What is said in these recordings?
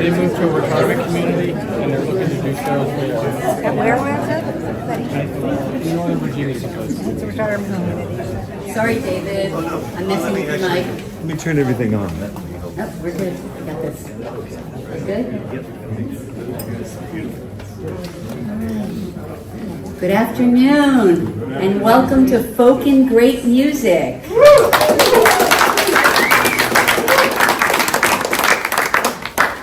They moved to a retirement community and they're looking to do shows there too. And where was it? Northern Virginia, supposed to. It's a retirement community. Sorry, David. I'm messing with your mic. Let me turn everything on. Oh, we're good. We got this. We're good? Good afternoon, and welcome to Folk and Great Music.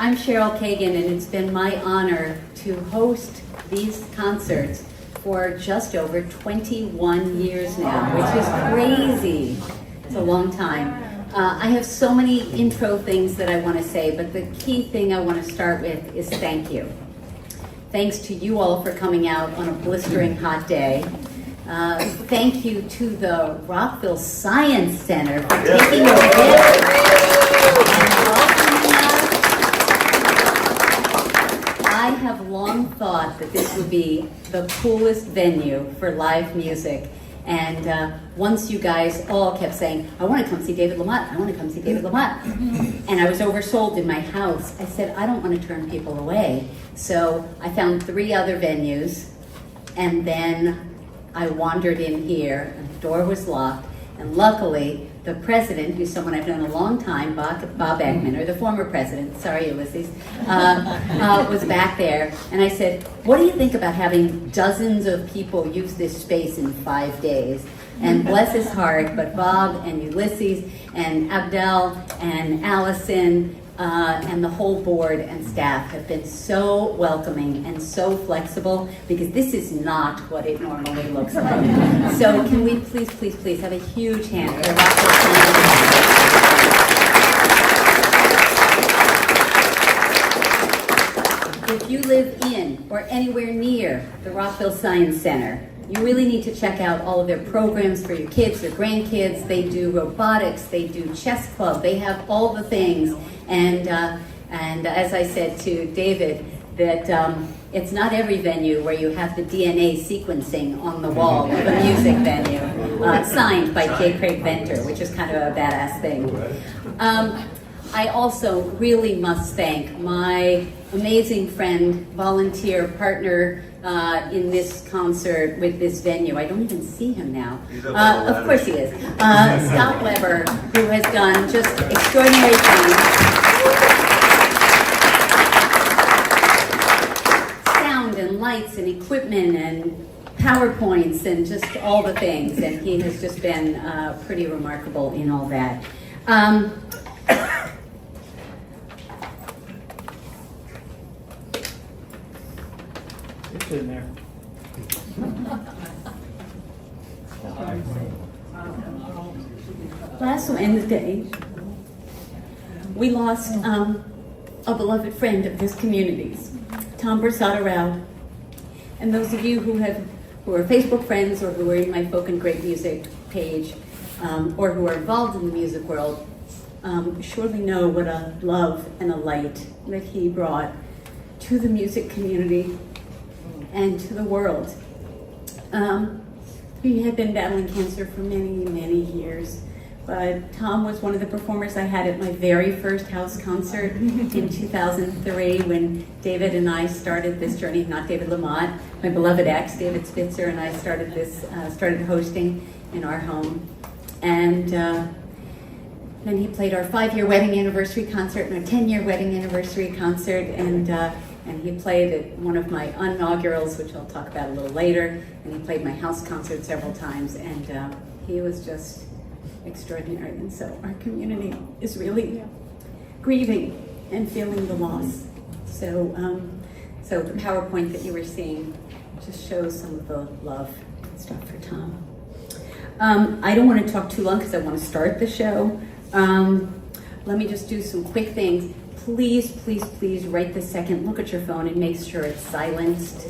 I'm Cheryl Kagan, and it's been my honor to host these concerts for just over 21 years now, which is crazy. It's a long time. I have so many intro things that I want to say, but the key thing I want to start with is thank you. Thanks to you all for coming out on a blistering hot day. Thank you to the Rockville Science Center for taking a risk and welcoming us. I have long thought that this would be the coolest venue for live music. And once you guys all kept saying, I want to come see David LaMotte, I want to come see David LaMotte. And I was oversold in my house. I said, I don't want to turn people away. So I found 3 other venues, and then I wandered in here, and the door was locked, and luckily, the president, who's someone I've known a long time, Bob Eggman, or the former president, sorry Ulysses, was back there. And I said, what do you think about having dozens of people use this space in 5 days? And bless his heart, but Bob and Ulysses and Abdel and Allison and the whole board and staff have been so welcoming and so flexible, because this is not what it normally looks like. So can we please, please, please have a huge hand for the Rockville Science Center. If you live in or anywhere near the Rockville Science Center, you really need to check out all of their programs for your kids, your grandkids. They do robotics, they do chess club, they have all the things. And as I said to David, that it's not every venue where you have the DNA sequencing on the wall of a music venue, signed by J. Craig Venter, which is kind of a badass thing. I also really must thank my amazing friend, volunteer partner in this concert with this venue. I don't even see him now. Of course he is. Scott Weber, who has done just extraordinary things. Sound and lights and equipment and PowerPoints and just all the things. And he has just been pretty remarkable in all that. In there. Last Wednesday, we lost a beloved friend of this community's, Tom Prasada-Rao. And those of you who are Facebook friends, or who are in my Folk and Great Music page, or who are involved in the music world, surely know what a love and a light that he brought to the music community and to the world. He had been battling cancer for many, many years, but Tom was one of the performers I had at my very first house concert in 2003 when David and I started this journey, not David LaMotte, my beloved ex, David Spitzer, and I started hosting in our home. And then he played our 5-year wedding anniversary concert and our 10-year wedding anniversary concert, and he played at one of my inaugurals, which I'll talk about a little later, and he played my house concert several times, and he was just extraordinary. And so our community is really grieving and feeling the loss. So, so the PowerPoint that you were seeing just shows some of the love and stuff for Tom. I don't want to talk too long because I want to start the show. Let me just do some quick things. Please, please, please, right this second, look at your phone and make sure it's silenced.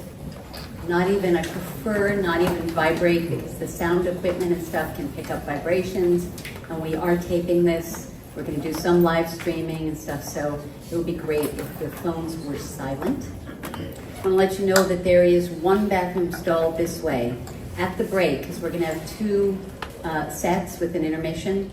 Not even, I prefer not even vibrate, because the sound equipment and stuff can pick up vibrations. And we are taping this. We're going to do some live streaming and stuff, so it would be great if the phones were silent. I want to let you know that there is one bathroom stall this way. At the break, because we're going to have 2 sets with an intermission,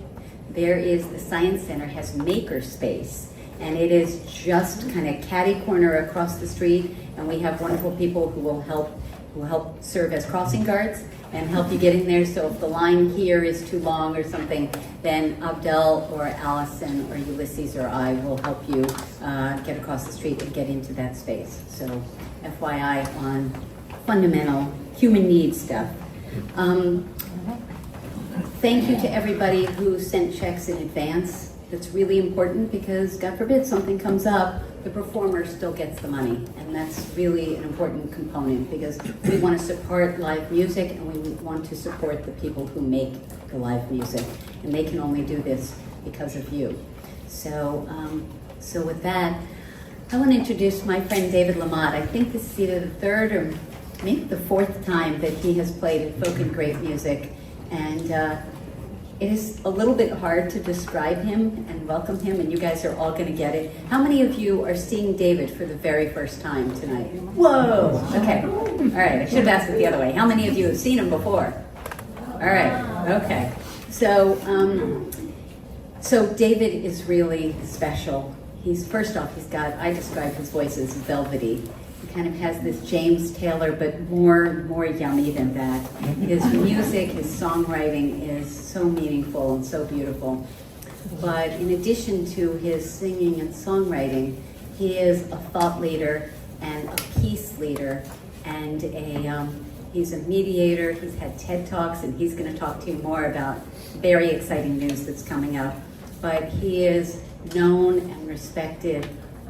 there is the Science Center has maker space. and it is just kind of catty corner across the street, and we have wonderful people who will help serve as crossing guards and help you get in there. So if the line here is too long or something, then Abdel or Allison or Ulysses or I will help you get across the street and get into that space. So FYI on fundamental human needs stuff. Thank you to everybody who sent checks in advance. That's really important because, God forbid, something comes up, the performer still gets the money. And that's really an important component because we want to support live music and we want to support the people who make the live music. And they can only do this because of you. So with that, I want to introduce my friend David LaMotte. I think this is either the third or maybe the fourth time that he has played at Folk and Great Music. And it is a little bit hard to describe him and welcome him, and you guys are all going to get it. How many of you are seeing David for the very first time tonight? Whoa! Okay. All right. I should have asked it the other way. How many of you have seen him before? All right. Okay. So David is really special. First off, I describe his voice as velvety. He kind of has this James Taylor, but more yummy than that. His music, his songwriting is so meaningful and so beautiful. But in addition to his singing and songwriting, he is a thought leader and a peace leader, and he's a mediator. He's had TED Talks, and he's going to talk to you more about very exciting news that's coming up. But he is known and respected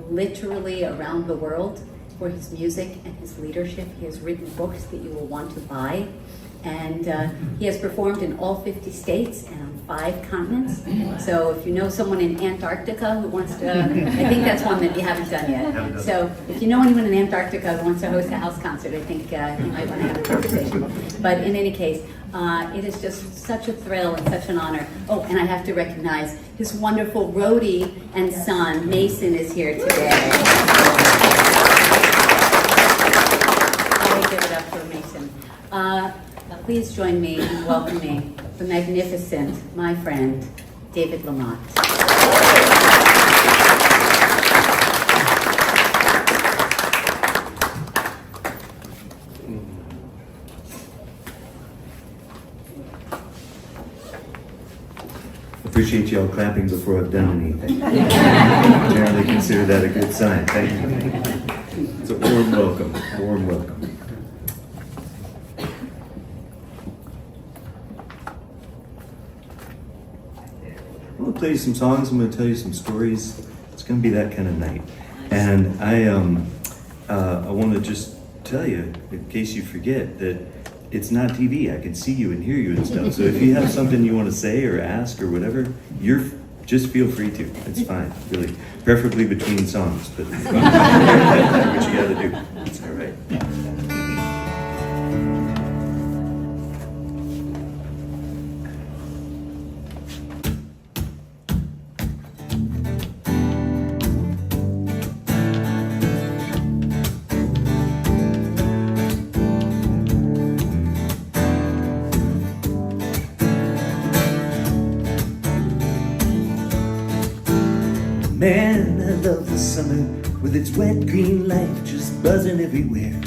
literally around the world for his music and his leadership. He has written books that you will want to buy. And he has performed in all 50 states and on 5 continents. So if you know someone in Antarctica who wants to, I think that's one that you haven't done yet. So if you know anyone in Antarctica who wants to host a house concert, I think you might want to have a conversation. But in any case, it is just such a thrill and such an honor. Oh, and I have to recognize his wonderful roadie and son, Mason, is here today. Give it up for Mason. Please join me in welcoming the magnificent, my friend, David LaMotte. Appreciate y'all clapping before I've done anything. Apparently consider that a good sign. Thank you. It's a warm welcome. Warm welcome. I'm going to play you some songs. I'm going to tell you some stories. It's going to be that kind of night. And I want to just tell you, in case you forget, that it's not TV. I can see you and hear you and stuff. So if you have something you want to say or ask or whatever, just feel free to. It's fine, really. Preferably between songs, but what you got to do. It's all right. Man, I love the summer with its wet green light just buzzing everywhere.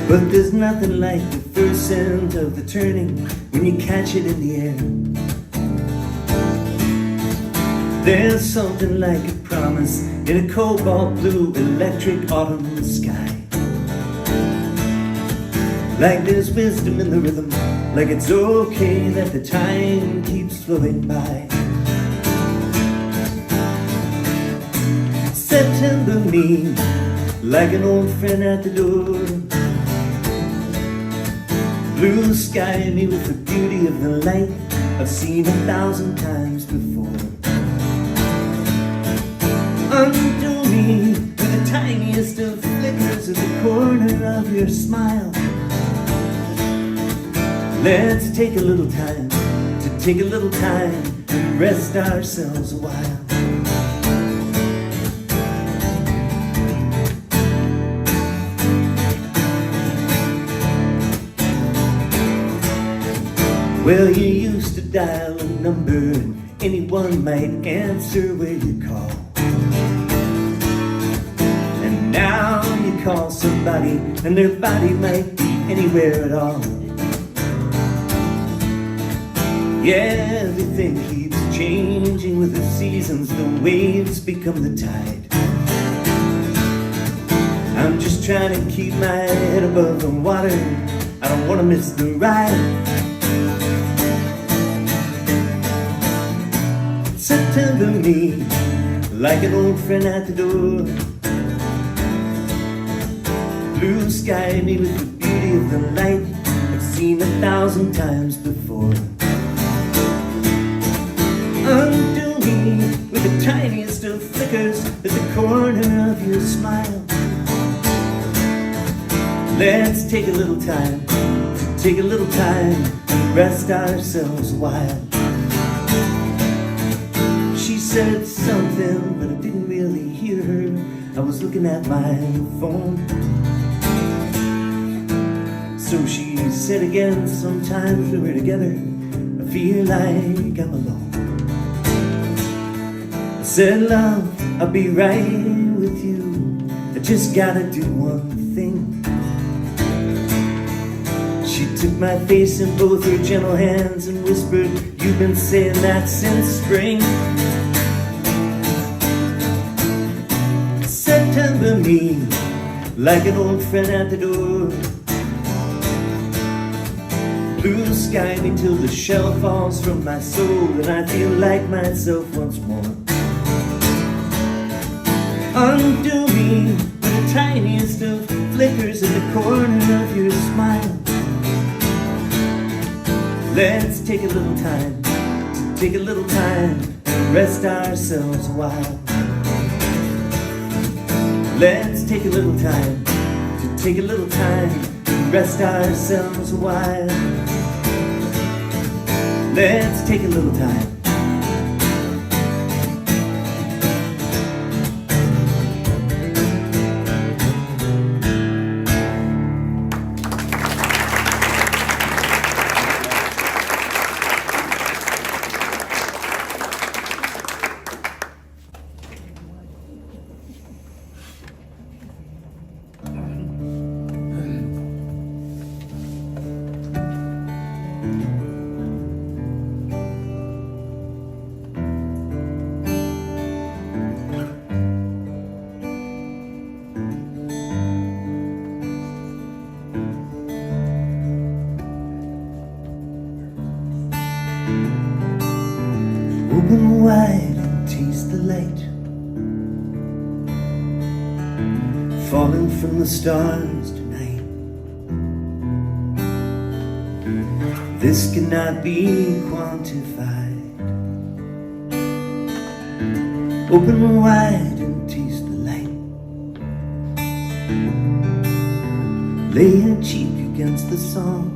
But there's nothing like the first scent of the turning when you catch it in the air. There's something like a promise in a cobalt blue electric autumn sky. Like there's wisdom in the rhythm, like it's okay that the time keeps flowing by. September me like an old friend at the door. Blue sky me with the beauty of the light I've seen 1,000 times before. Undo me with the tiniest of flickers of the corner of your smile. Let's take a little time to take a little time and rest ourselves a while. Well, you used to dial a number and anyone might answer when you call. And now you call somebody and their body might be anywhere at all. Yeah, everything keeps changing with the seasons. The waves become the tide. I'm just trying to keep my head above the water. I don't want to miss the ride. September me, like an old friend at the door. Blue sky me with the beauty of the light I've seen 1,000 times before. Undo me with the tiniest of flickers at the corner of your smile. Let's take a little time, take a little time and rest ourselves a while. She said something, but I didn't really hear her. I was looking at my phone. So she said again, sometimes when we're together, I feel like I'm alone. I said, love, I'll be right with you. I just gotta do one thing. She took my face in both her gentle hands and whispered, you've been saying that since spring. September me, like an old friend at the door. Blue sky me till the shell falls from my soul and I feel like myself once more. Undo me with the tiniest of flickers in the corner of your smile. Let's take a little time, take a little time and rest ourselves a while. Let's take a little time, to take a little time and rest ourselves a while. Let's take a little time. Open wide and taste the light falling from the stars tonight. This cannot be quantified. Open wide and taste the light. Lay your cheek against the song.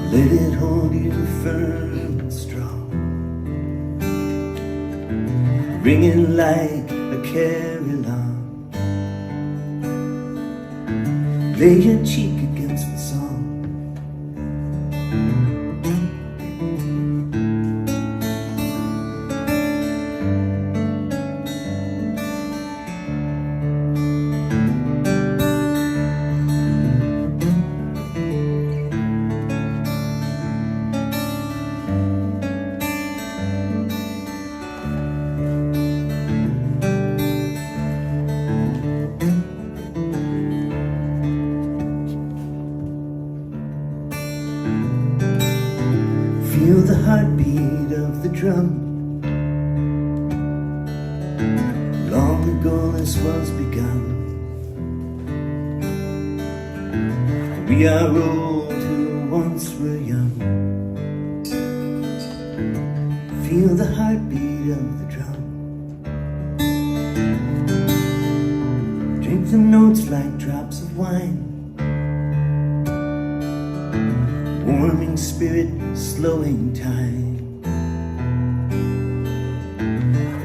Let it hold you firm and strong, ringing like a carillon. Lay your cheek against the song. Feel the heartbeat of the drum. Long ago this was begun. We are old who once were young. Feel the heartbeat of the drum. Drink the notes like drops of wine. Warming spirit, slowing time,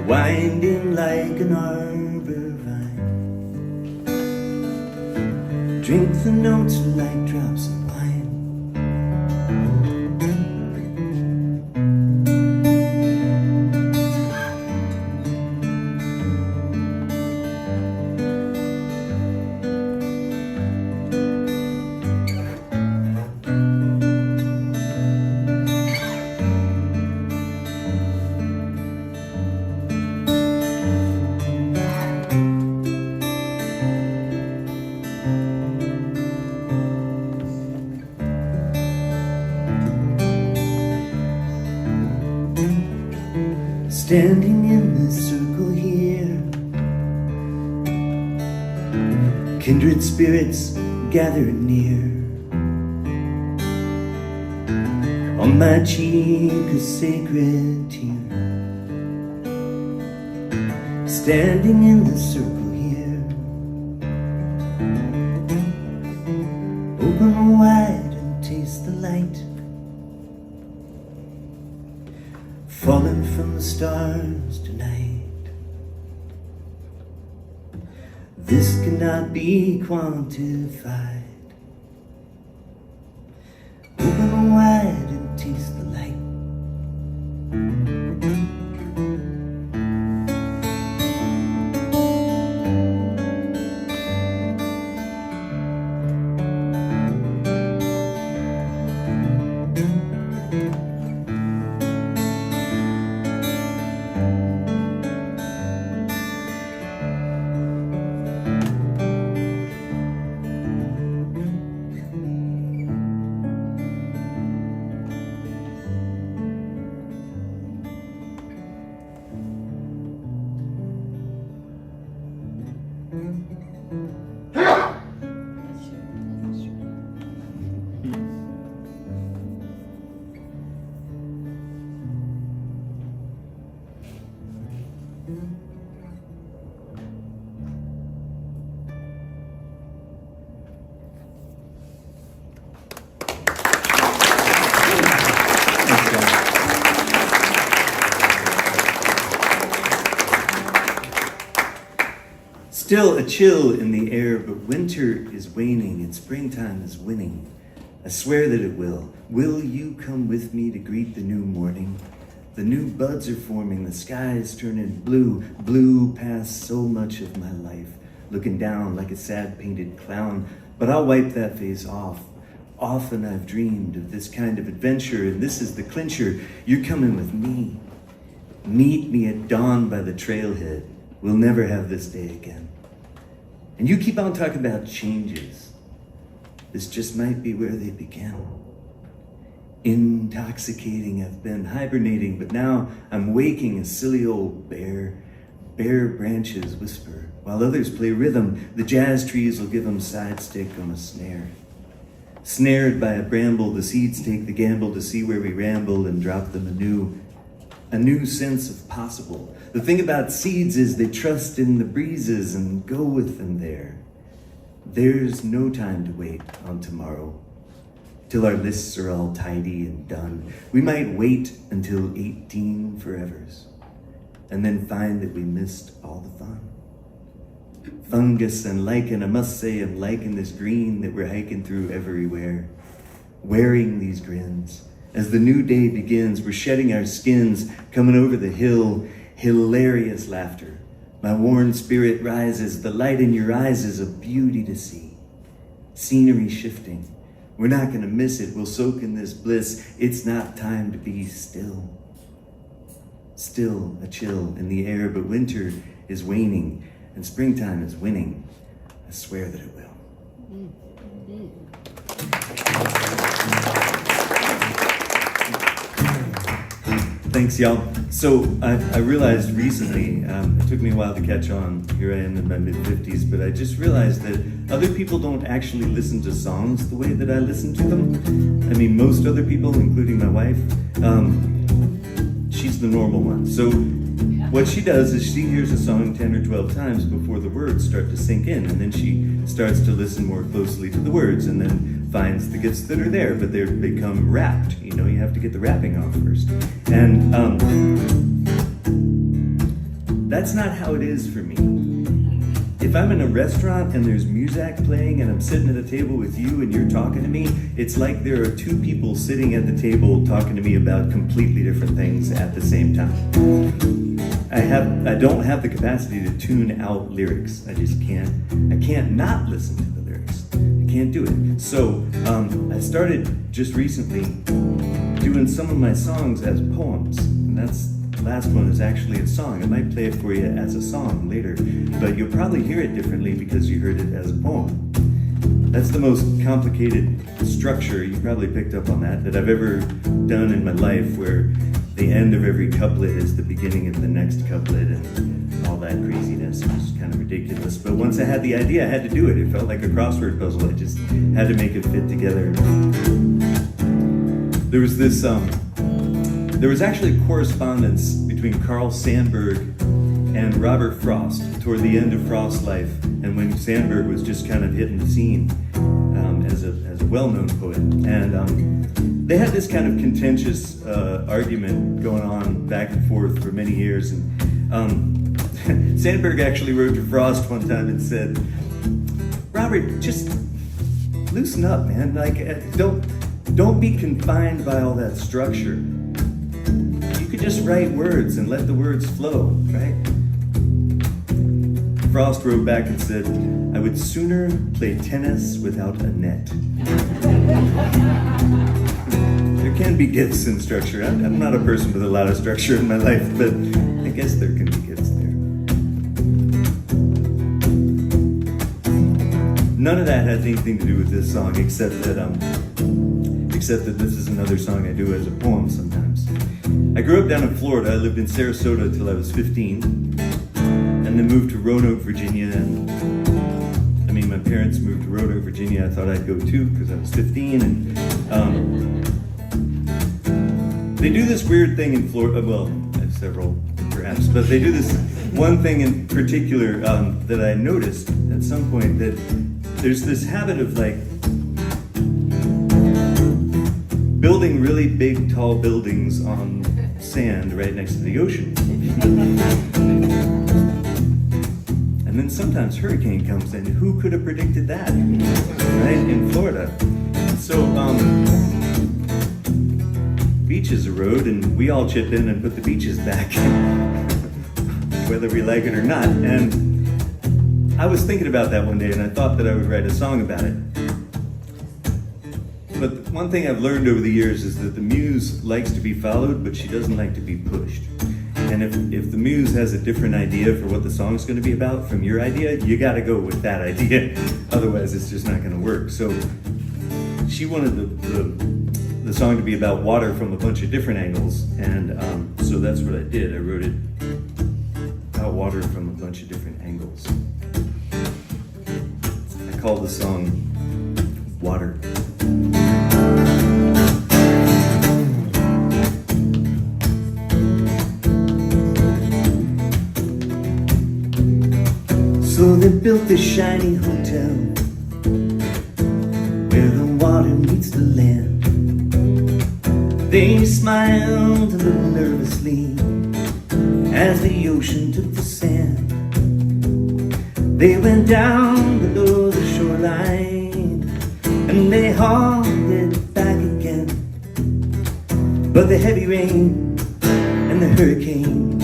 winding like an arbor vine. Drink the notes like drops of wine. Standing in this circle here, kindred spirits gathered near. On my cheek a sacred tear. Standing in the circle here, open wide and taste the light, falling from the stars tonight. This cannot be quantified. Open wide and taste the light. Still a chill in the air, but winter is waning and springtime is winning. I swear that it will. Will you come with me to greet the new morning? The new buds are forming, the sky is turning blue, blue past so much of my life, looking down like a sad painted clown, but I'll wipe that face off. Often I've dreamed of this kind of adventure, and this is the clincher. You're coming with me. Meet me at dawn by the trailhead. We'll never have this day again. And you keep on talking about changes. This just might be where they begin. Intoxicating, I've been hibernating, but now I'm waking a silly old bear. Bare branches whisper, while others play rhythm. The jazz trees will give them side stick on a snare. Snared by a bramble, the seeds take the gamble to see where we ramble and drop them a new sense of possible. The thing about seeds is they trust in the breezes and go with them there. There's no time to wait on tomorrow, till our lists are all tidy and done. We might wait until 18 forevers, and then find that we missed all the fun. Fungus and lichen, I must say I'm liking this green that we're hiking through everywhere. Wearing these grins. As the new day begins, we're shedding our skins, coming over the hill, hilarious laughter. My worn spirit rises, the light in your eyes is a beauty to see. Scenery shifting, we're not gonna miss it, we'll soak in this bliss. It's not time to be still. Still a chill in the air, but winter is waning and springtime is winning. I swear that it will. Thanks, y'all. So I realized recently, it took me a while to catch on, here I am in my mid-50s, but I just realized that other people don't actually listen to songs the way that I listen to them. I mean, most other people, including my wife, she's the normal one. So what she does is she hears a song 10 or 12 times before the words start to sink in, and then she starts to listen more closely to the words, and then finds the gifts that are there, but they become wrapped. You know, you have to get the wrapping off first. And that's not how it is for me. If I'm in a restaurant and there's music playing and I'm sitting at a table with you and you're talking to me, it's like there are two people sitting at the table talking to me about completely different things at the same time. I don't have the capacity to tune out lyrics. I just can't. I can't not listen to the lyrics. I can't do it. So I started just recently doing some of my songs as poems, and the last one is actually a song. I might play it for you as a song later, but you'll probably hear it differently because you heard it as a poem. That's the most complicated structure, you probably picked up on that I've ever done in my life, where the end of every couplet is the beginning of the next couplet, and all that craziness. It was kind of ridiculous. But once I had the idea, I had to do it. It felt like a crossword puzzle. I just had to make it fit together. There was this, there was actually correspondence between Carl Sandburg and Robert Frost toward the end of Frost's life, and when Sandburg was just kind of hitting the scene as a well-known poet. And they had this kind of contentious argument going on back and forth for many years. And Sandburg actually wrote to Frost one time and said, "Robert, just loosen up, man. Like, don't be confined by all that structure. You could just write words and let the words flow, right?" Frost wrote back and said, "I would sooner play tennis without a net." There can be gifts in structure. I'm not a person with a lot of structure in my life, but I guess there can be gifts there. None of that has anything to do with this song, except that this is another song I do as a poem sometimes. I grew up down in Florida. I lived in Sarasota till I was 15, and then moved to Roanoke, Virginia. And I mean, my parents moved to Roanoke, Virginia. I thought I'd go too because I was 15, and they do this weird thing in Florida. Well, I have several, perhaps, but they do this one thing in particular that I noticed at some point, that there's this habit of like building really big, tall buildings on sand right next to the ocean. And then sometimes hurricane comes in. Who could have predicted that, right, in Florida? So beaches erode, and we all chip in and put the beaches back, whether we like it or not. And I was thinking about that one day, and I thought that I would write a song about it. But one thing I've learned over the years is that the muse likes to be followed, but she doesn't like to be pushed. And if the muse has a different idea for what the song's going to be about from your idea, you got to go with that idea. Otherwise, it's just not going to work. So she wanted the song to be about water from a bunch of different angles, and so that's what I did. I wrote it about water from a bunch of different angles. I call the song Water. So they built this shiny hotel where the water meets the land. They smiled a little nervously as the ocean took the sand. They went down below the shoreline and they hauled it back again. But the heavy rain and the hurricane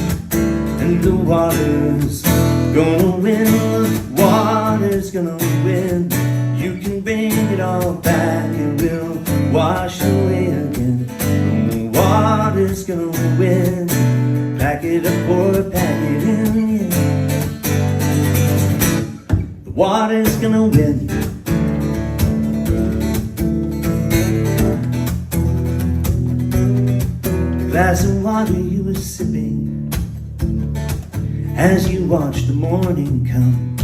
and the water's gonna win, the water's gonna win. You can bring it all back, it will wash away again. The water's gonna win. Pack it up or pack it in, yeah. The water's gonna win. The glass of water you were sipping as you watch the morning come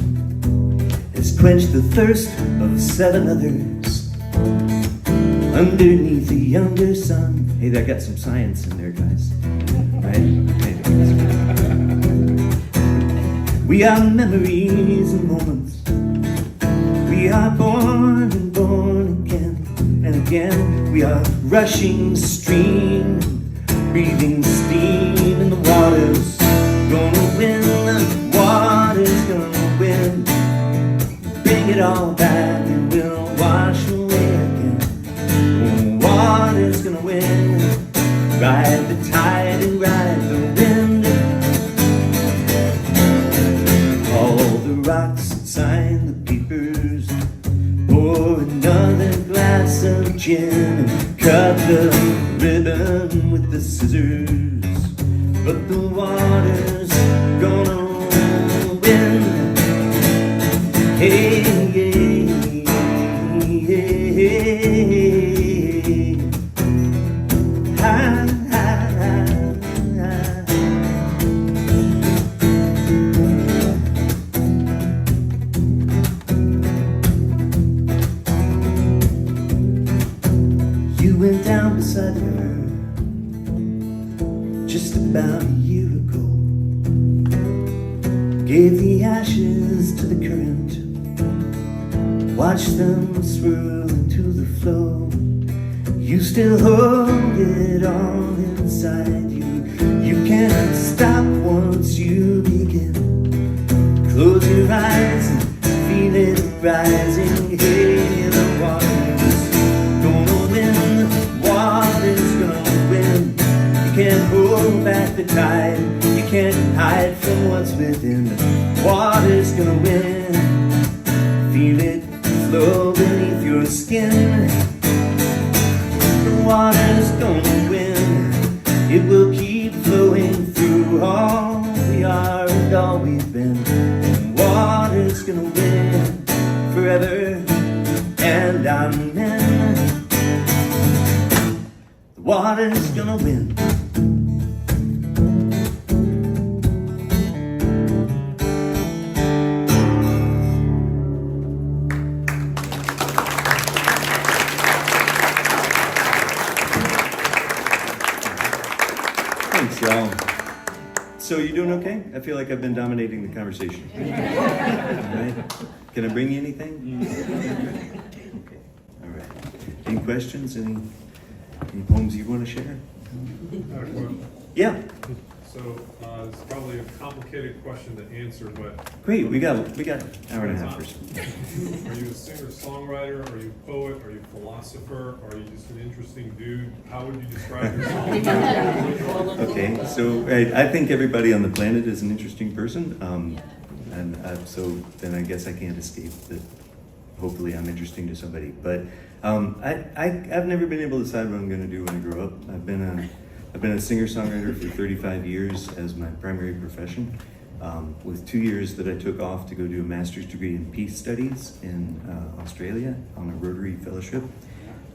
has quenched the thirst of 7 others underneath the younger sun. Hey, that got some science in there, guys. Right? We are memories and moments. We are born and born again and again. We are rushing stream, breathing steam in the waters. Gonna win, the water's gonna win. Bring it all back and we'll wash away again. The water's gonna win. Ride the tide and ride the wind. All the rocks and sign the papers. Pour another glass of gin and cut the ribbon with the scissors. But the water's gonna win. Hey, hey, hey, hey. Ha, ha, ha. just about a year ago. Gave the ashes to the current, watched them swirl into the flow. You still hold it all inside you. You can't stop once you begin. Close your eyes and feel it rising. Hey, the water's gonna win. The water's gonna win. You can't hold back the tide. You can't hide from what's within. The water's gonna win. Feel it flow beneath your skin. The water's gonna win. It will keep flowing through all we are and all we've been. The water's gonna win forever and amen. The water's gonna win. Thanks, y'all. So you doing okay? I feel like I've been dominating the conversation. All right. Can I bring you anything? Okay. All right. Any questions? Any poems you want to share? Yeah. So it's probably a complicated question to answer, but Great. We got an hour and a half or so. are you a singer-songwriter? Are you a poet? Are you a philosopher? Are you just an interesting dude? How would you describe yourself? Okay. So I think everybody on the planet is an interesting person, and so then I guess I can't escape that. Hopefully, I'm interesting to somebody. But I've never been able to decide what I'm going to do when I grow up. I've been a singer-songwriter for 35 years as my primary profession, with 2 years that I took off to go do a master's degree in peace studies in Australia on a Rotary fellowship,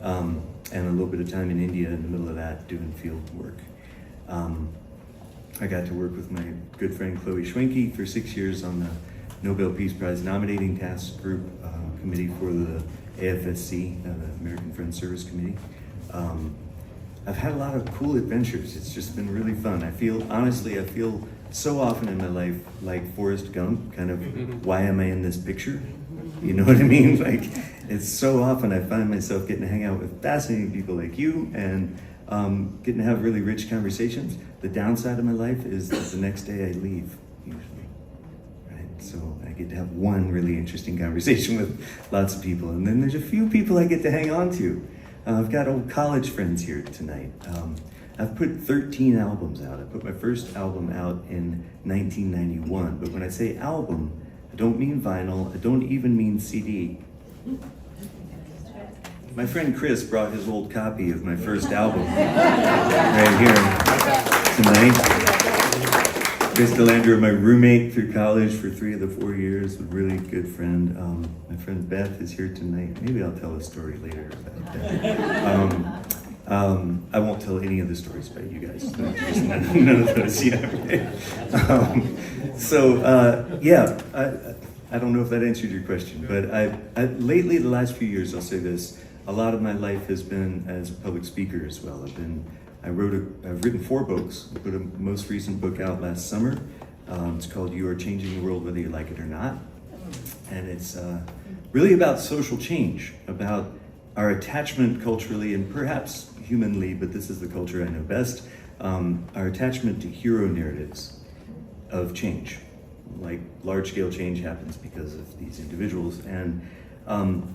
and a little bit of time in India in the middle of that doing field work. I got to work with my good friend Chloe Schwenke for 6 years on the Nobel Peace Prize nominating task group committee for the AFSC, the American Friends Service Committee. I've had a lot of cool adventures. It's just been really fun. I feel so often in my life like Forrest Gump, kind of, why am I in this picture? You know what I mean? Like, it's so often I find myself getting to hang out with fascinating people like you and getting to have really rich conversations. The downside of my life is that the next day I leave, usually. Right? So I get to have one really interesting conversation with lots of people, and then there's a few people I get to hang on to. I've got old college friends here tonight. I've put 13 albums out. I put my first album out in 1991, but when I say album, I don't mean vinyl, I don't even mean CD. My friend Chris brought his old copy of my first album right here tonight. Chris DeLandro, my roommate through college for 3 of the 4 years, a really good friend. My friend Beth is here tonight. Maybe I'll tell a story later about that. I won't tell any of the stories about you guys. None of those, yeah. I don't know if that answered your question, but I lately, the last few years, I'll say this, a lot of my life has been as a public speaker as well. I've written 4 books. I put a most recent book out last summer. It's called You Are Changing the World Whether You Like It or Not. And it's really about social change, about our attachment culturally and perhaps humanly, but this is the culture I know best, our attachment to hero narratives of change. Like, large-scale change happens because of these individuals, and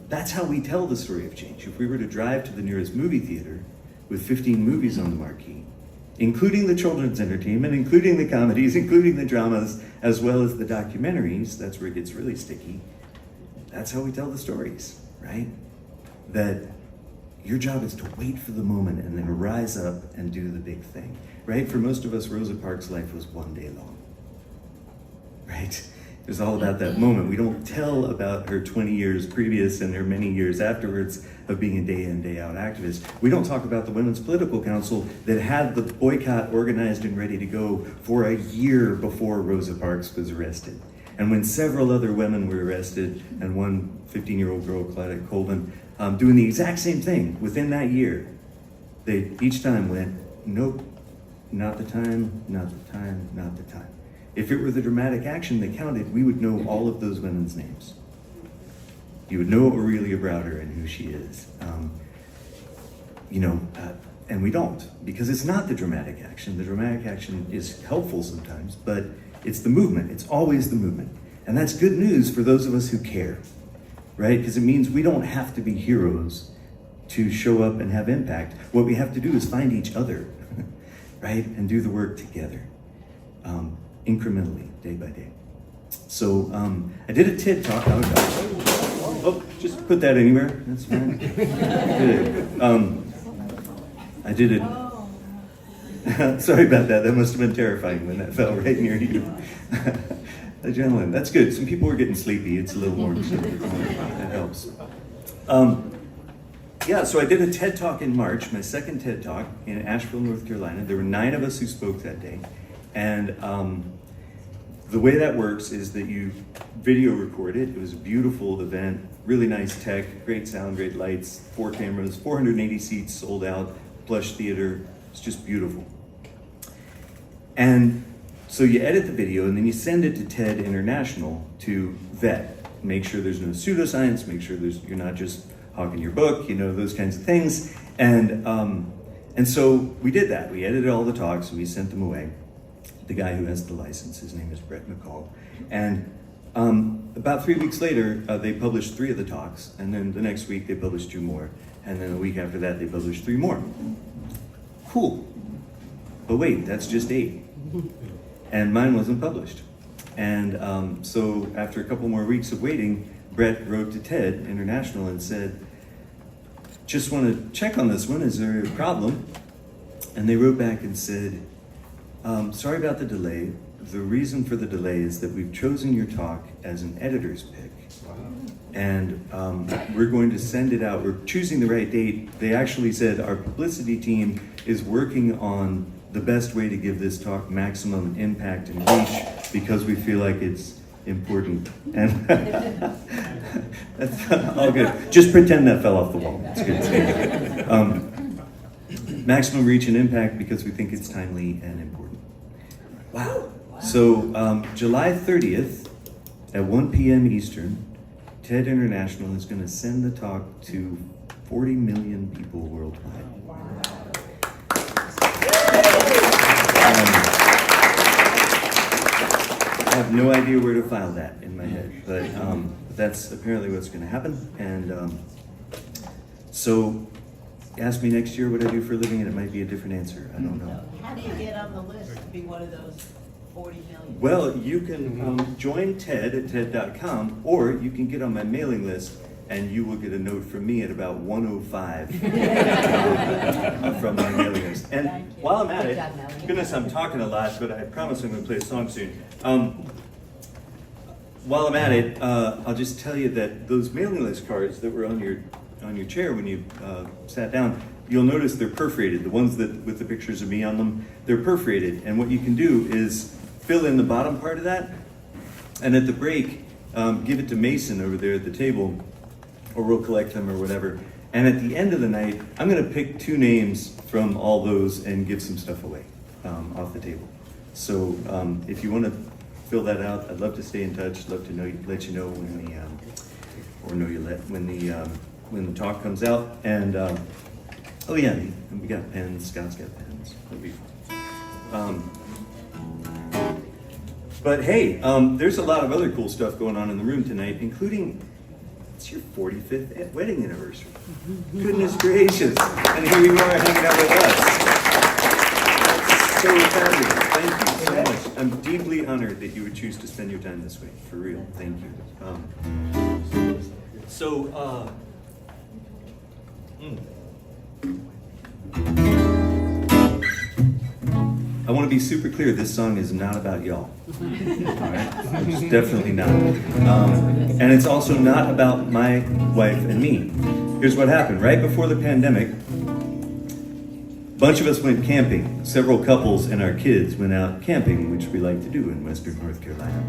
that's how we tell the story of change. If we were to drive to the nearest movie theater with 15 movies on the marquee, including the children's entertainment, including the comedies, including the dramas, as well as the documentaries, that's where it gets really sticky. That's how we tell the stories, right? That your job is to wait for the moment and then rise up and do the big thing, right? For most of us, Rosa Parks' life was one day long, right? It was all about that moment. We don't tell about her 20 years previous and her many years afterwards of being a day in, day out activist. We don't talk about the Women's Political Council that had the boycott organized and ready to go for a year before Rosa Parks was arrested. And when several other women were arrested, and one 15-year-old girl, Claudette Colvin, doing the exact same thing within that year, they each time went, nope, not the time, not the time, not the time. If it were the dramatic action that counted, we would know all of those women's names. You would know Aurelia Browder and who she is. And we don't, because it's not the dramatic action. The dramatic action is helpful sometimes, but it's the movement. It's always the movement. And that's good news for those of us who care, right? Because it means we don't have to be heroes to show up and have impact. What we have to do is find each other, right? And do the work together, incrementally, day by day. So I did a TED Talk. Oh, just put that anywhere. That's fine. I did it. Sorry about that. That must have been terrifying when that fell right near you. Adrenaline. That's good. Some people were getting sleepy. It's a little warm, so that helps. So I did a TED Talk in March, my second TED Talk in Asheville, North Carolina. There were 9 of us who spoke that day. And the way that works is that you video record it. It was a beautiful event, really nice tech, great sound, great lights, 4 cameras, 480 seats sold out, plush theater. It's just beautiful. And so you edit the video and then you send it to TED International to vet. Make sure there's no pseudoscience, make sure you're not just hawking your book, those kinds of things. And so we did that. We edited all the talks and we sent them away. The guy who has the license, his name is Brett McCall. And about 3 weeks later, they published 3 of the talks, and then the next week they published 2 more, and then a week after that they published 3 more. Cool. But wait, that's just 8. And mine wasn't published. And so after a couple more weeks of waiting, Brett wrote to TED International and said, just want to check on this one, is there a problem? And they wrote back and said, sorry about the delay. The reason for the delay is that we've chosen your talk as an editor's pick. Wow. And we're going to send it out. We're choosing the right date. They actually said our publicity team is working on the best way to give this talk maximum impact and reach because we feel like it's important. And that's all good. Just pretend that fell off the wall. It's good. Maximum reach and impact because we think it's timely and important. Wow. So July 30th at 1 p.m. Eastern, TED International is going to send the talk to 40 million people worldwide. I have no idea where to file that in my head, but that's apparently what's going to happen. And so ask me next year what I do for a living and it might be a different answer. I don't know. How do you get on the list to be one of those 40 million? Well, you can join TED at TED.com, or you can get on my mailing list and you will get a note from me at about 1:05 from my mailing list. And while I'm at it, goodness, I'm talking a lot, but I promise I'm going to play a song soon. While I'm at it, I'll just tell you that those mailing list cards that were on your chair when you sat down, you'll notice they're perforated. The ones that with the pictures of me on them, they're perforated. And what you can do is fill in the bottom part of that, and at the break, give it to Mason over there at the table, or we'll collect them or whatever. And at the end of the night, I'm going to pick 2 names from all those and give some stuff away off the table. So if you want to fill that out, I'd love to stay in touch. Love to let you know when when the talk comes out. And oh yeah, we got pens. Scott's got pens. That'll be fun. But hey, there's a lot of other cool stuff going on in the room tonight, including it's your 45th wedding anniversary. Goodness gracious! And here you are hanging out with us. That's so fabulous. Thank you so much. I'm deeply honored that you would choose to spend your time this way. For real. Thank you. I want to be super clear, this song is not about y'all. All right? It's definitely not. And it's also not about my wife and me. Here's what happened. Right before the pandemic, a bunch of us went camping. Several couples and our kids went out camping, which we like to do in Western North Carolina.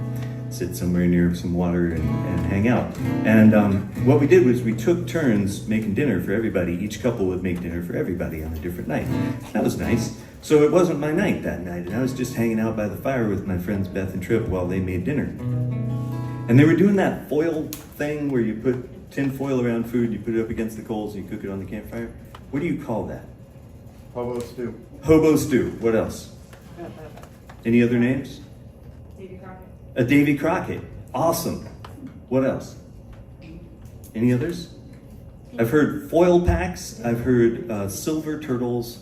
Sit somewhere near some water and hang out. And what we did was we took turns making dinner for everybody. Each couple would make dinner for everybody on a different night. That was nice. So it wasn't my night that night, and I was just hanging out by the fire with my friends Beth and Trip while they made dinner. And they were doing that foil thing where you put tin foil around food, you put it up against the coals, and you cook it on the campfire. What do you call that? Hobo stew. Hobo stew. What else? Any other names? Davy Crockett. A Davy Crockett. Awesome. What else? Any others? I've heard foil packs. I've heard silver turtles.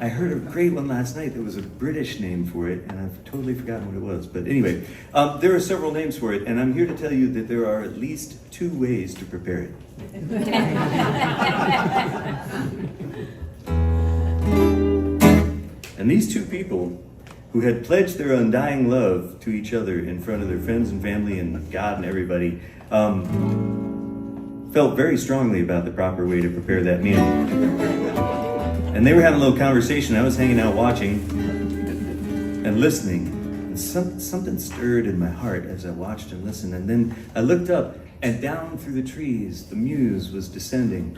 I heard a great one last night. There was a British name for it, and I've totally forgotten what it was. But anyway, there are several names for it, and I'm here to tell you that there are at least 2 ways to prepare it. And these 2 people who had pledged their undying love to each other in front of their friends and family and God and everybody, felt very strongly about the proper way to prepare that meal. And they were having a little conversation. I was hanging out watching and listening. And something stirred in my heart as I watched and listened. And then I looked up, and down through the trees, the muse was descending.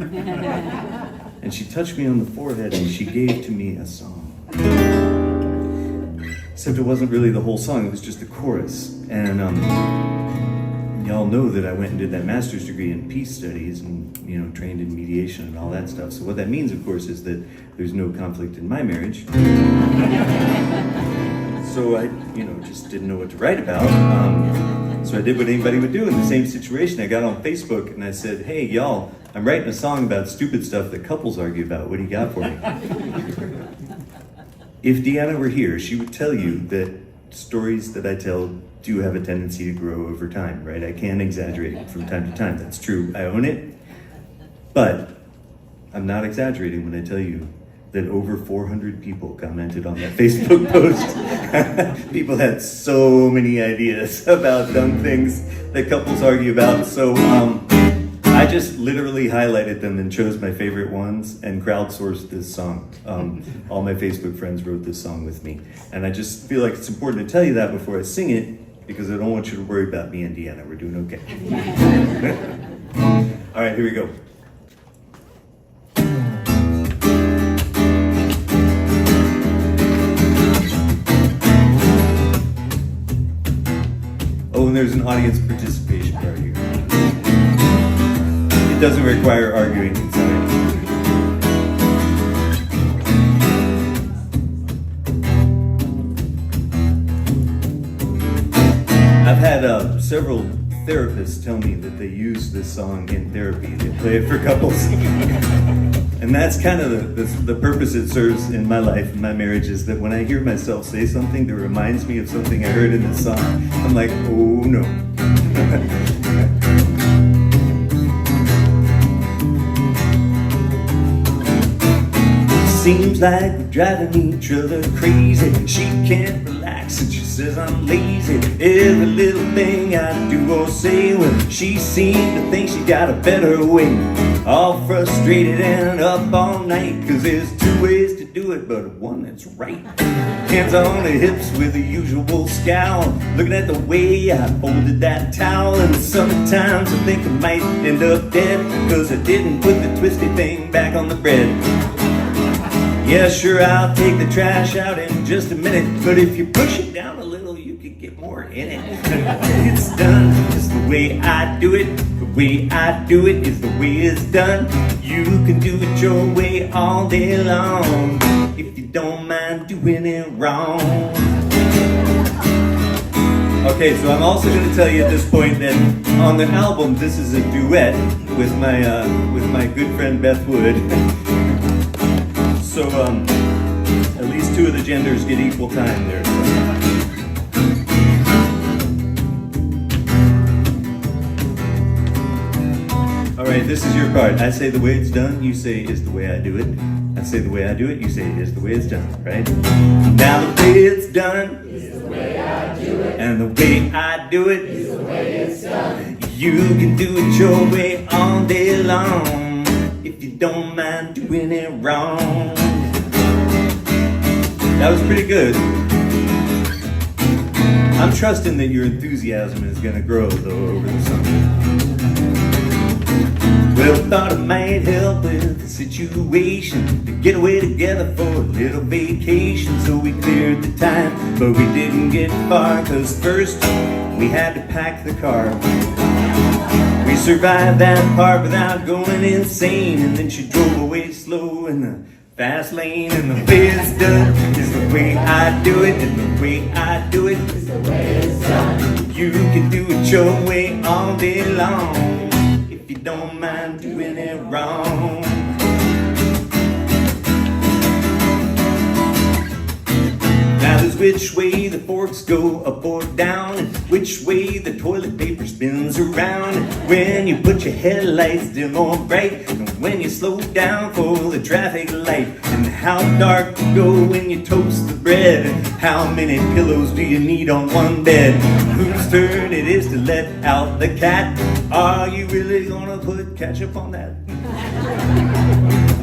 And she touched me on the forehead, and she gave to me a song. Except it wasn't really the whole song, it was just the chorus. And y'all know that I went and did that master's degree in peace studies and, trained in mediation and all that stuff. So what that means, of course, is that there's no conflict in my marriage. So I, just didn't know what to write about. So I did what anybody would do in the same situation. I got on Facebook and I said, hey, y'all, I'm writing a song about stupid stuff that couples argue about. What do you got for me? If Deanna were here, she would tell you that stories that I tell do have a tendency to grow over time, right? I can exaggerate from time to time. That's true. I own it. But I'm not exaggerating when I tell you that over 400 people commented on that Facebook post. People had so many ideas about dumb things that couples argue about. So I just literally highlighted them and chose my favorite ones and crowdsourced this song. All my Facebook friends wrote this song with me. And I just feel like it's important to tell you that before I sing it, because I don't want you to worry about me and Deanna. We're doing okay. All right, here we go. Oh, and there's an audience participation part here. It doesn't require arguing inside. I've had several therapists tell me that they use this song in therapy. They play it for couples. And that's kind of the purpose it serves in my life, in my marriage, is that when I hear myself say something that reminds me of something I heard in this song, I'm like, oh no. Seems like we're driving each other crazy. She can't relax and she says I'm lazy. Every little thing I do or say, well, she seems to think she got a better way. All frustrated and up all night, 'cause there's 2 ways to do it, but one that's right. Hands on the hips with the usual scowl, looking at the way I folded that towel. And sometimes I think I might end up dead, 'cause I didn't put the twisty thing back on the bread. Yeah, sure, I'll take the trash out in just a minute, but if you push it down a little, you could get more in it. It's done, it's the way I do it. The way I do it is the way it's done. You can do it your way all day long, if you don't mind doing it wrong. Okay, so I'm also going to tell you at this point that on the album, this is a duet with my good friend Beth Wood. So at least 2 of the genders get equal time there. So. All right, this is your part. I say the way it's done, you say is the way I do it. I say the way I do it, you say is the way it's done, right? Now the way it's done is the way I do it, and the way I do it is the way it's done. You can do it your way all day long, if you don't mind doing it wrong. That was pretty good. I'm trusting that your enthusiasm is going to grow, though, over the summer. Well, we thought it might help with the situation to get away together for a little vacation. So we cleared the time, but we didn't get far, 'cause first we had to pack the car. We survived that part without going insane, and then she drove away slow in the fast lane. And the way it's done is the way I do it, and the way I do it is the way it's done. You can do it your way all day long, if you don't mind doing it wrong. Now there's which way the forks go, up or down, and which way the toilet paper spins around. When you put your headlights dim or bright, and when you slow down for the traffic light, and how dark you go when you toast the bread, and how many pillows do you need on one bed? Whose turn it is to let out the cat? Are you really gonna put ketchup on that?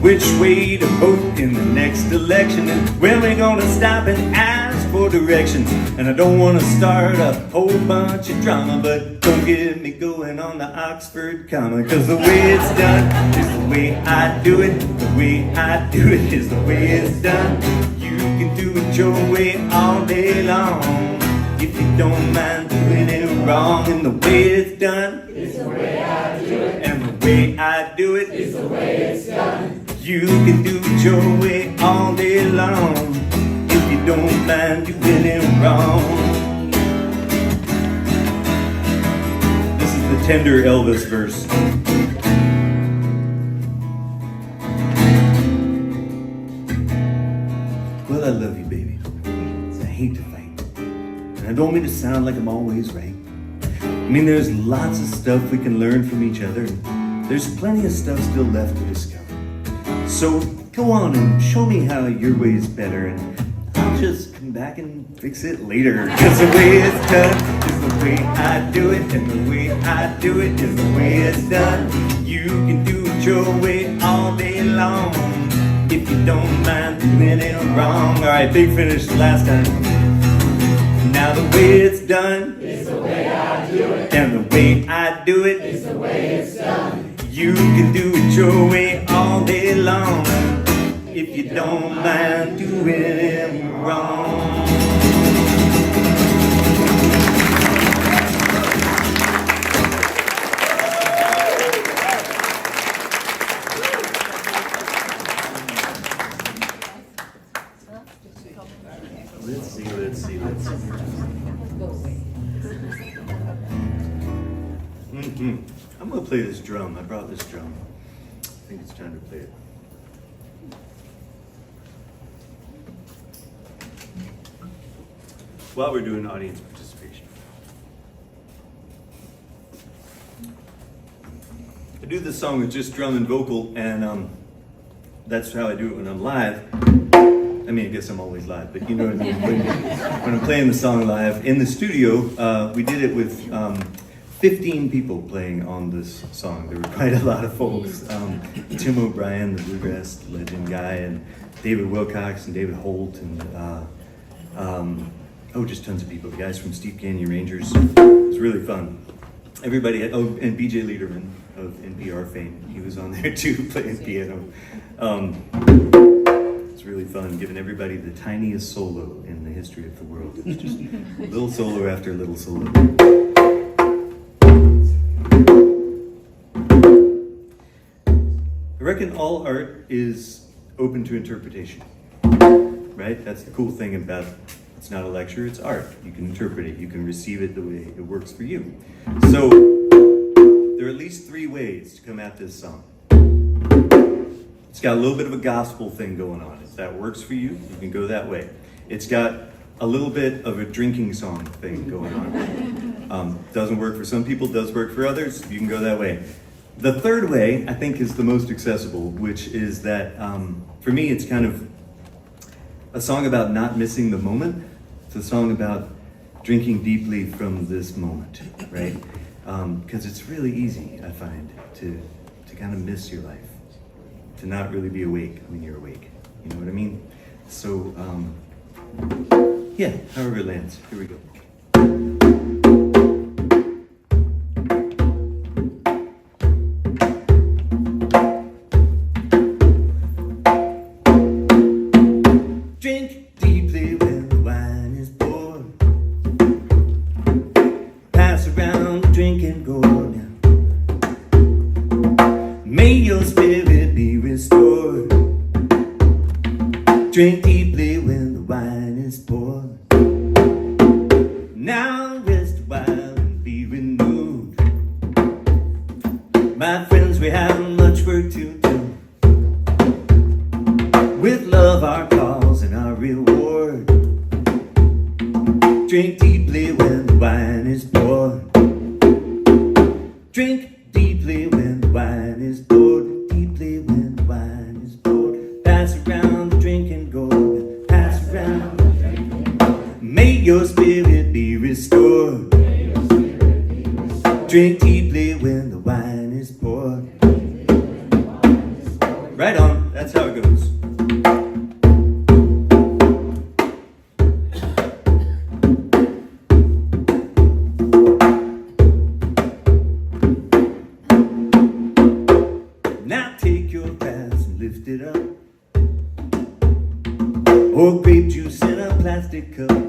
Which way to vote in the next election, and when we're gonna stop and ask for directions. And I don't want to start a whole bunch of drama, but don't get me going on the Oxford comma, 'cause the way it's done is the way I do it, the way I do it is the way it's done. You can do it your way all day long, if you don't mind doing it wrong. And the way it's done is the way I do it, and the way I do it is the way it's done. You can do it your way all day long, if you don't mind doing it wrong. This is the tender Elvis verse. Well, I love you, baby. I hate to fight, and I don't mean to sound like I'm always right. I mean, there's lots of stuff we can learn from each other, and there's plenty of stuff still left to discover. So go on and show me how your way's better, and I'll just come back and fix it later. 'Cause the way it's done is the way I do it, and the way I do it is the way it's done. You can do it your way all day long, if you don't mind doing it wrong. Alright, big finish last time. Now the way it's done is the way I do it, and the way I do it is the way it's done. You can do it your way all day long, if you don't mind doing it wrong. Let's see. I'm gonna play this drum. I brought this drum. I think it's time to play it. While we're doing audience participation, I do this song with just drum and vocal, and that's how I do it when I'm live. I mean, I guess I'm always live, but you know what I mean. When I'm playing the song live in the studio, we did it with 15 people playing on this song. There were quite a lot of folks. Tim O'Brien, the bluegrass legend guy, and David Wilcox and David Holt, and just tons of people. The guys from Steep Canyon Rangers. It was really fun. Everybody had, and BJ Liederman of NPR fame. He was on there too, playing piano. It's really fun, giving everybody the tiniest solo in the history of the world. It's just little solo after little solo. I reckon all art is open to interpretation, right? That's the cool thing about it. It's not a lecture, it's art. You can interpret it, you can receive it the way it works for you. So, there are at least 3 ways to come at this song. It's got a little bit of a gospel thing going on. If that works for you, you can go that way. It's got a little bit of a drinking song thing going on. Doesn't work for some people, does work for others. You can go that way. The third way, I think, is the most accessible, which is that, for me, it's kind of a song about not missing the moment. It's a song about drinking deeply from this moment, right? Because it's really easy, I find, to kind of miss your life, to not really be awake when you're awake. You know what I mean? So, yeah, however it lands. Here we go. is poured. Now rest a while and be renewed. My friends, we have much work to do. With love our cause and our reward. Drink deeply when the wine is poured. Drink deeply when the wine is poured. Deeply when the wine is poured. Pass around the drinking gourd. Pass around. May your spirit be restored. Drink deeply when the wine is poured. Right on, that's how it goes. Now take your glass and lift it up. Pour grape juice in a plastic cup.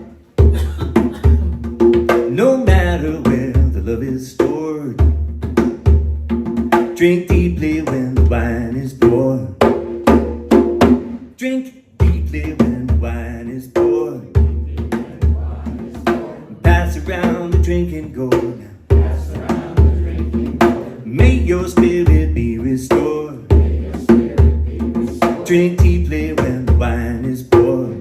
No matter where the love is stored. Drink deeply when the wine is poured. Drink deeply when the wine is poured. Pass around the drinking gourd. May your spirit be restored. Drink deeply when the wine is poured.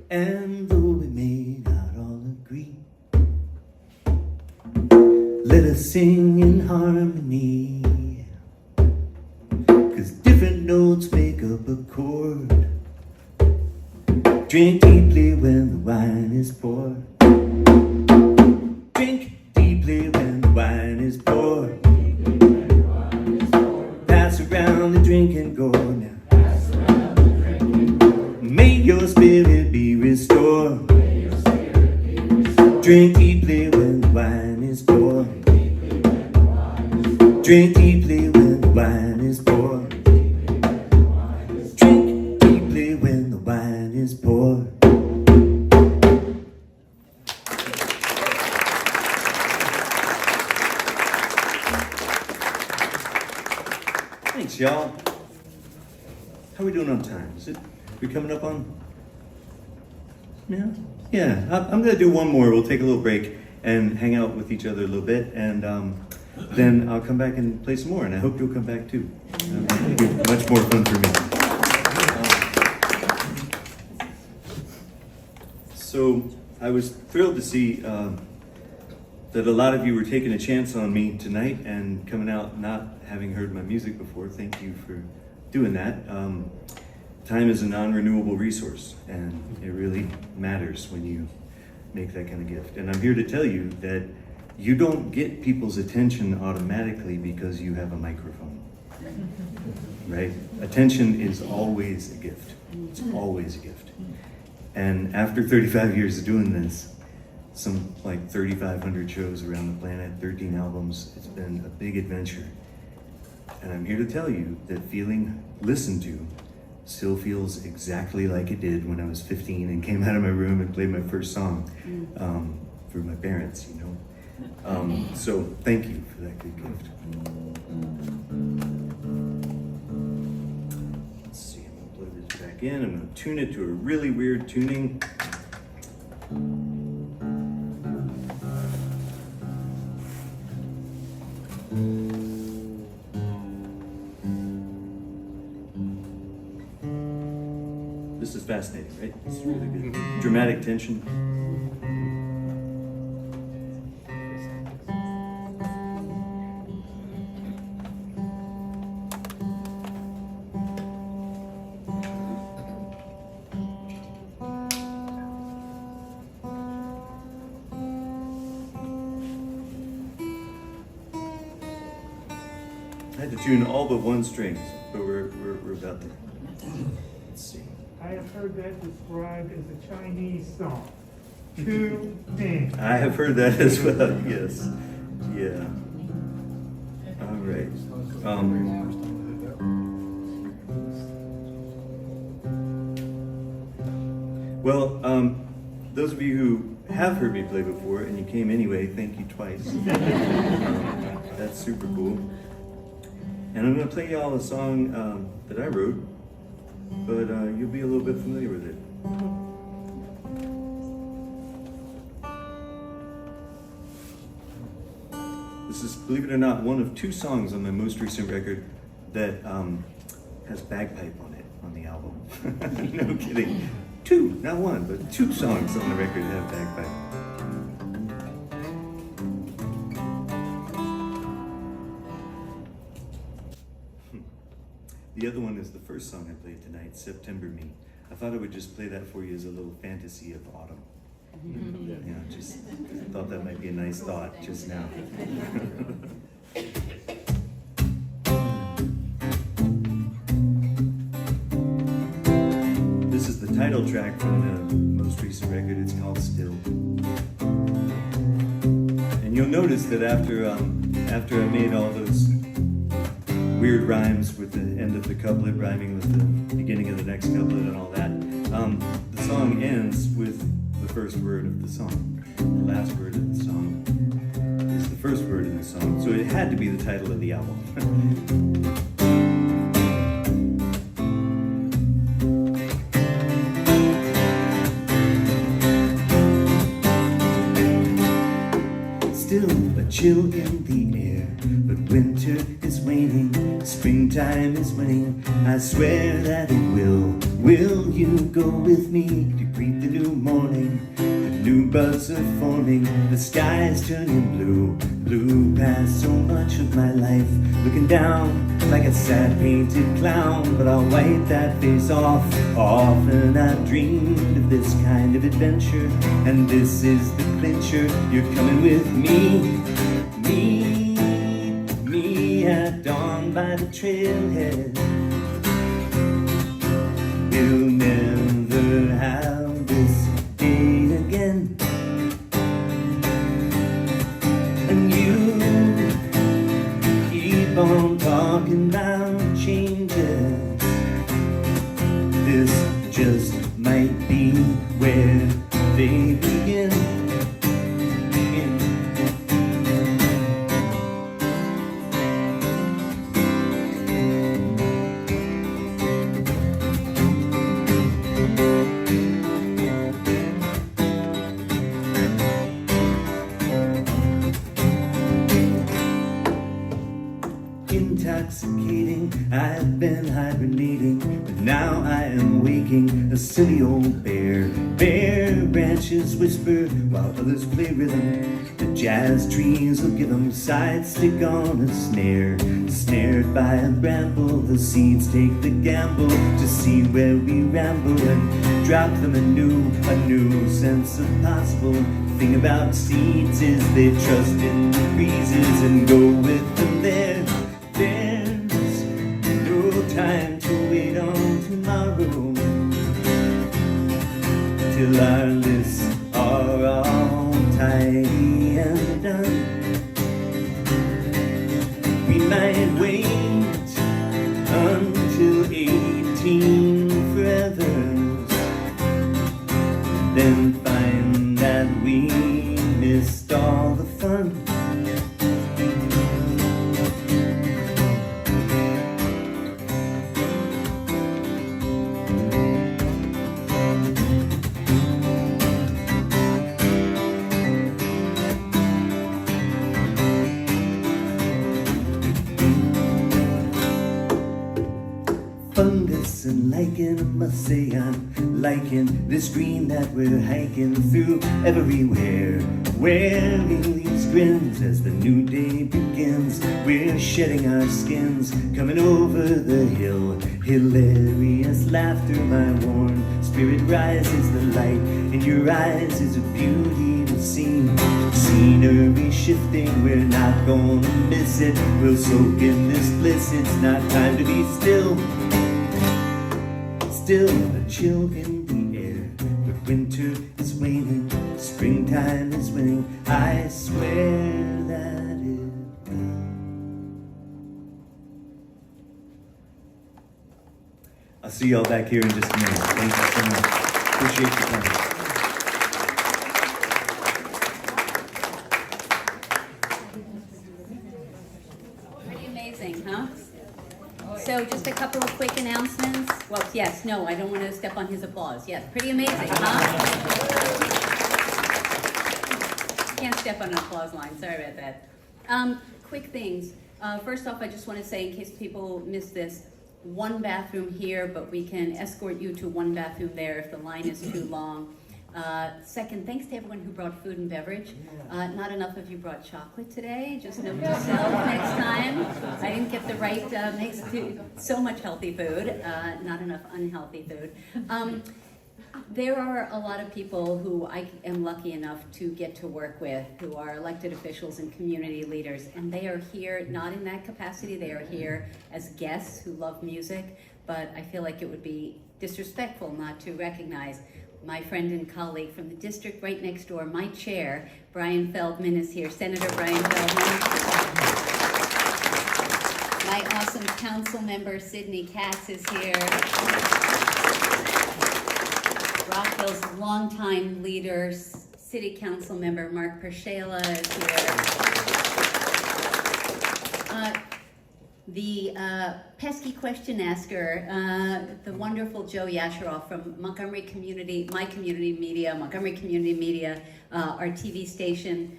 And though we may not all agree, let us sing in harmony. 'Cause different notes make up a chord. Drink deeply when the wine is poured. Drink deeply when the wine is poured. Pass around the drinking gourd now. May your spirit be restored. Drink deeply when the wine is poured. Drink deeply when the wine is poured. Drink deeply when the wine is poured. Thanks, y'all. How are we doing on time? Is it we coming up on? Yeah. I'm gonna do one more. We'll take a little break and hang out with each other a little bit, and then I'll come back and play some more. And I hope you'll come back too. It'll be much more fun for me. So I was thrilled to see that a lot of you were taking a chance on me tonight and coming out not having heard my music before. Thank you for doing that. Time is a non-renewable resource, and it really matters when you make that kind of gift. And I'm here to tell you that you don't get people's attention automatically because you have a microphone, right? Attention is always a gift. It's always a gift. And after 35 years of doing this, some like 3,500 shows around the planet, 13 albums, it's been a big adventure. And I'm here to tell you that feeling listened to still feels exactly like it did when I was 15 and came out of my room and played my first song for my parents, you know. So thank you for that good gift. Let's see, I'm gonna plug this back in. I'm gonna tune it to a really weird tuning. This is fascinating, right? It's really good. Dramatic tension. I had to tune all but one string, but we're about there. Let's see. I have heard that described as a Chinese song. Two things. I have heard that as well, yes. Yeah. All right. Well, those of you who have heard me play before and you came anyway, thank you twice. That's super cool. And I'm going to play y'all a song that I wrote, but you'll be a little bit familiar with it. This is, believe it or not, one of 2 songs on my most recent record that has bagpipe on it, on the album. No kidding. 2, not 1, but 2 songs on the record that have bagpipe. The other one is the first song I played tonight, September Me. I thought I would just play that for you as a little fantasy of autumn. You know, just thought that might be a nice thought just now. This is the title track from the most recent record. It's called Still. And you'll notice that after I made all those weird rhymes with the end of the couplet rhyming with the beginning of the next couplet and all that, the song ends with the first word of the song. The last word of the song is the first word in the song, so it had to be the title of the album. Still a chill in the air, but winter is waning, springtime is winning. I swear that it will. Will you go with me to greet the new morning? The new buds are forming, the sky is turning blue. Blue past so much of my life, looking down like a sad painted clown. But I'll wipe that face off. Often I've dreamed of this kind of adventure, and this is the clincher. You're coming with me. Me at dawn by the trailhead. We'll never have this day again. And you keep on talking about changes. This just might be where they begin. Intoxicating, I've been hibernating, but now I am waking, a silly old bear. Bare branches whisper while others play rhythm. The jazz trees will give them side stick on a snare. Snared by a bramble, the seeds take the gamble to see where we ramble and drop them a new sense of possible. The thing about seeds is they trust in the breezes and go with them there. There's no time to wait on tomorrow, till our lists are all tidy and done. We might wait until 18 forever, then find that we missed all the fun. Fungus and lichen, I must say I'm liking this green that we're hiking through everywhere. Where leaves grins as the new day begins. We're shedding our skins, coming over the hill. Hilarious laughter, my worn spirit rises. The light in your eyes is a beauty to see. Scenery shifting, we're not gonna miss it. We'll soak in this bliss, it's not time to be still. Still a chill in the air, but winter is waning, springtime is winning. I swear that it will. I'll see y'all back here in just a minute. Thank you so much. Appreciate your time. Pretty amazing, huh? So just a couple of quick announcements. Well, yes, no, I don't want to step on his applause. Yes, pretty amazing, huh? Can't step on an applause line, sorry about that. Quick things. First off, I just want to say, in case people missed this, one bathroom here, but we can escort you to one bathroom there if the line is too long. Second, thanks to everyone who brought food and beverage. Not enough of you brought chocolate today. Just note to self next time. I didn't get the right mix. So much healthy food, not enough unhealthy food. There are a lot of people who I am lucky enough to get to work with, who are elected officials and community leaders, and they are here not in that capacity. They are here as guests who love music, but I feel like it would be disrespectful not to recognize my friend and colleague from the district right next door, my chair, Brian Feldman, is here. Senator Brian Feldman. My awesome council member, Sydney Katz, is here. Rockville's longtime leader, city council member, Mark Prasada-Rao, is here. The pesky question asker, the wonderful Joe Yasharoff from Montgomery Community, my community media, Montgomery Community Media, our TV station.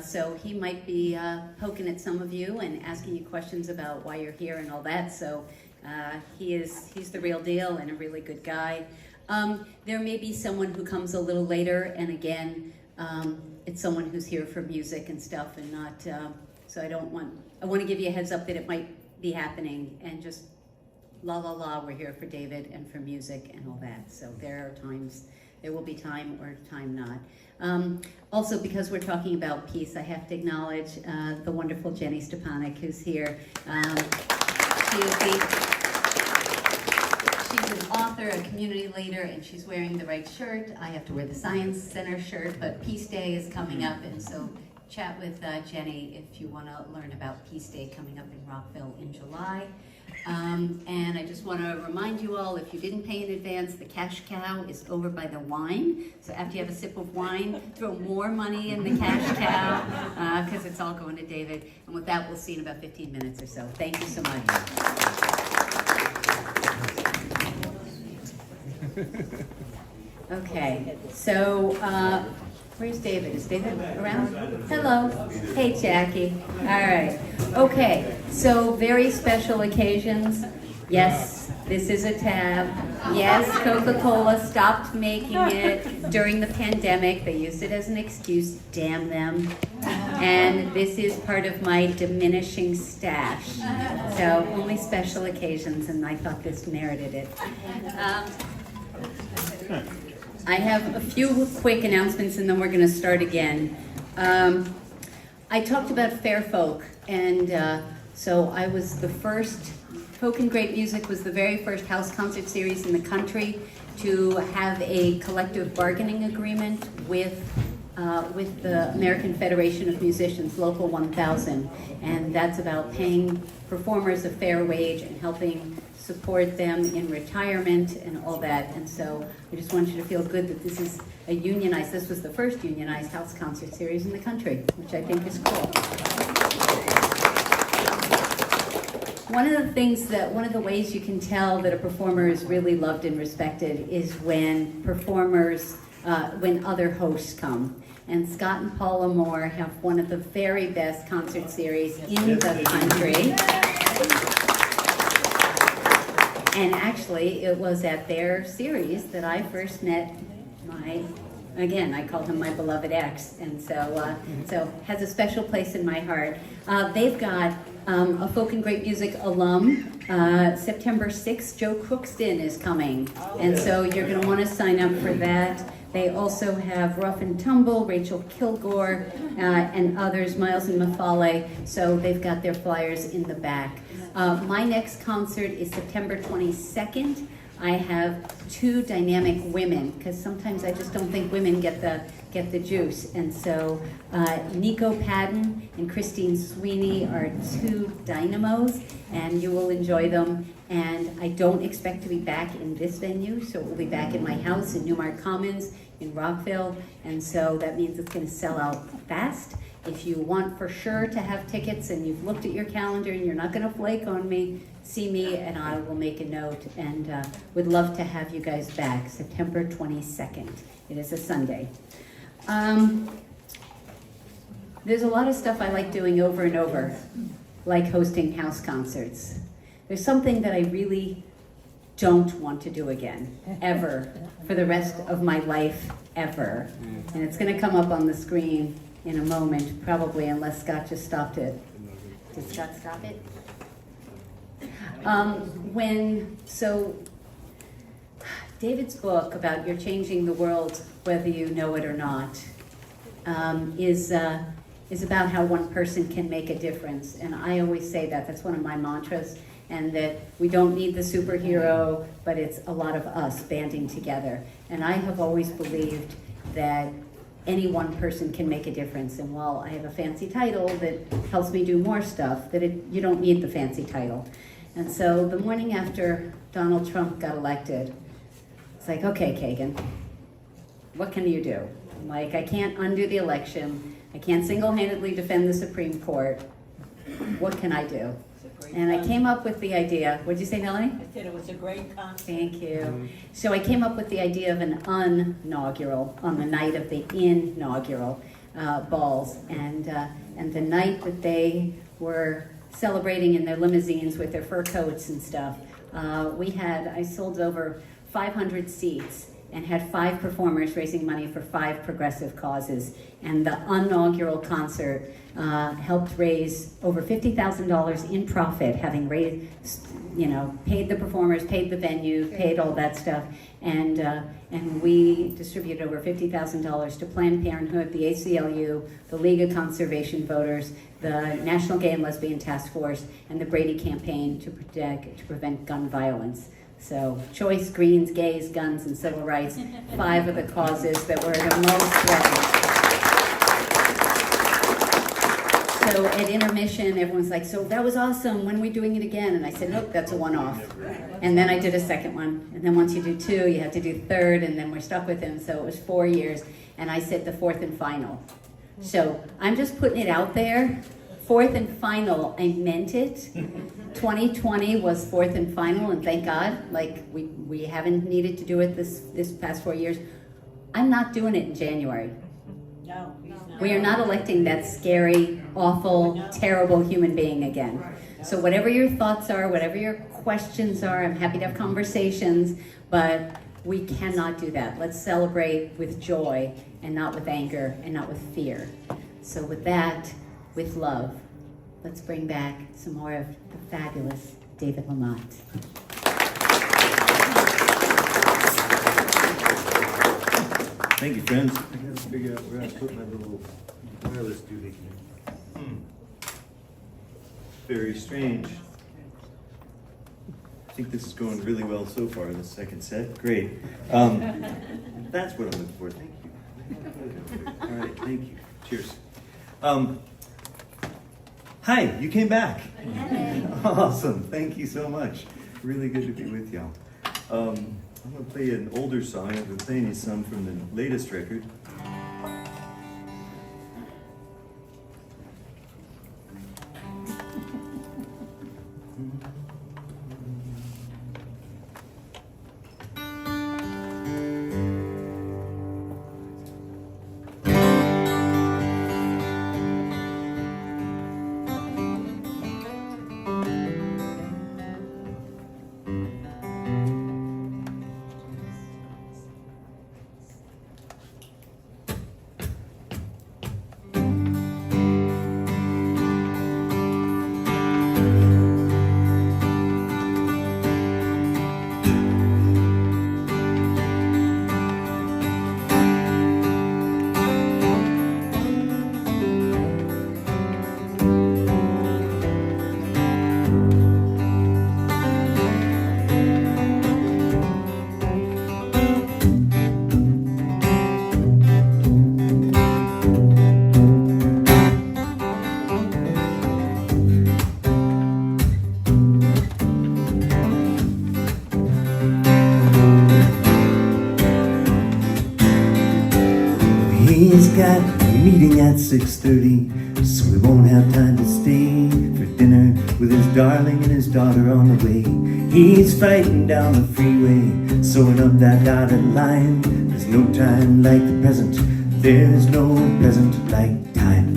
So he might be poking at some of you and asking you questions about why you're here and all that. So he's the real deal and a really good guy. There may be someone who comes a little later, and again, it's someone who's here for music and stuff, and not. So I want to give you a heads up that it might be happening, and just la la la, we're here for David and for music and all that. So there will be time or time not. Also, because we're talking about peace, I have to acknowledge the wonderful Jenny Stepanek, who's here. She's an author, a community leader, and she's wearing the right shirt. I have to wear the Science Center shirt, but Peace Day is coming up, and so chat with Jenny if you want to learn about Peace Day coming up in Rockville in July. And I just want to remind you all, if you didn't pay in advance, the cash cow is over by the wine. So after you have a sip of wine, throw more money in the cash cow, because it's all going to David. And with that, we'll see you in about 15 minutes or so. Thank you so much. Okay, so where's David? Is David around? Hello. Hey, Jackie. All right. Okay, so very special occasions. Yes, this is a tab. Yes, Coca-Cola stopped making it during the pandemic. They used it as an excuse. Damn them. And this is part of my diminishing stash. So only special occasions, and I thought this merited it. I have a few quick announcements, and then we're going to start again. I talked about Fair Folk, and so I was the first. Folk and Great Music was the very first house concert series in the country to have a collective bargaining agreement with the American Federation of Musicians, Local 1000, and that's about paying performers a fair wage and helping support them in retirement and all that. And so I just want you to feel good that this is this was the first unionized house concert series in the country, which I think is cool. One of the ways you can tell that a performer is really loved and respected is when when other hosts come. And Scott and Paula Moore have one of the very best concert series in the country. And actually, it was at their series that I first met I call him my beloved ex, and so has a special place in my heart. They've got a Folk and Great Music alum. September 6th, Joe Crookston is coming, and so you're going to want to sign up for that. They also have Rough and Tumble, Rachel Kilgore, and others, Miles and Mafale, so they've got their flyers in the back. My next concert is September 22nd. I have two dynamic women, because sometimes I just don't think women get get the juice. And so Nico Padden and Christine Sweeney are two dynamos, and you will enjoy them. And I don't expect to be back in this venue, so we'll be back in my house in Newmark Commons in Rockville, and so that means it's going to sell out fast. If you want for sure to have tickets and you've looked at your calendar and you're not going to flake on me, see me and I will make a note, and would love to have you guys back September 22nd. It is a Sunday. There's a lot of stuff I like doing over and over, like hosting house concerts. There's something that I really don't want to do again, ever, for the rest of my life, ever. And it's going to come up on the screen in a moment, probably, unless Scott just stopped it. Did Scott stop it? David's book about You're Changing the World, Whether You Know It or Not, is about how one person can make a difference. And I always say that's one of my mantras, and that we don't need the superhero, but it's a lot of us banding together. And I have always believed that any one person can make a difference. And while I have a fancy title that helps me do more stuff, you don't need the fancy title. And so the morning after Donald Trump got elected, it's like, okay, Kagan, what can you do? Like, I can't undo the election. I can't single-handedly defend the Supreme Court. What can I do? And I came up with the idea, what'd you say, Melanie? I said it was a great concert. Thank you. So I came up with the idea of an inaugural on the night of the inaugural balls. And the night that they were celebrating in their limousines with their fur coats and stuff, I sold over 500 seats and had 5 performers raising money for 5 progressive causes. And the inaugural concert helped raise over $50,000 in profit, having raised, paid the performers, paid the venue, paid all that stuff. And we distributed over $50,000 to Planned Parenthood, the ACLU, the League of Conservation Voters, the National Gay and Lesbian Task Force, and the Brady Campaign to prevent gun violence. So choice, Greens, gays, guns, and civil rights, 5 of the causes that were the most threatened. So at intermission, everyone's like, so that was awesome, when are we doing it again? And I said, nope, that's a one-off. And then I did a second one. And then once you do 2, you have to do third, and then we're stuck with him. So it was 4 years. And I said the 4th and final. So I'm just putting it out there. 4th and final, I meant it. 2020 was 4th and final, and thank God, like we haven't needed to do it this past 4 years. I'm not doing it in January. No, he's not. We are not electing that scary, awful, terrible human being again. So whatever your thoughts are, whatever your questions are, I'm happy to have conversations, but we cannot do that. Let's celebrate with joy and not with anger and not with fear. So with that, with love, let's bring back some more of the fabulous David LaMotte. Thank you, friends. I gotta figure out where I put my little wireless doohickey. Very strange. I think this is going really well so far, the second set. Great. That's what I'm looking for. Thank you. All right, thank you. Cheers. Hi, you came back. Awesome. Thank you so much. Really good to be with y'all. I'm going to play an older song. I've been playing you some from the latest record. got a meeting at 6:30, so he won't have time to stay for dinner with his darling and his daughter on the way. He's fighting down the freeway, sewing up that dotted line. There's no time like the present, there's no present like time.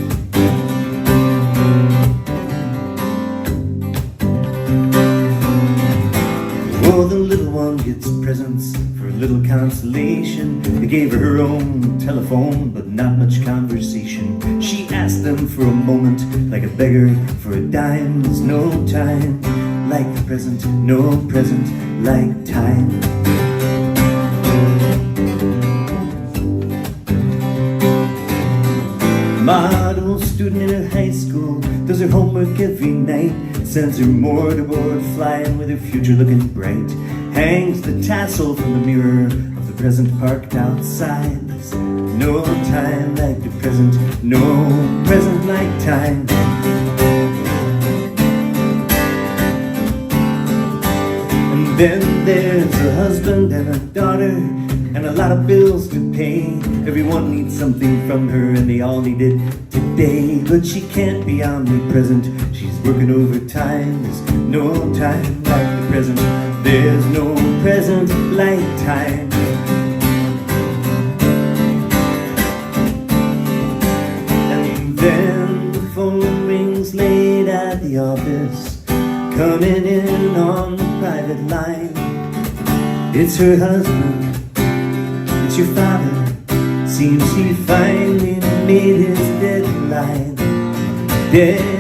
Oh, the little one gets presents for a little consolation. They gave her her own telephone, but not much conversation. She asked them for a moment, like a beggar for a dime. There's no time like the present, no present like time. Model student in her high school does her homework every night, sends her mortarboard flying with her future looking bright, hangs the tassel from the mirror of the present parked outside. There's no time like the present, no present like time. And then there's a husband and a daughter and a lot of bills to pay. Everyone needs something from her and they all need it today. But she can't be omnipresent, she's working overtime. There's no time like the present, there's no present like time. And then the phone rings late at the office, coming in on the private line. It's her husband, it's your father. Seems he finally made his deadline. Deadline.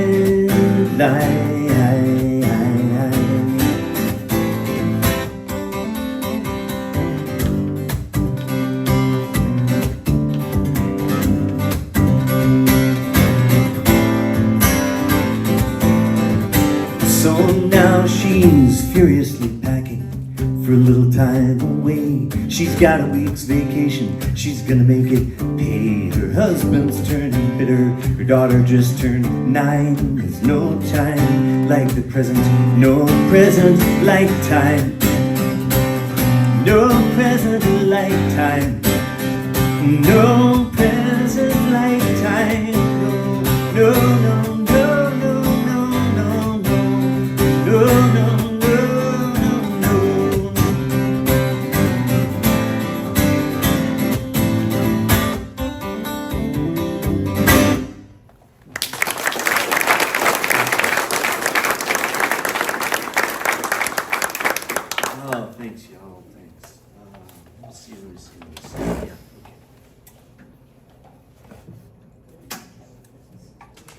So now she's furiously packing for a little time away. She's got a week's vacation, she's gonna make it pay. Her husband's turning bitter, her daughter just turned 9. There's no time like the present, no present like time. No present like time. No present like time. No, no, no, no, no, no, no, no, no.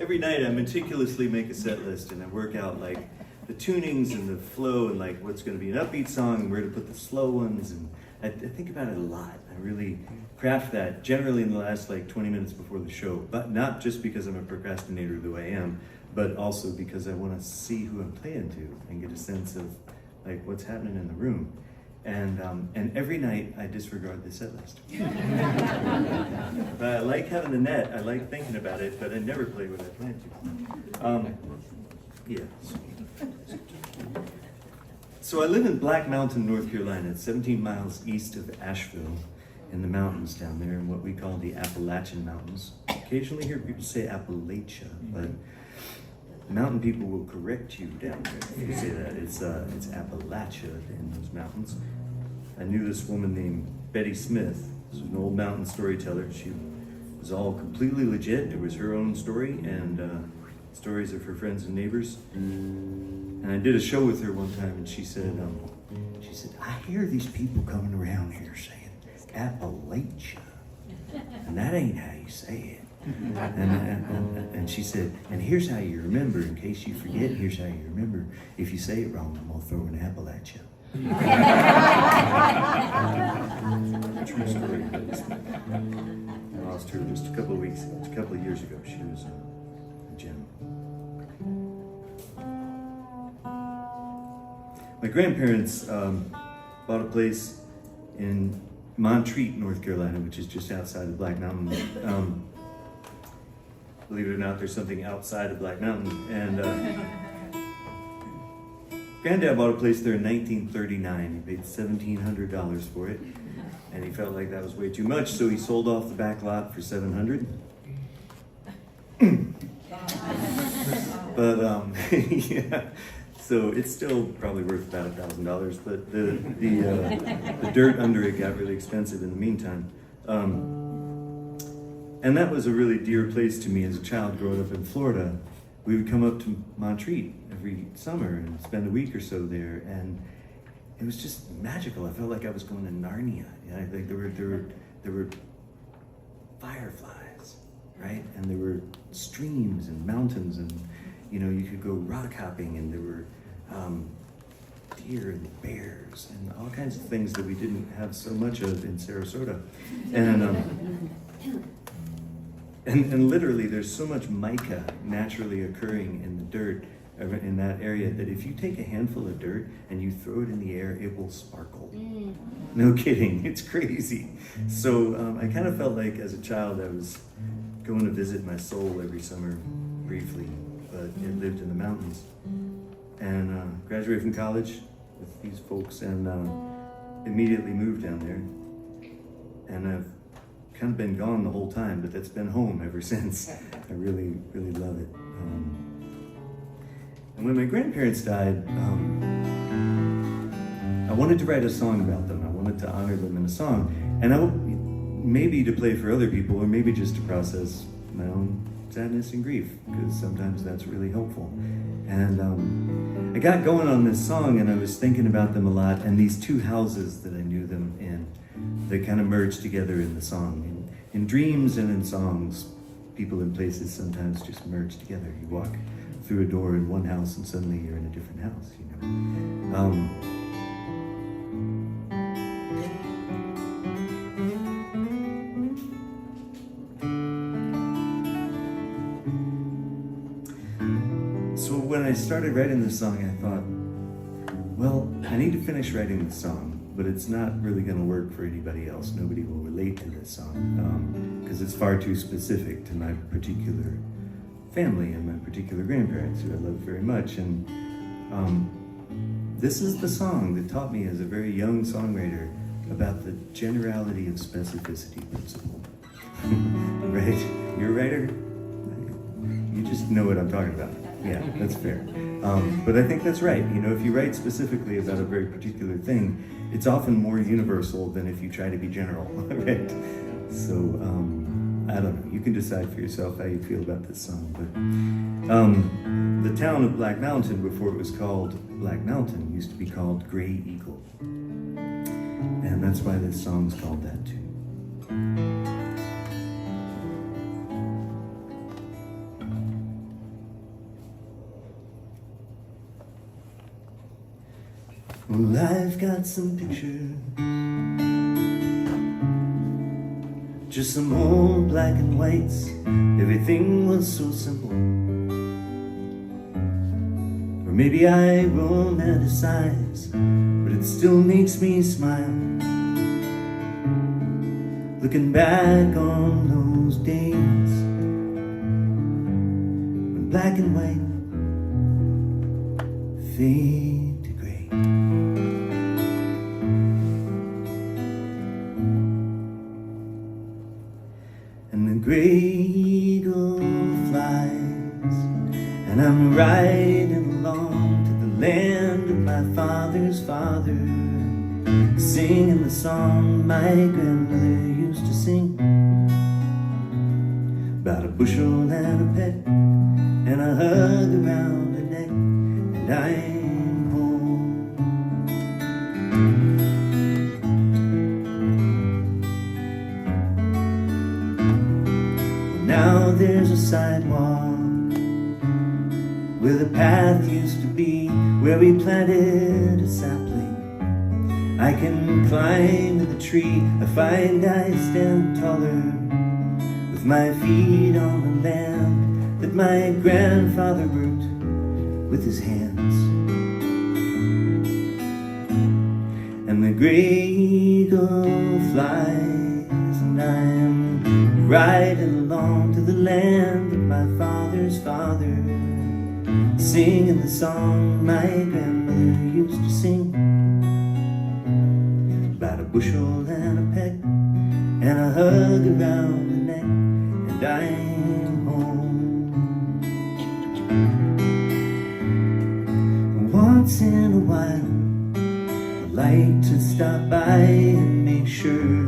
Every night I meticulously make a set list and I work out like the tunings and the flow and like what's going to be an upbeat song and where to put the slow ones, and I think about it a lot. I really craft that generally in the last like 20 minutes before the show, but not just because I'm a procrastinator the way I am, but also because I want to see who I'm playing to and get a sense of like what's happening in the room. And every night I disregard the set list. But I like having the net, I like thinking about it, but I never play what I plan to. Yeah. So I live in Black Mountain, North Carolina. It's 17 miles east of Asheville in the mountains down there in what we call the Appalachian Mountains. Occasionally hear people say Appalachia, but mountain people will correct you down there if you say that. It's Appalachia in those mountains. I knew this woman named Betty Smith. She was an old mountain storyteller. She was all completely legit. It was her own story and stories of her friends and neighbors. And I did a show with her one time, and she said, I hear these people coming around here saying Appalachia, and that ain't how you say it. And she said, and here's how you remember, in case you forget, here's how you remember. If you say it wrong, I'm gonna throw an apple at you. True story. I lost her just a couple of years ago. She was a gem. My grandparents bought a place in Montreat, North Carolina, which is just outside of Black Mountain. Believe it or not, there's something outside of Black Mountain. And Granddad bought a place there in 1939. He paid $1,700 for it. and he felt like that was way too much, so he sold off the back lot for $700. But yeah, so it's still probably worth about $1,000. But the dirt under it got really expensive in the meantime. And that was a really dear place to me as a child growing up in Florida. We would come up to Montreat every summer and spend a week or so there, and it was just magical. I felt like I was going to Narnia. You know, I think there were fireflies, right? And there were streams and mountains, and you could go rock hopping, and there were deer and bears and all kinds of things that we didn't have so much of in Sarasota. And literally, there's so much mica naturally occurring in the dirt in that area that if you take a handful of dirt and you throw it in the air, it will sparkle. No kidding, it's crazy. So I kind of felt like as a child I was going to visit my soul every summer briefly, but it lived in the mountains. And graduated from college with these folks and immediately moved down there. And I've kind of been gone the whole time, but that's been home ever since. I really, really love it. And when my grandparents died, I wanted to write a song about them. I wanted to honor them in a song. And maybe to play for other people, or maybe just to process my own sadness and grief, because sometimes that's really helpful. And I got going on this song, and I was thinking about them a lot, and these two houses that I knew them in, they kind of merged together in the song. In dreams and in songs, people and places sometimes just merge together. You walk through a door in one house and suddenly you're in a different house, So when I started writing this song, I thought, well, I need to finish writing this song, but it's not really going to work for anybody else. Nobody will relate to this song because it's far too specific to my particular family and my particular grandparents, who I love very much. And this is the song that taught me as a very young songwriter about the generality of specificity principle. Right? You're a writer? You just know what I'm talking about. Yeah, that's fair. But I think that's right. If you write specifically about a very particular thing, it's often more universal than if you try to be general, right? So, I don't know. You can decide for yourself how you feel about this song. But the town of Black Mountain, before it was called Black Mountain, used to be called Gray Eagle. And that's why this song's called that too. Well, I've got some pictures, just some old black and whites. Everything was so simple. Or maybe I romanticize, but it still makes me smile, looking back on those days when black and white fade to gray. And the gray eagle flies, and I'm riding along to the land of my father's father, singing the song my grandmother used to sing, about a bushel and a peck and a hug around her neck, and I'm home. Now there's a sidewalk where the path used to be, where we planted a sapling. I can climb to the tree, I find I stand taller with my feet on the land that my grandfather worked with his hands. And the gray eagle flies, and I'm riding along to the land of my father's father, singing the song my grandmother used to sing, about a bushel and a peck, and a hug around the neck, and I'm home. Once in a while, I like to stop by and make sure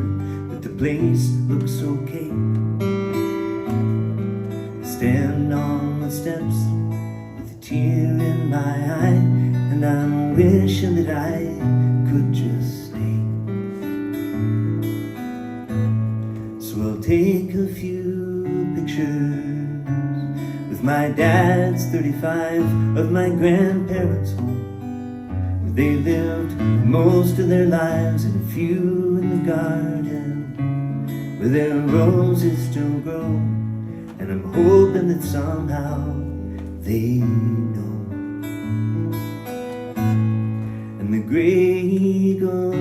that the place looks okay. Stand on the steps with a tear in my eye, and I'm wishing that I could just stay. So I'll take a few pictures with my dad's 35 of my grandparents' home, where they lived most of their lives, and a few in the garden where their roses still grow. And I'm hoping that somehow they know. And the gray eagle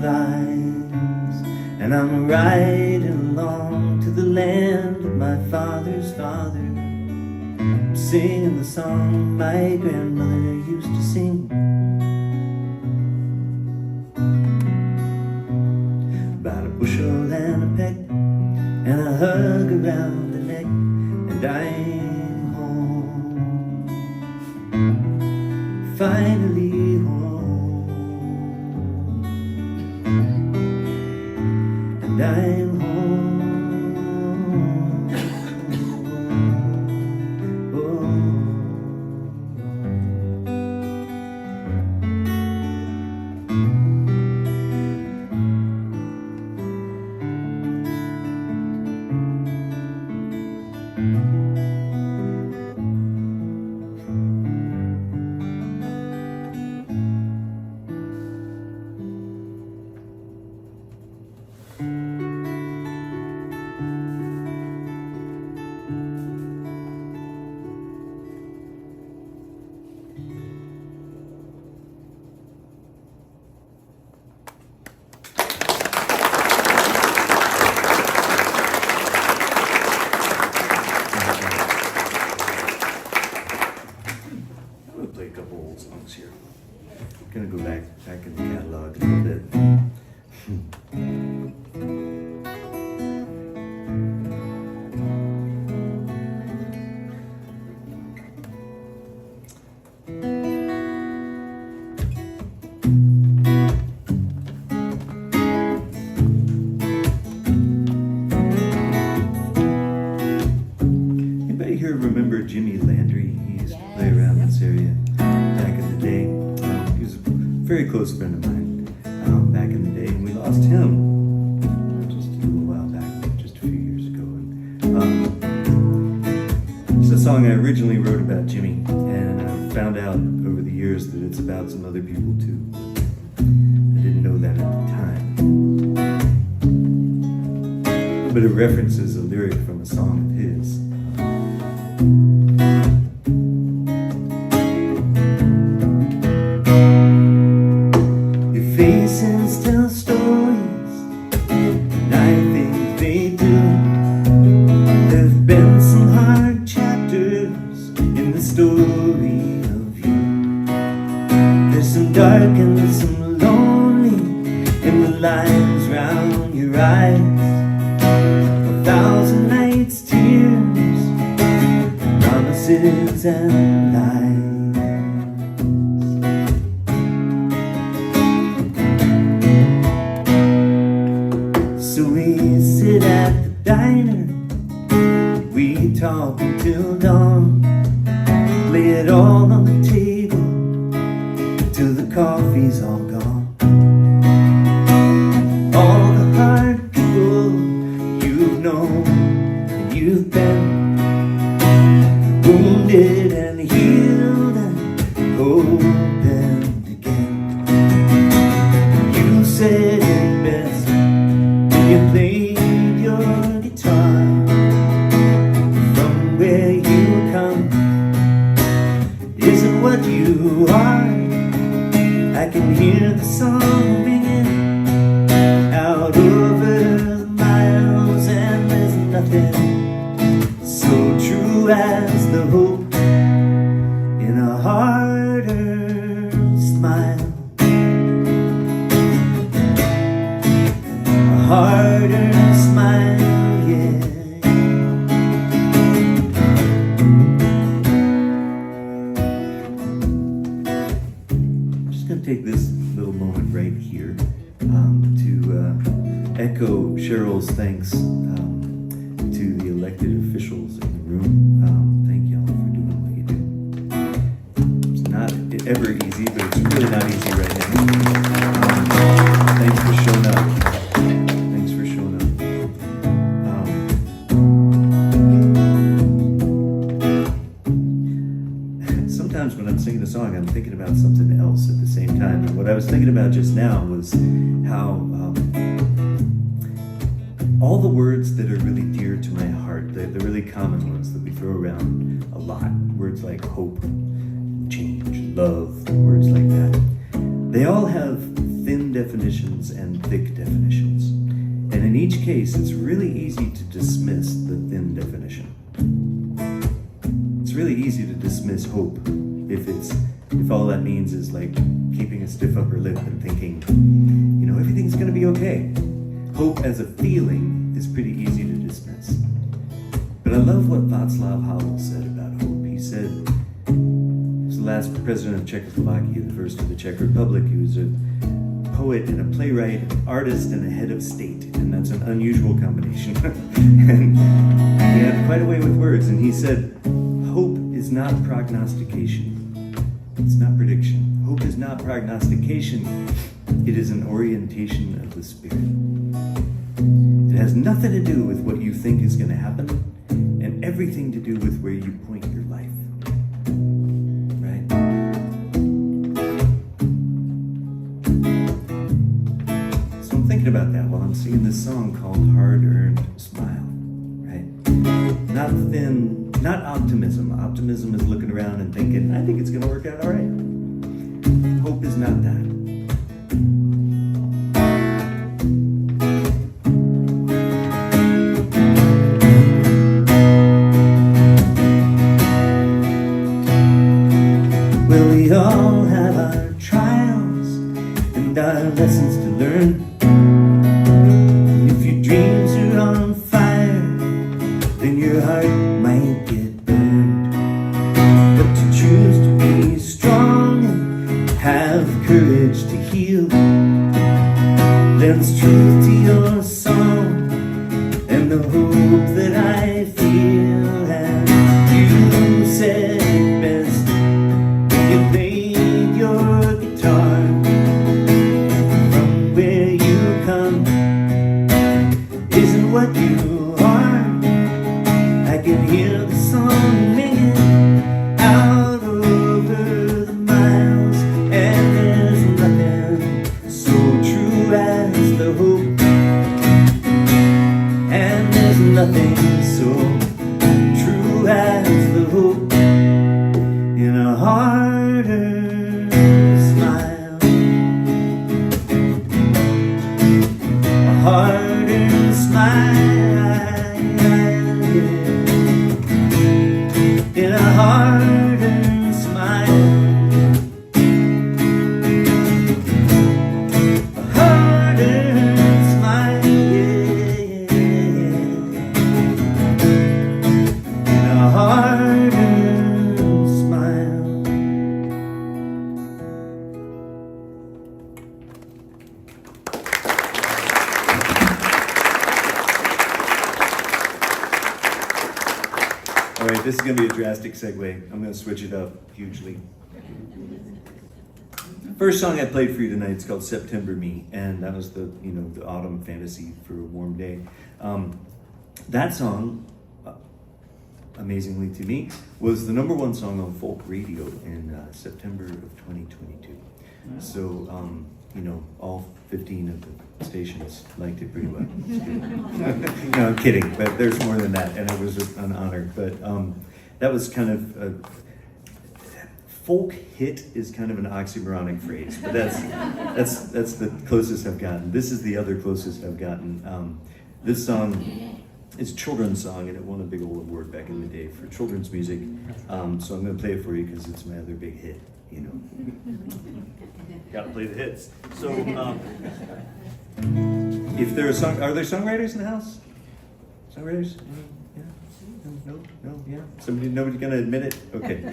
flies, and I'm riding along to the land of my father's father. I'm singing the song my grandmother used to sing, about a bushel and a peck, and a hug around the neck, and I'm home, finally home, and I'm home. Play a couple old songs here. I'm gonna go back in the catalog a little bit. Anybody here remember Jimmy Landry? He used to play around this area back in the day. He was a very close friend of mine back in the day, and we lost him just a little while back, just a few years ago. It's a song I originally wrote about Jimmy, and I found out over the years that it's about some other people too. I didn't know that at the time. But it references a lyric from a song of his. Faces tell stories, and I think they do. There've been some hard chapters in the story of you. There's some dark and some lonely in the lines round your eyes. 1,000 nights, tears, promises and lies. So we sit at the diner, we talk until dawn, lay it all on the table till the coffee's all gone. All the hard people you've known, and you've been wounded and healed and opened again. You said it best, you played your guitar. From where you come isn't what you are. I can hear the song ringing out over the miles, and there's nothing so true as the hope in a hard-earned smile. echo Cheryl's thanks to the elected officials in the room. Thank y'all for doing what you do. It's not ever easy, but it's really not easy right now. Thanks for showing up. Thanks for showing up. Sometimes when I'm singing a song, I'm thinking about something else at the same time. And what I was thinking about just now was how all the words that are really dear to my heart, the really common ones that we throw around a lot, words like hope, change, love, words like that, they all have thin definitions and thick definitions. And in each case, it's really easy to dismiss the thin definition. It's really easy to dismiss hope if all that means is like keeping a stiff upper lip and thinking, you know, everything's gonna be okay. Hope as a feeling is pretty easy to dismiss. But I love what Václav Havel said about hope. He said, he was the last president of Czechoslovakia, the first of the Czech Republic. He was a poet and a playwright, an artist and a head of state, and that's an unusual combination. And he had quite a way with words, and he said, hope is not prognostication. It's not prediction. Hope is not prognostication. It is an orientation of the spirit. It has nothing to do with what you think is going to happen, and everything to do with where you point your life. Right? So I'm thinking about that while I'm singing this song called Hard Earned Smile. Right? Not thin, not optimism. Optimism is looking around and thinking, I think it's going to work out all right. Hope is not that. Well, we all have our trials and our lessons to learn. And if your dreams are on fire, then your heart might get burned. But to choose to be strong and have courage to heal lends truth to your song and the hope that I feel. And you said it best, you played your guitar. From where you come isn't what you are. I can hear the song ringing out over the miles, and there's nothing so true as the hope, and there's nothing so true as the hope in a harder smile, a harder smile, in a harder smile, a harder smile, in a harder smile. All right, this is going to be a drastic segue. I'm going to switch it up hugely. First song I played for you tonight is called September Me, and that was the autumn fantasy for a warm day. That song, amazingly to me, was the #1 song on folk radio in September of 2022. So, all 15 of the stations liked it pretty well. No, I'm kidding, but there's more than that, and it was an honor. But that was kind of folk hit is kind of an oxymoronic phrase, but that's the closest I've gotten. This is the other closest I've gotten. This song is a children's song, and it won a big old award back in the day for children's music. So I'm going to play it for you because it's my other big hit. Gotta play the hits. So, if there are songwriters in the house? Songwriters? Yeah? No? Yeah? Nobody gonna admit it? Okay.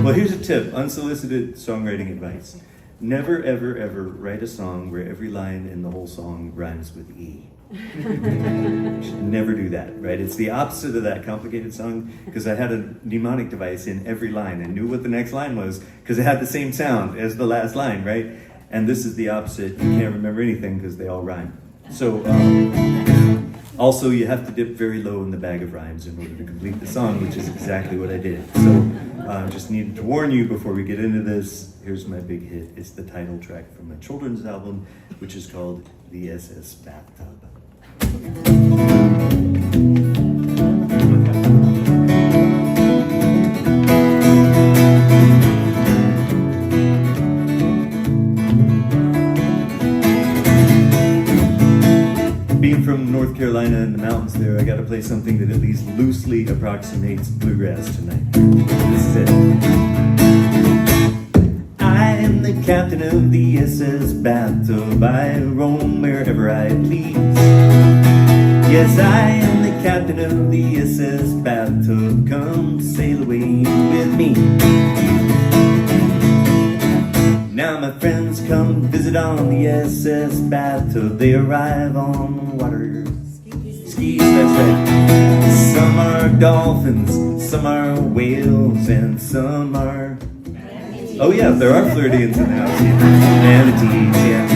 Well, here's a tip, unsolicited songwriting advice. never, ever, ever write a song where every line in the whole song rhymes with E. You should never do that, right? It's the opposite of that complicated song, because I had a mnemonic device in every line and knew what the next line was because it had the same sound as the last line, right? And this is the opposite. You can't remember anything because they all rhyme. So also you have to dip very low in the bag of rhymes in order to complete the song, which is exactly what I did. So just needed to warn you before we get into this. Here's my big hit. It's the title track from my children's album, which is called The SS Bathtub. Being from North Carolina and the mountains there, I gotta play something that at least loosely approximates bluegrass tonight. This is it. I am the captain of the SS Bathtub. I roam wherever I please. Yes, I am the captain of the SS Bathtub. Come sail away with me. Now my friends come visit on the SS Bathtub. They arrive on the water skis, that's right. Some are dolphins, some are whales, and some are... Oh yeah, there are Floridians in the house, yeah. Manatees, yeah.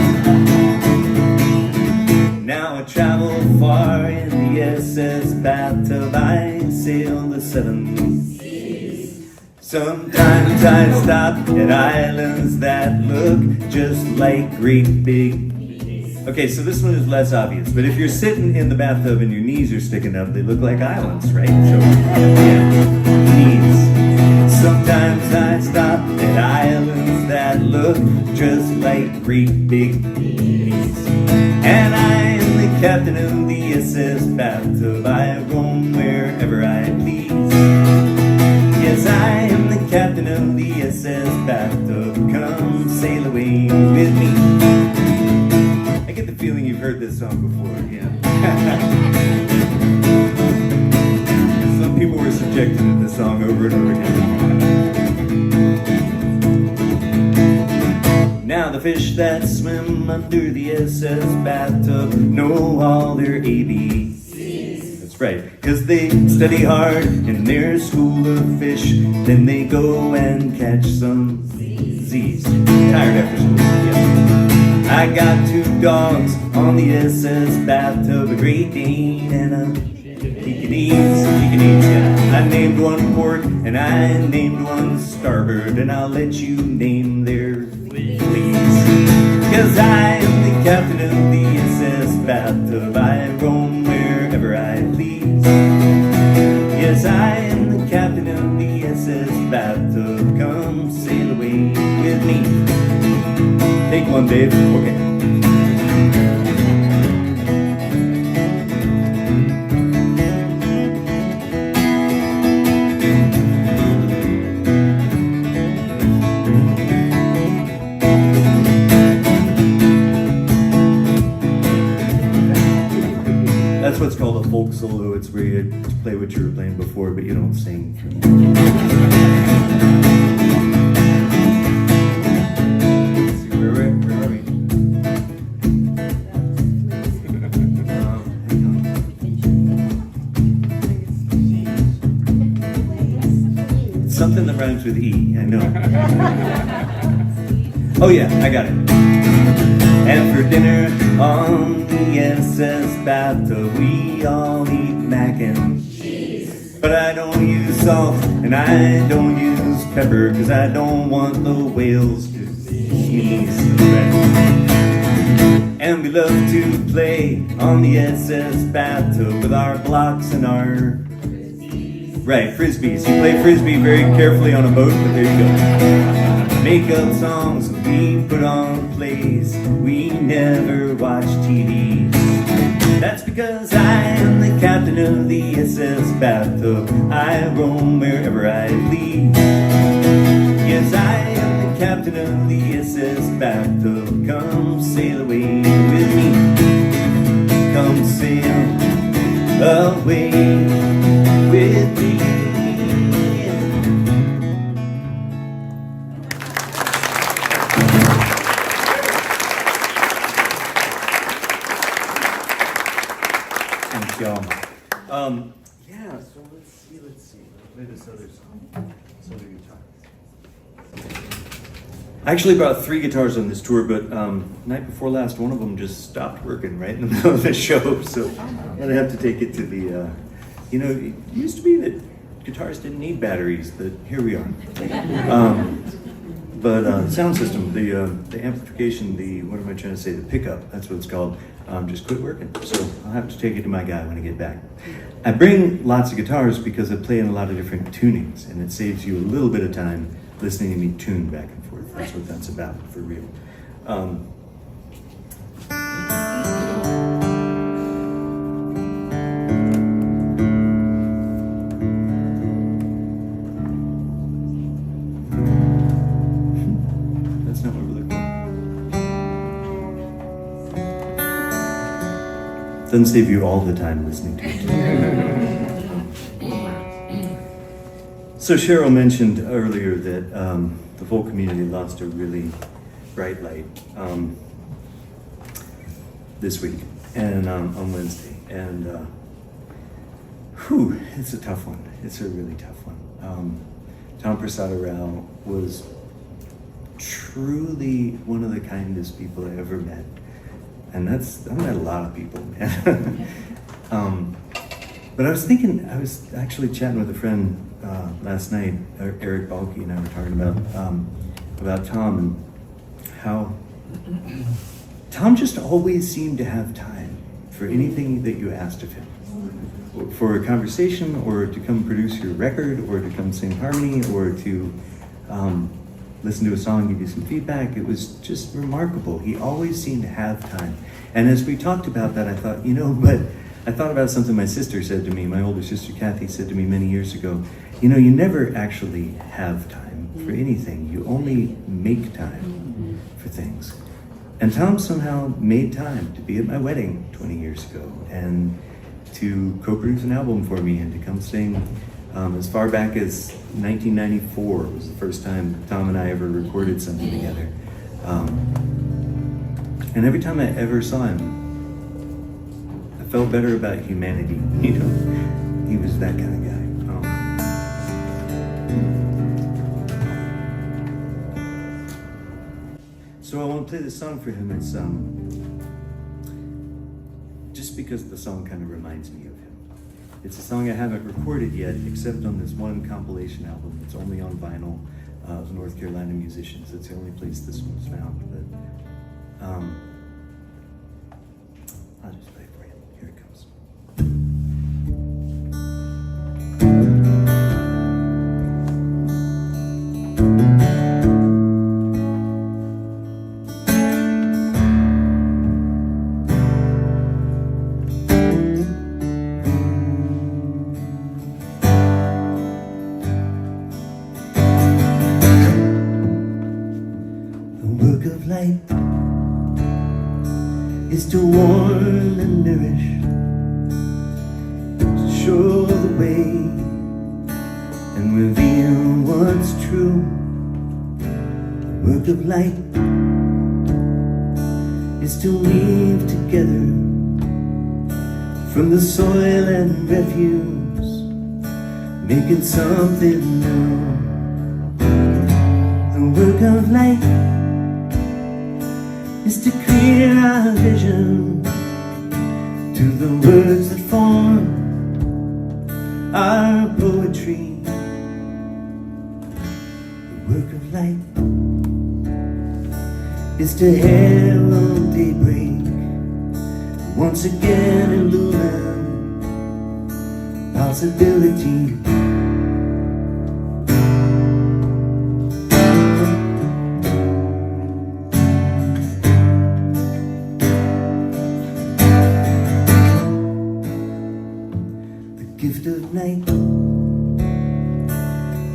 Now I travel far in the SS Bathtub. I sail the 7 seas. Sometimes I stop at islands that look just like great big... Okay, so this one is less obvious, but if you're sitting in the bathtub and your knees are sticking up, they look like islands, right? So, yeah, knees. Sometimes I stop at islands that look just like great big knees. And I am the captain of the SS Bathtub. I roam wherever I please. Yes, I am the captain of the SS Bathtub. Come sail away with me. I get the feeling you've heard this song before, yeah. Some people were subjected to this song over and over again. Now the fish that swim under the SS Bathtub know all their ABCs. That's right, because they study hard in their school of fish. Then they go and catch some Z's. Tired after school, yeah. I got 2 dogs on the SS Bathtub, a Great Dane and a Pekingese, yeah. I named one port and I named one starboard, and I'll let you name their fleas. Cause I am the captain of the SS Bathtub. I roam wherever I please. Yes, I am the captain of the SS Bathtub. Come sail away with me. Take one, Dave. Okay. That's what's called a folk solo. It's where you play what you were playing before, but you don't sing. Where are we? Something that rhymes with E, I know. Oh yeah, I got it. And for dinner on the SS Bathtub, we all eat mac and cheese. But I don't use salt and I don't use pepper, cause I don't want the whales to sneeze. And we love to play on the SS Bathtub with our blocks and our... Right, frisbees. You play frisbee very carefully on a boat, but there you go. Make up songs, we put on plays, we never watch TV. That's because I am the captain of the SS Bathtub. I roam wherever I please. Yes, I am the captain of the SS Bathtub. Come sail away with me. Come sail away with me. Thanks, y'all. Yeah, so let's see. I'll play this other song. This other guitar. I actually brought 3 guitars on this tour, but night before last, one of them just stopped working right in the middle of the show, so I'm gonna have to take it to the, it used to be that guitars didn't need batteries, but here we are. But sound system, the amplification, what am I trying to say, the pickup, that's what it's called, just quit working. So I'll have to take it to my guy when I get back. I bring lots of guitars because I play in a lot of different tunings, and it saves you a little bit of time listening to me tune back and forth. That's what that's about, for real. That's not what we're looking for. Doesn't save you all the time listening to it. So Cheryl mentioned earlier that the whole community lost a really bright light this week and on Wednesday. And it's a tough one. It's a really tough one. Prasada-Rao was truly one of the kindest people I ever met. And I've met a lot of people, man. But I was actually chatting with a friend last night, Eric Balke and I were talking about Tom and how Tom just always seemed to have time for anything that you asked of him. For a conversation, or to come produce your record, or to come sing harmony, or to listen to a song and give you some feedback. It was just remarkable. He always seemed to have time. And as we talked about that, I thought, but I thought about something my sister said to me, my older sister Kathy said to me many years ago. You never actually have time for anything. You only make time for things. And Tom somehow made time to be at my wedding 20 years ago and to co-produce an album for me and to come sing as far back as 1994 was the first time Tom and I ever recorded something together. And every time I ever saw him, I felt better about humanity. He was that kind of guy. So I want to play this song for him. It's just because the song kind of reminds me of him. It's a song I haven't recorded yet, except on this one compilation album. It's only on vinyl of North Carolina musicians. It's the only place this one's found. But I'll just play it for you. Here it comes. Is to warm and nourish, to show the way and reveal what's true. The work of light is to weave together from the soil and refuse, making something new. The work of light is to clear our vision to the words that form our poetry. The work of light is to herald daybreak, once again illumine possibility. Gift of night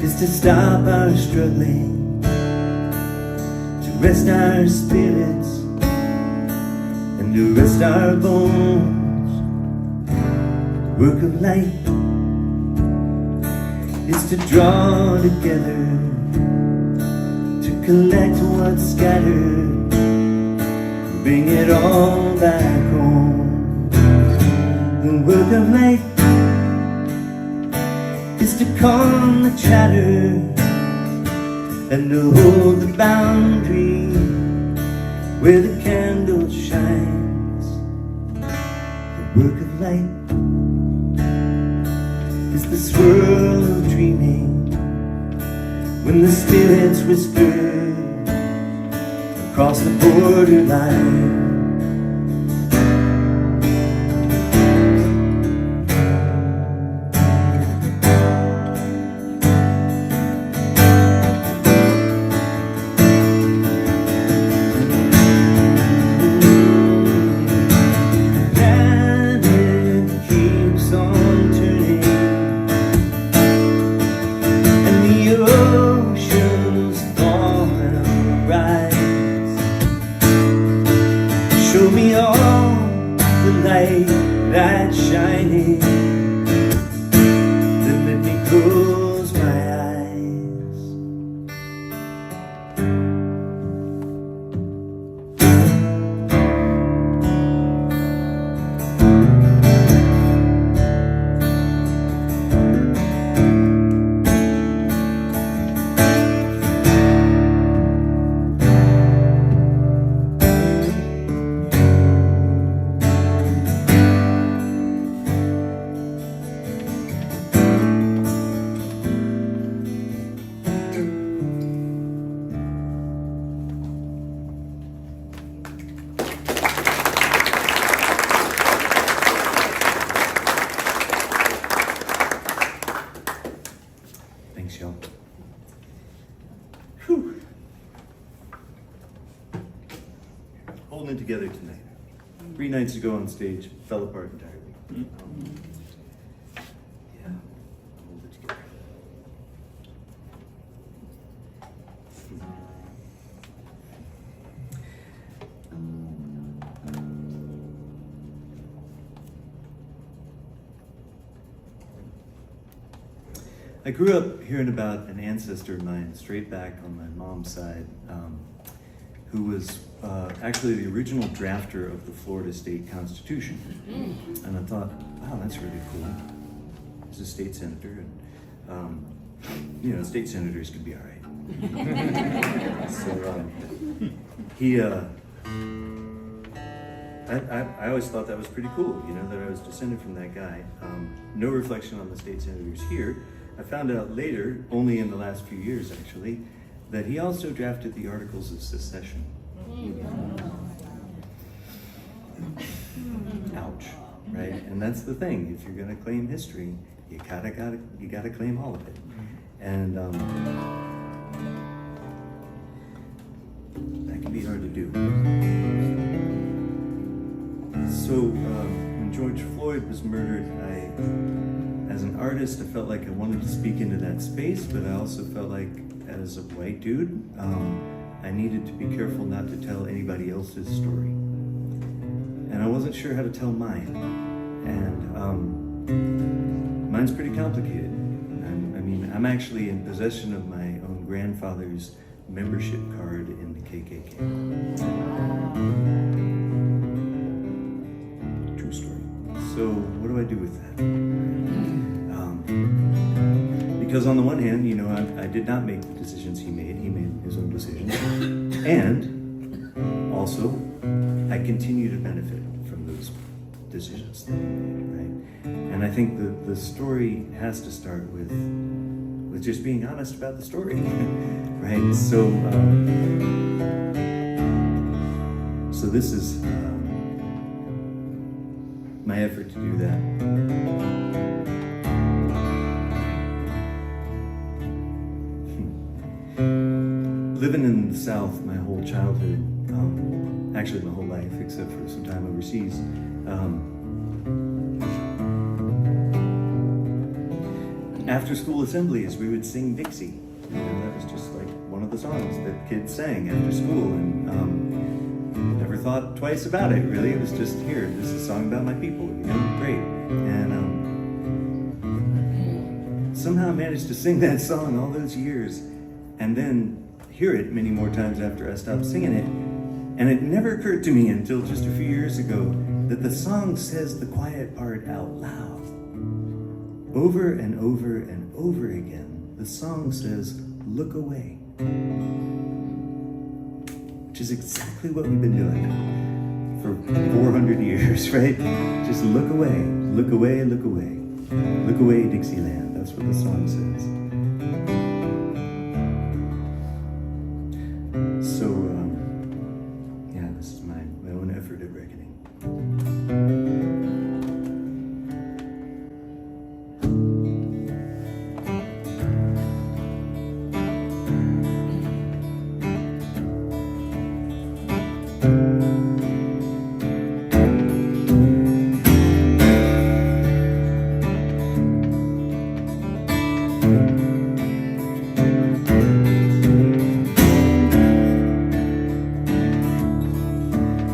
is to stop our struggling, to rest our spirits and to rest our bones. The work of light is to draw together, to collect what's scattered, bring it all back home. The work the chatter and to hold the boundary where the candle shines. The work of light is the swirl of dreaming when the spirits whisper across the borderline. Show me all the light that's shining, then let me close my eyes. Thanks, y'all. Whew. Holding it together tonight. 3 nights ago on stage, fell apart entirely. Yeah, hold it together. I grew up hearing about an ancestor of mine, straight back on my mom's side, who was actually the original drafter of the Florida State Constitution. And I thought, wow, that's really cool. He's a state senator, and you know, state senators can be all right. So I always thought that was pretty cool, you know, that I was descended from that guy. No reflection on the state senators here. I found out later, only in the last few years actually, that he also drafted the Articles of Secession. Ouch, right? And that's the thing. If you're going to claim history, you gotta claim all of it. And that can be hard to do. So when George Floyd was murdered, as an artist, I felt like I wanted to speak into that space, but I also felt like, as a white dude, I needed to be careful not to tell anybody else's story. And I wasn't sure how to tell mine. And mine's pretty complicated. I mean, I'm actually in possession of my own grandfather's membership card in the KKK. True story. So what do I do with that? Because on the one hand, you know, I did not make the decisions he made. He made his own decisions. And also, I continue to benefit from those decisions, right? And I think the story has to start with just being honest about the story, right? So this is my effort to do that. Living in the South my whole childhood, actually my whole life, except for some time overseas, after school assemblies we would sing Dixie. You know, that was just like one of the songs that kids sang after school, and never thought twice about it really. It was just, here, this is a song about my people, you know, great. And somehow I managed to sing that song all those years, and then hear it many more times after I stopped singing it. And it never occurred to me until just a few years ago that the song says the quiet part out loud, over and over and over again, the song says, "Look away," which is exactly what we've been doing for 400 years, right? Just look away, look away, look away. Look away, Dixieland. That's what the song says. So, yeah, this is my own effort at reckoning.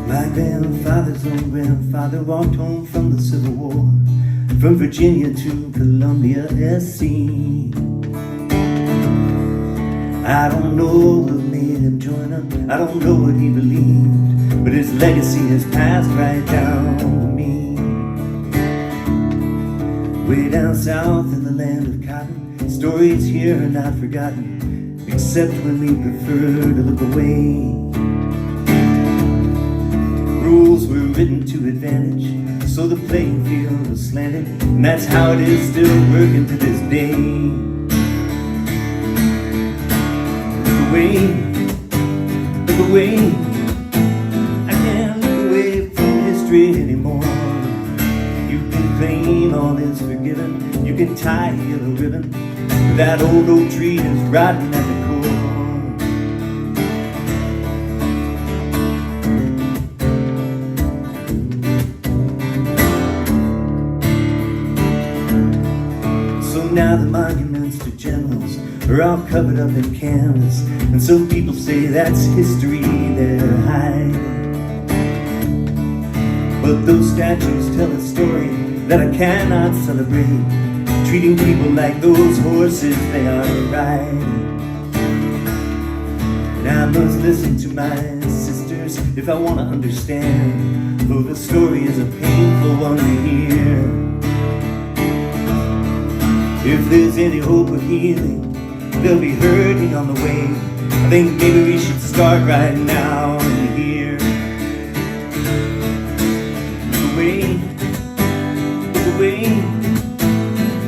My grandfather's own grandfather walked home from the Civil War, from Virginia to Columbia, SC. I don't know what made him join up, I don't know what he believed, but his legacy has passed right down to me. Way down south in the land of cotton, stories here are not forgotten, except when we prefer to look away. Rules were written to advantage, so the playing field was slanted, and that's how it is still working to this day. Look away, look away, I can't look away from history anymore. You can claim all is forgiven, you can tie a yellow ribbon, but that old oak tree is rotten at the core. Now the monuments to generals are all covered up in canvas, and some people say that's history they're hiding. But those statues tell a story that I cannot celebrate, treating people like those horses they are riding. And I must listen to my sisters if I want to understand, though the story is a painful one to hear. If there's any hope of healing, they'll be hurting on the way. I think maybe we should start right now and here. Look away, look away,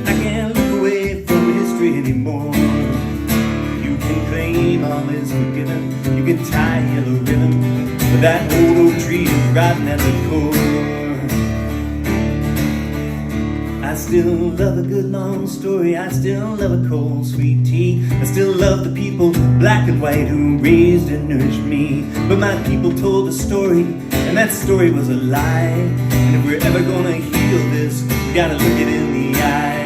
I can't look away from history anymore. You can claim all is forgiven, you can tie a yellow ribbon, but that old oak tree is rotten at the core. I still love a good long story, I still love a cold sweet tea, I still love the people, black and white, who raised and nourished me. But my people told a story, and that story was a lie. And if we're ever gonna heal this, we gotta look it in the eye.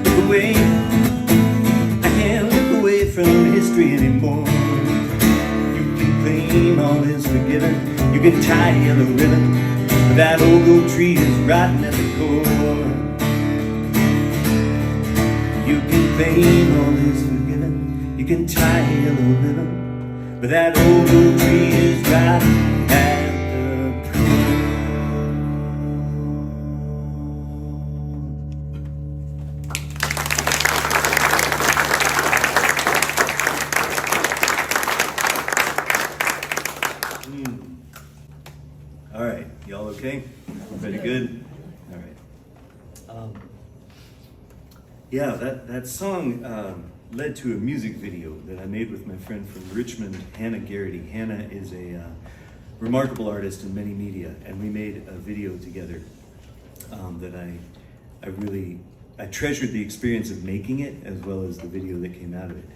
Look away, I can't look away from history anymore. You can claim all is forgiven, you can tie a yellow ribbon, but that old oak tree is rotten at the core. You can claim all is forgiven, you can tie a yellow ribbon, but that old oak tree is rotten at the core. All right, y'all okay? Everybody good? All right. Yeah, that song led to a music video that I made with my friend from Richmond, Hannah Garrity. Hannah is a remarkable artist in many media, and we made a video together that I treasured the experience of making it as well as the video that came out of it.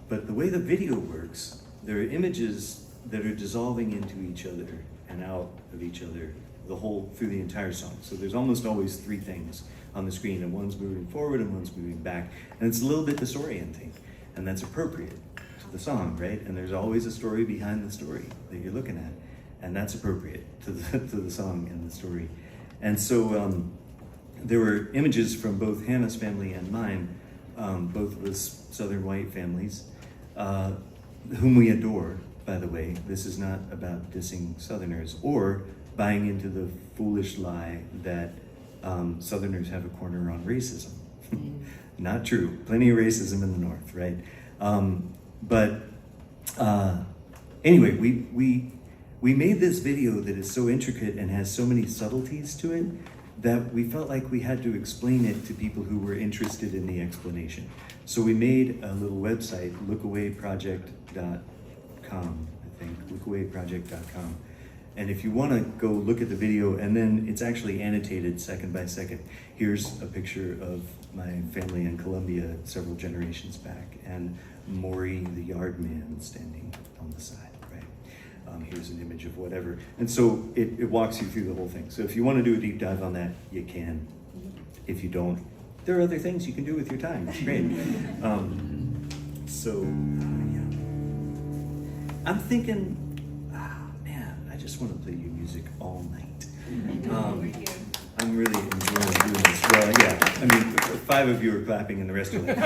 But the way the video works, there are images that are dissolving into each other and out of each other through the entire song. So there's almost always three things on the screen, and one's moving forward and one's moving back. And it's a little bit disorienting, and that's appropriate to the song, right? And there's always a story behind the story that you're looking at, and that's appropriate to the song and the story. And so there were images from both Hannah's family and mine both of us Southern white families, whom we adore, by the way. This is not about dissing Southerners or buying into the foolish lie that Southerners have a corner on racism. Not true. Plenty of racism in the North, right? Anyway, we made this video that is so intricate and has so many subtleties to it that we felt like we had to explain it to people who were interested in the explanation. So we made a little website, lookawayproject.com, I think, lookawayproject.com. And if you want to go look at the video, and then it's actually annotated second by second. Here's a picture of my family in Colombia several generations back, and Maury the yard man standing on the side, right? Here's an image of whatever. And so it walks you through the whole thing. So if you want to do a deep dive on that, you can. If you don't, there are other things you can do with your time. It's great. Yeah. I'm thinking, I just want to play you music all night. I'm really enjoying doing this. Well, yeah, I mean, 5 of you are clapping and the rest are like, I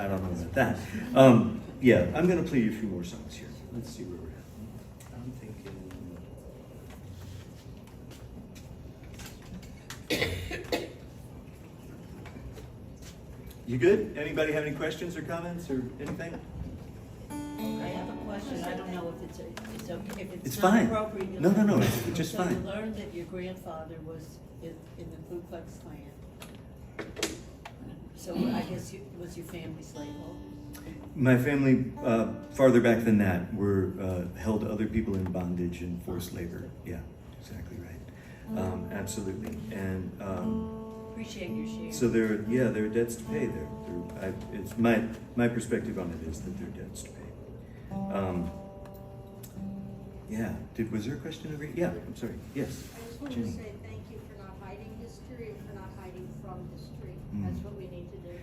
don't know about that. Yeah, I'm going to play you a few more songs here. Let's see where we're at. I'm thinking. You good? Anybody have any questions or comments or anything? I have a question. I don't know if it's okay. If It's not fine. appropriate. No, it's just so fine. you learned that your grandfather was in the Ku Klux Klan. So I guess was your family slaveholders? My family, farther back than that, held other people in bondage and forced labor. Yeah, exactly right. Absolutely. And Appreciate your share. so there are debts to pay there. It's my perspective on it is that there are debts to pay. Yeah. Was there a question over here? Yeah. I'm sorry. Yes. I just wanted to say thank you for not hiding history and for not hiding from history. That's what we need to do.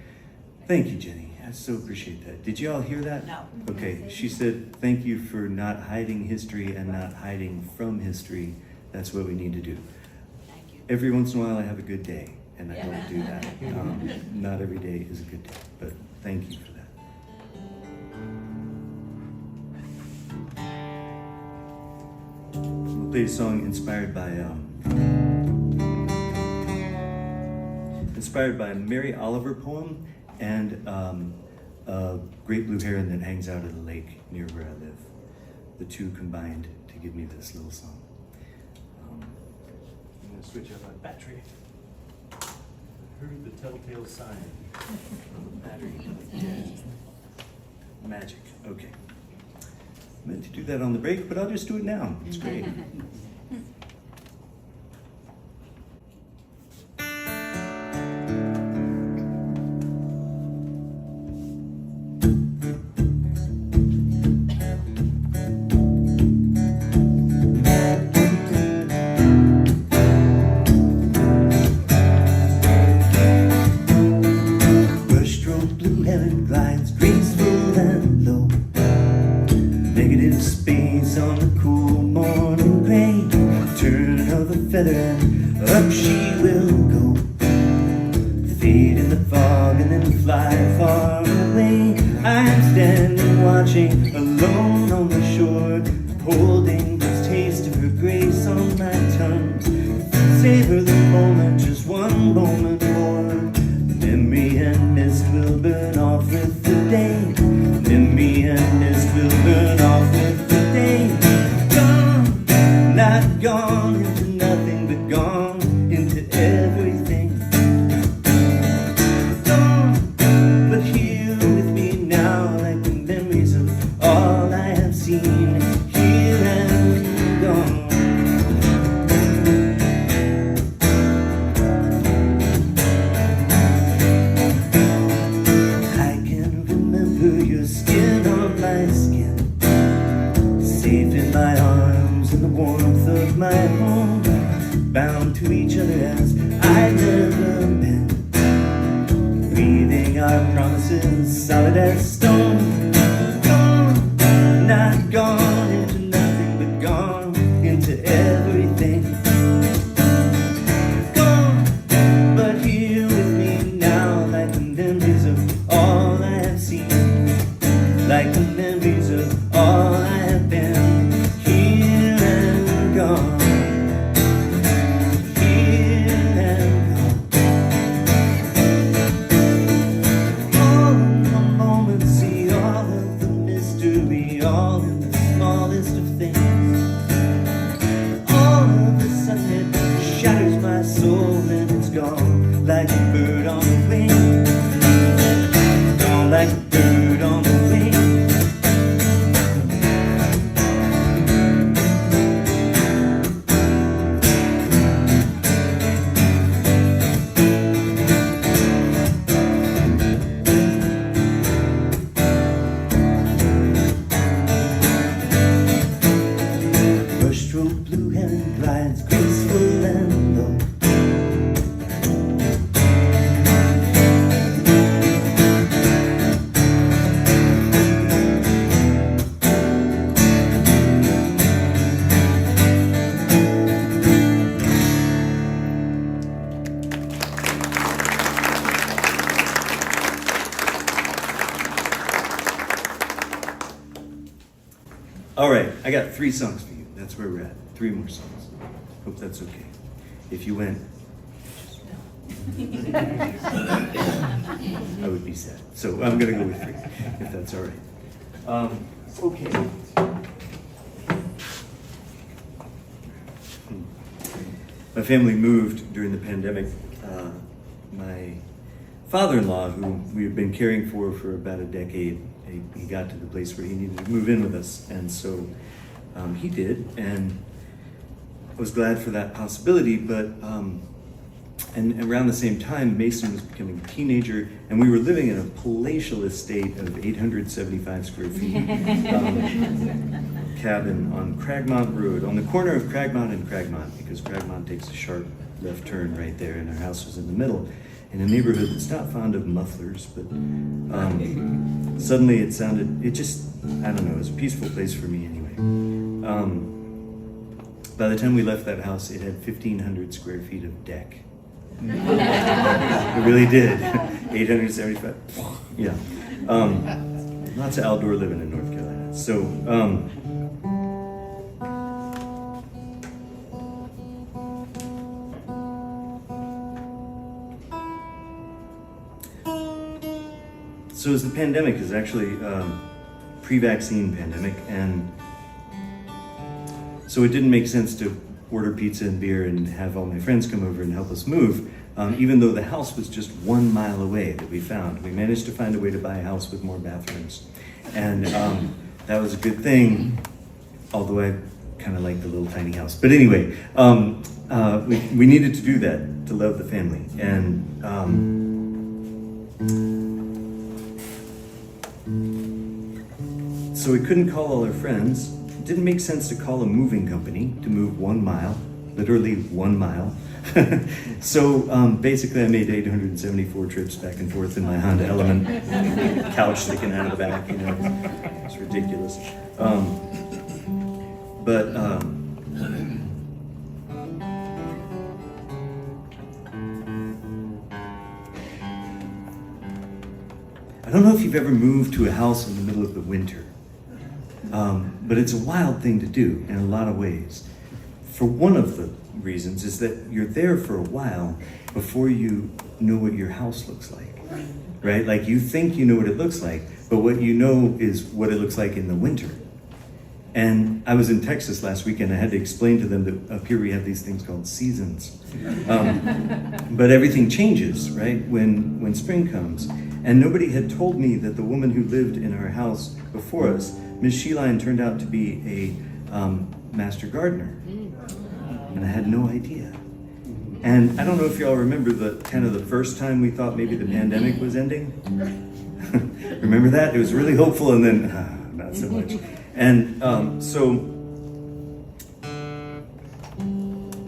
Thank you, Jenny. I so appreciate that. Did you all hear that? No. Okay. She said, thank you for not hiding history and not hiding from history. That's what we need to do. Thank you. Every once in a while I have a good day, and I don't do that. Not every day is a good day, but thank you for that. I'll play a song inspired by a Mary Oliver poem and a great blue heron that hangs out at a lake near where I live. The two combined to give me this little song. I'm going to switch out my battery. Heard the telltale sign of the battery. Magic. Okay. I meant to do that on the break, but I'll just do it now. It's great. Up she will go, fade in the fog and then fly far away. I'm standing watching, alone on the shore, holding this taste of her grace on my tongue. Savor the moment, just one moment more. Memory and mist will burn off with the day. Memory and mist will burn off with the day. Gone, not gone into nothing but gone into everything. Gone, but here with me now, like the memories of all I have seen. Here and gone. I can remember your skin on my skin, safe in my arms in the warmth of my home, bound to each other as I've never been, breathing our promises solid as stone. Gone, not gone into nothing but gone into everything. Gone, but here with me blue heron glides graceful and low. All right, I got 3 songs for you. That's where we're at. 3 more songs. Hope that's okay. If you went, I would be sad. So I'm gonna go with 3, if that's all right. Okay. My family moved during the pandemic. My father-in-law, who we've been caring for about a decade, he got to the place where he needed to move in with us, and so he did, and I was glad for that possibility. But and around the same time, Mason was becoming a teenager, and we were living in a palatial estate of 875 square feet cabin on Cragmont Road, on the corner of Cragmont and Cragmont, because Cragmont takes a sharp left turn right there, and our house was in the middle, in a neighborhood that's not fond of mufflers, but suddenly it just, I don't know, it was a peaceful place for me anyway. By the time we left that house, it had 1,500 square feet of deck. It really did. 875, yeah. Lots of outdoor living in North Carolina. So, So as the pandemic is actually pre-vaccine pandemic, and so it didn't make sense to order pizza and beer and have all my friends come over and help us move, even though the house was just 1 mile away that we found. We managed to find a way to buy a house with more bathrooms, and that was a good thing, although I kind of like the little tiny house. But anyway, we needed to do that to love the family, and so we couldn't call all our friends. It didn't make sense to call a moving company to move 1 mile, literally 1 mile. So basically I made 874 trips back and forth in my Honda Element, couch sticking out of the back, you know, it's ridiculous. I don't know if you've ever moved to a house in the middle of the winter, but it's a wild thing to do in a lot of ways. For one of the reasons is that you're there for a while before you know what your house looks like, right? Like you think you know what it looks like, but what you know is what it looks like in the winter. And I was in Texas last weekend. I had to explain to them that up here we have these things called seasons. But everything changes, right, when spring comes. And nobody had told me that the woman who lived in our house before us, Ms. Sheline, turned out to be a master gardener. And I had no idea. And I don't know if y'all remember the first time we thought maybe the pandemic was ending. Remember that? It was really hopeful, and then not so much. And so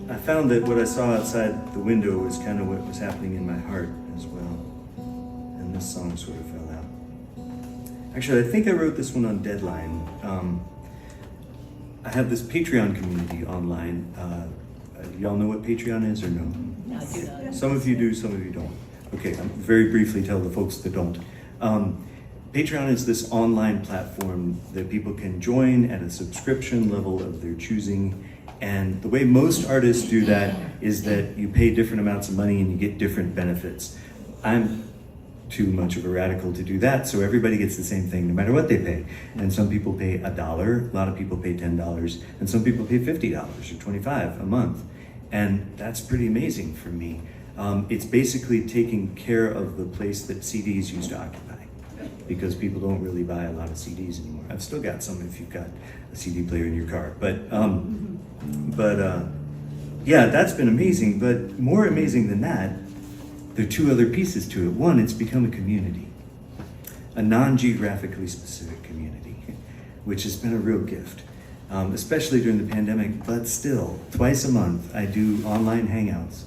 I found that what I saw outside the window was kind of what was happening in my heart as well. And this song sort of fell out. Actually, I think I wrote this one on deadline. I have this Patreon community online. Y'all know what Patreon is or no? No, I do not. Some of you do, some of you don't. Okay, I'll very briefly tell the folks that don't. Patreon is this online platform that people can join at a subscription level of their choosing. And the way most artists do that is that you pay different amounts of money and you get different benefits. I'm too much of a radical to do that, so everybody gets the same thing no matter what they pay. And some people pay $1, a lot of people pay $10, and some people pay $50 or $25 a month. And that's pretty amazing for me. It's basically taking care of the place that CDs used to occupy, because people don't really buy a lot of CDs anymore. I've still got some if you've got a CD player in your car. But yeah, that's been amazing. But more amazing than that, there are 2 other pieces to it. One, it's become a community, a non-geographically specific community, which has been a real gift. especially during the pandemic, but still, twice a month I do online hangouts.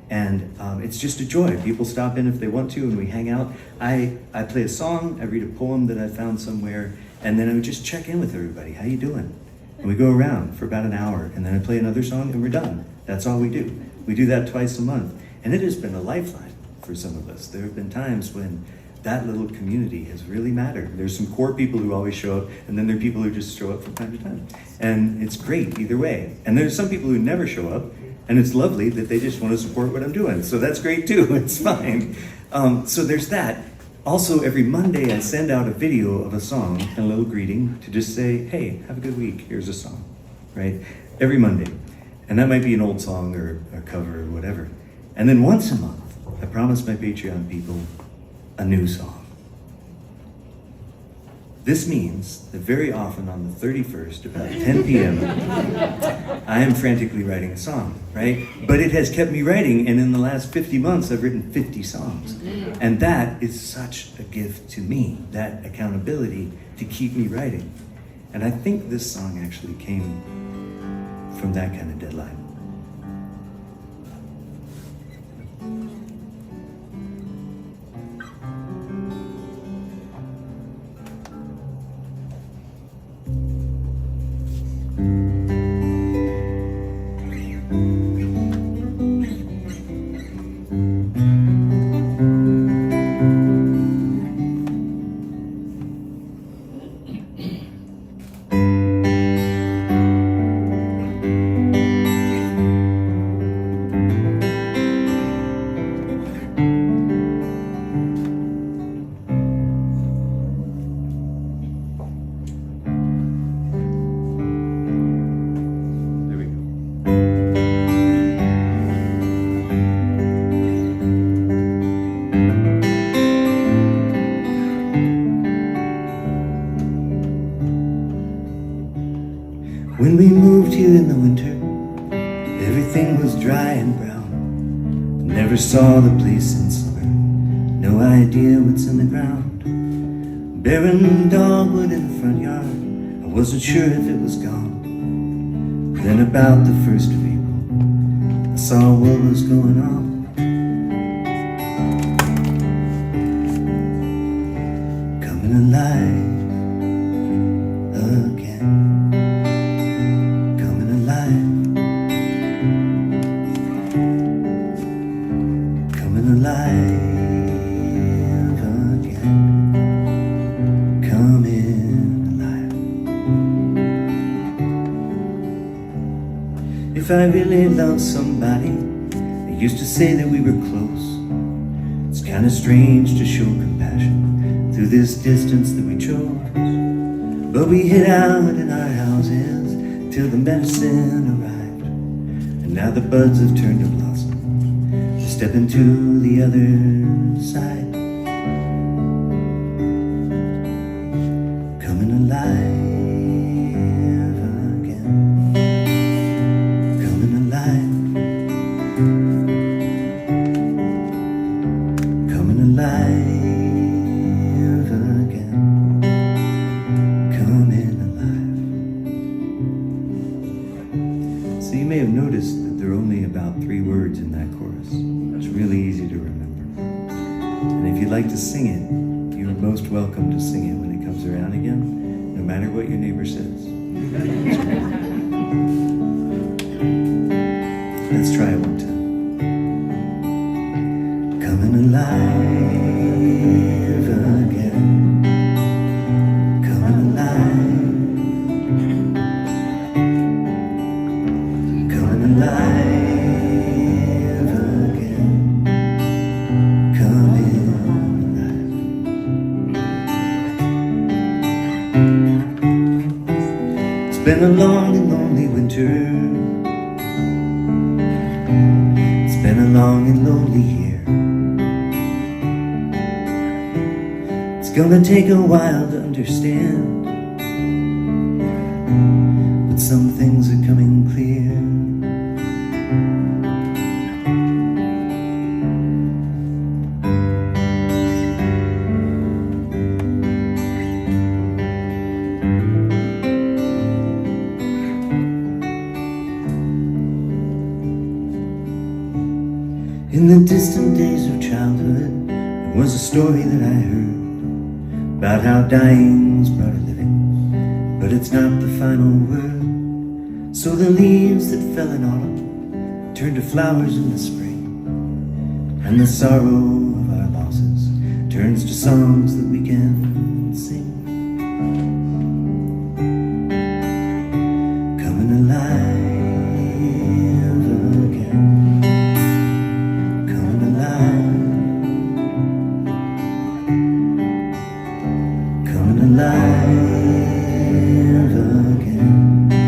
And it's just a joy. People stop in if they want to, and we hang out. I play a song, I read a poem that I found somewhere, and then I would just check in with everybody. How you doing? And we go around for about an hour, and then I play another song, and we're done. That's all we do. We do that twice a month. And it has been a lifeline for some of us. There have been times when that little community has really mattered. There's some core people who always show up, and then there are people who just show up from time to time. And it's great either way. And there's some people who never show up, and it's lovely that they just want to support what I'm doing. So that's great too, it's fine. So there's that. Also, every Monday I send out a video of a song and a little greeting to just say, hey, have a good week, here's a song, right? Every Monday. And that might be an old song or a cover or whatever. And then once a month, I promise my Patreon people a new song. This means that very often on the 31st, about 10 p.m., I am frantically writing a song, right? But it has kept me writing, and in the last 50 months, I've written 50 songs. And that is such a gift to me, that accountability to keep me writing. And I think this song actually came from that kind of deadline. When we moved here in the winter, everything was dry and brown. Never saw the place in summer, no idea what's in the ground. Barren dogwood in the front yard, I wasn't sure if it was gone. Then about the 1st of April, I saw what was going on. Coming alive again. Alive again, coming alive. If I really loved somebody, they used to say that we were close. It's kind of strange to show compassion through this distance that we chose. But we hid out in our houses till the medicine arrived, and now the buds have turned to blossom. Step into the other side. Coming alive again. Coming alive. Coming alive again. Coming alive. So you may have noticed that there are only about 3 words in that chorus. It's really easy to remember. And if you'd like to sing it, you are most welcome to sing it when it comes around again, no matter what your neighbor says. Let's try it one time. Coming alive again. Coming alive. Coming alive. It's been a long and lonely winter. It's been a long and lonely year. It's gonna take a while to understand, but some things are coming clear. In the distant days of childhood, there was a story that I heard about how dying's part of living, but it's not the final word. So the leaves that fell in autumn turn to flowers in the spring, and the sorrow of our losses turns to songs that we can sing. Coming alive again, coming alive, coming alive again,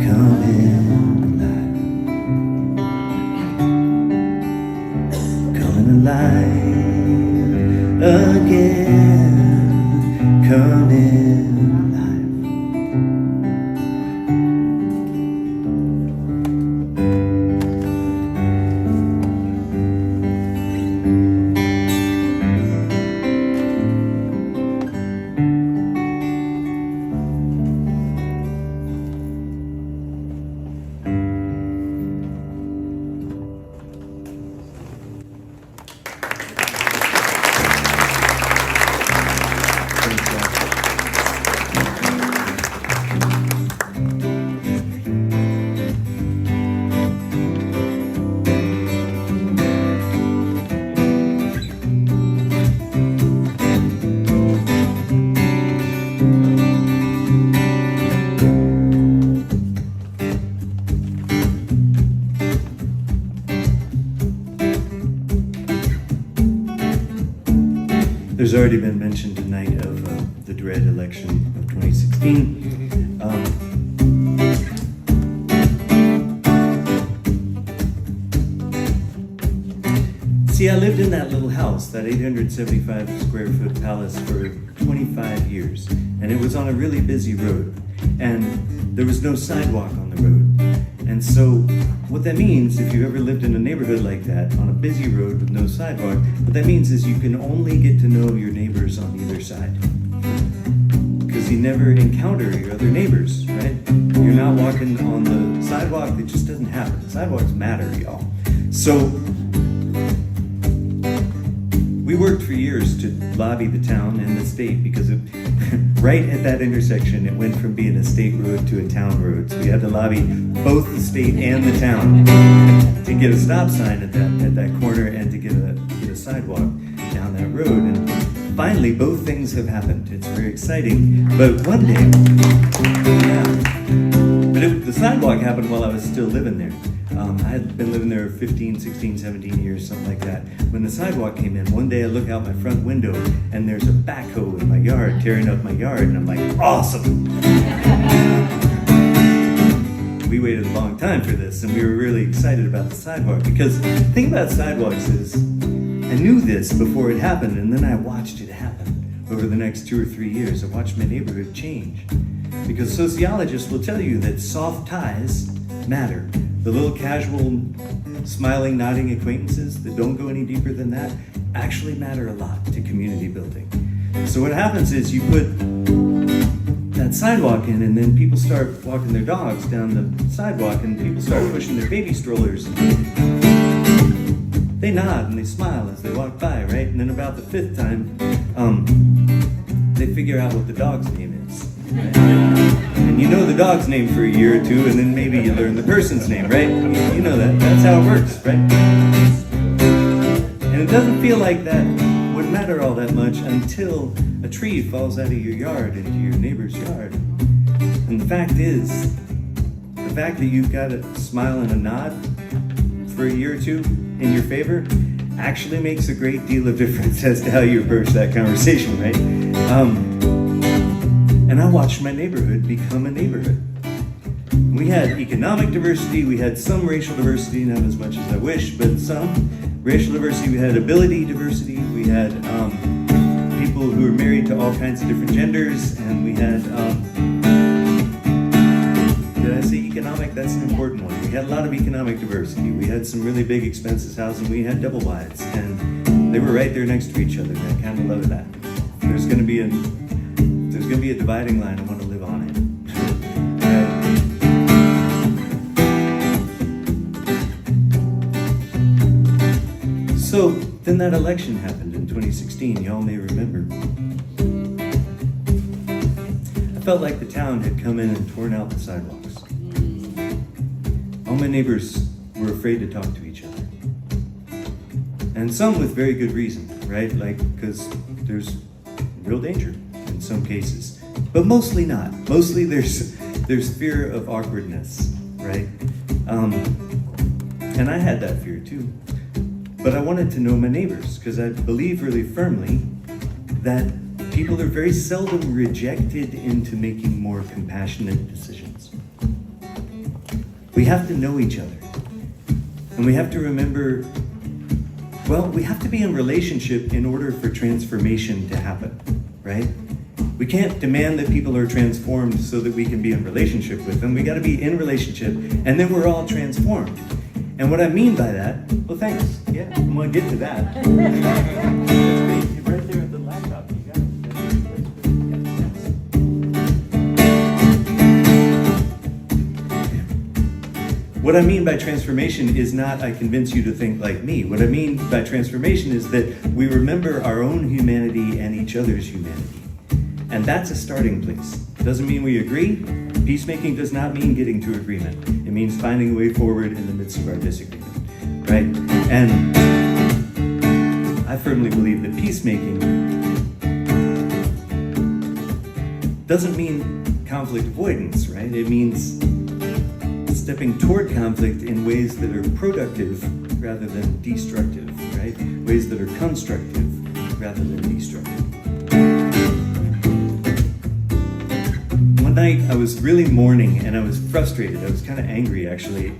coming alive, coming alive again, coming alive. There's already been mention tonight of the dread election of 2016. See, I lived in that little house, that 875 square foot palace, for 25 years, and it was on a really busy road, and there was no sidewalk on the road. And so what that means, if you've ever lived in a neighborhood like that, on a busy road with no sidewalk, what that means is you can only get to know your neighbors on either side. Because you never encounter your other neighbors, right? You're not walking on the sidewalk, it just doesn't happen. Sidewalks matter, y'all. So we worked for years to lobby the town and the state, because right at that intersection, it went from being a state road to a town road. So we had to lobby both the state and the town to get a stop sign at that corner and to get a sidewalk down that road. And finally, both things have happened. It's very exciting. But one day, the sidewalk happened while I was still living there. I had been living there 15, 16, 17 years, something like that. When the sidewalk came in, one day I look out my front window and there's a backhoe in my yard, tearing up my yard, and I'm like, awesome! We waited a long time for this, and we were really excited about the sidewalk, because the thing about sidewalks is, I knew this before it happened, and then I watched it happen over the next 2 or 3 years. I watched my neighborhood change. Because sociologists will tell you that soft ties matter. The little casual, smiling, nodding acquaintances that don't go any deeper than that actually matter a lot to community building. So what happens is you put that sidewalk in, and then people start walking their dogs down the sidewalk, and people start pushing their baby strollers. They nod and they smile as they walk by, right? And then about the 5th time, they figure out what the dog's name is. Right? And you know the dog's name for a year or two, and then maybe you learn the person's name, right? You know that. That's how it works, right? And it doesn't feel like that would matter all that much until a tree falls out of your yard into your neighbor's yard. And the fact is, the fact that you've got a smile and a nod for a year or two in your favor actually makes a great deal of difference as to how you approach that conversation, right? And I watched my neighborhood become a neighborhood. We had economic diversity, we had some racial diversity, not as much as I wish, but some racial diversity. We had ability diversity, we had people who were married to all kinds of different genders, and we had, did I say economic? That's an important one. We had a lot of economic diversity. We had some really big expenses housing, we had double wides, and they were right there next to each other, and I kind of love that. There's going to be a dividing line, I want to live on it. So then that election happened in 2016, y'all may remember. I felt like the town had come in and torn out the sidewalks. All my neighbors were afraid to talk to each other. And some with very good reason, right? Like, because there's real danger in some cases, but mostly not. Mostly there's fear of awkwardness, right? And I had that fear too. But I wanted to know my neighbors because I believe really firmly that people are very seldom rejected into making more compassionate decisions. We have to know each other. And we have to remember, well, we have to be in relationship in order for transformation to happen, right? We can't demand that people are transformed so that we can be in relationship with them. We gotta be in relationship, and then we're all transformed. And what I mean by that, well, thanks. Yeah, I'm gonna get to that. Right there at the laptop, you got it. What I mean by transformation is not I convince you to think like me. What I mean by transformation is that we remember our own humanity and each other's humanity. And that's a starting place. Doesn't mean we agree. Peacemaking does not mean getting to agreement. It means finding a way forward in the midst of our disagreement, right? And I firmly believe that peacemaking doesn't mean conflict avoidance, right? It means stepping toward conflict in ways that are productive rather than destructive, right? Ways that are constructive rather than destructive. One night I was really mourning and I was frustrated. I was kind of angry actually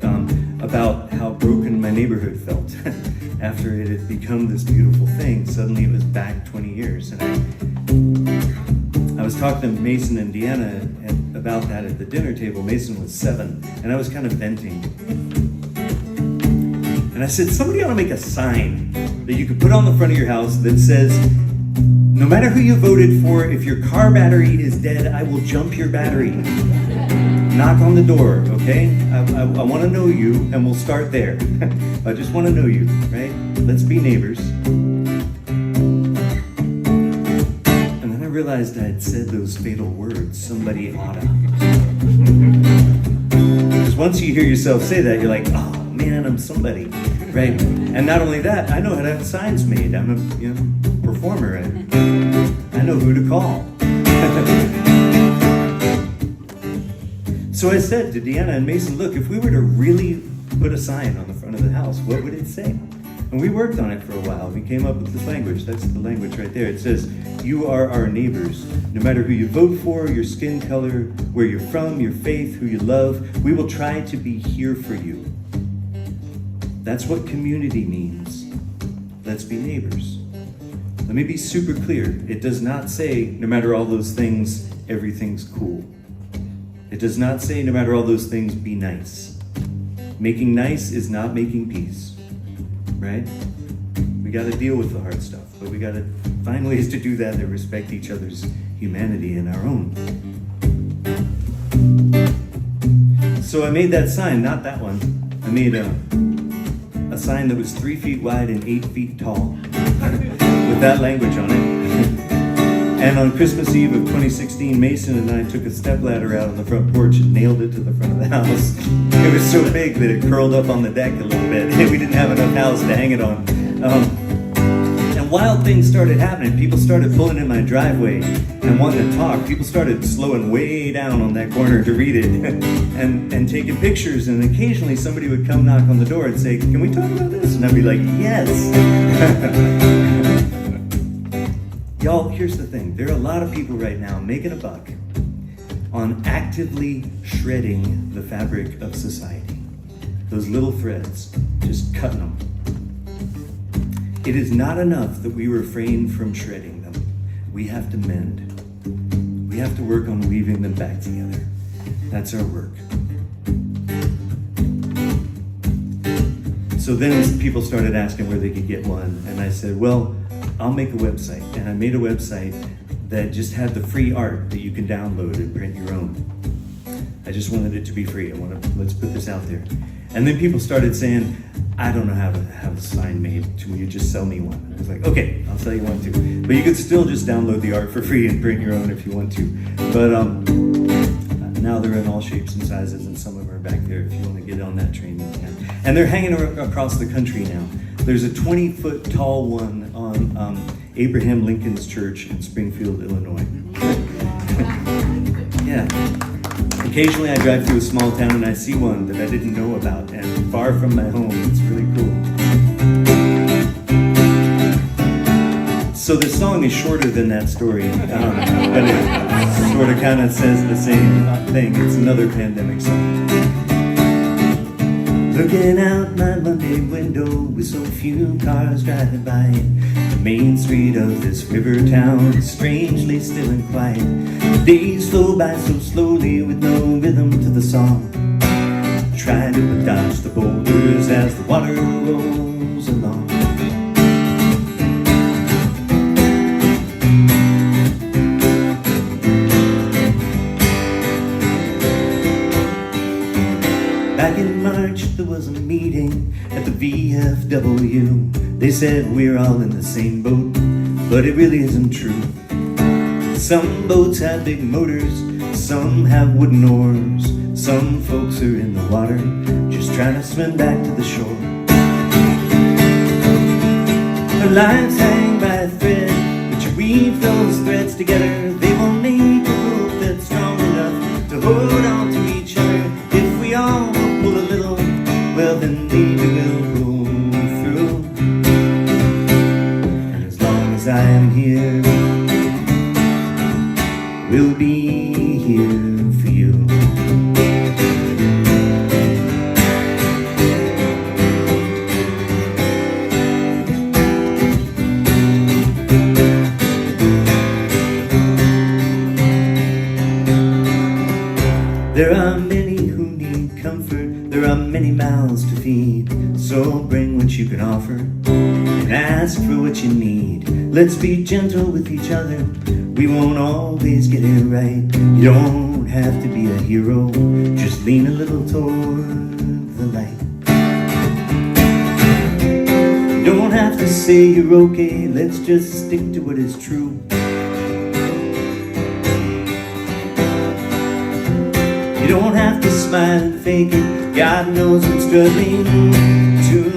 about how broken my neighborhood felt after it had become this beautiful thing. Suddenly it was back 20 years. And I was talking to Mason and Deanna about that at the dinner table. Mason was 7 and I was kind of venting. And I said, somebody ought to make a sign that you could put on the front of your house that says, no matter who you voted for, if your car battery is dead, I will jump your battery. Knock on the door, okay? I want to know you, and we'll start there. I just want to know you, right? Let's be neighbors. And then I realized I had said those fatal words, somebody oughta. Because once you hear yourself say that, you're like, oh man, I'm somebody, right? And not only that, I know how to have signs made. I'm a performer. I know who to call. So I said to Deanna and Mason, look, if we were to really put a sign on the front of the house, what would it say? And we worked on it for a while. We came up with this language. That's the language right there. It says, you are our neighbors. No matter who you vote for, your skin color, where you're from, your faith, who you love, we will try to be here for you. That's what community means. Let's be neighbors. Let me be super clear. It does not say, no matter all those things, everything's cool. It does not say, no matter all those things, be nice. Making nice is not making peace, right? We got to deal with the hard stuff, but we got to find ways to do that respect each other's humanity and our own. So I made that sign, not that one. I made a sign that was 3 feet wide and 8 feet tall with that language on it. And on Christmas Eve of 2016, Mason and I took a stepladder out on the front porch and nailed it to the front of the house. It was so big that it curled up on the deck a little bit. We didn't have enough house to hang it on. And wild things started happening. People started pulling in my driveway and wanting to talk. People started slowing way down on that corner to read it and taking pictures. And occasionally somebody would come knock on the door and say, can we talk about this? And I'd be like, yes. Y'all, here's the thing. There are a lot of people right now making a buck on actively shredding the fabric of society. Those little threads, just cutting them. It is not enough that we refrain from shredding them. We have to mend. We have to work on weaving them back together. That's our work. So then people started asking where they could get one, and I said, well, I'll make a website. And I made a website that just had the free art that you can download and print your own. I just wanted it to be free. Let's put this out there. And then people started saying, I don't know how to have a sign made. Will you just sell me one? And I was like, okay, I'll sell you one too. But you could still just download the art for free and print your own if you want to. But now they're in all shapes and sizes, and some of them are back there if you want to get on that train. You can. And they're hanging across the country now. There's a 20-foot tall one on Abraham Lincoln's Church in Springfield, Illinois. Yeah. Occasionally I drive through a small town and I see one that I didn't know about, and far from my home. It's really cool. So the song is shorter than that story, but it sort of kind of says the same thing. It's another pandemic song. Looking out my Monday window with so few cars driving by it, the main street of this river town is strangely still and quiet. The days flow by so slowly with no rhythm to the song. Try to dodge the boulders as the water rolls along. Back in March there was a meeting at the VFW. They said we're all in the same boat, but it really isn't true. Some boats have big motors, some have wooden oars. Some folks are in the water, just trying to swim back to the shore. Our lives hang by a thread, but you weave those threads together. They won't make a rope that's strong enough to hold on to each other. If we all pull a little, well then maybe we'll go through. And as long as I am here, we'll be here for you. There are many who need comfort, there are many mouths to feed. So bring what you can offer and ask for what you need. Let's be gentle with each other, we won't always get it right. You don't have to be a hero, just lean a little toward the light. You don't have to say you're okay, let's just stick to what is true. You don't have to smile and fake it, God knows I'm struggling too.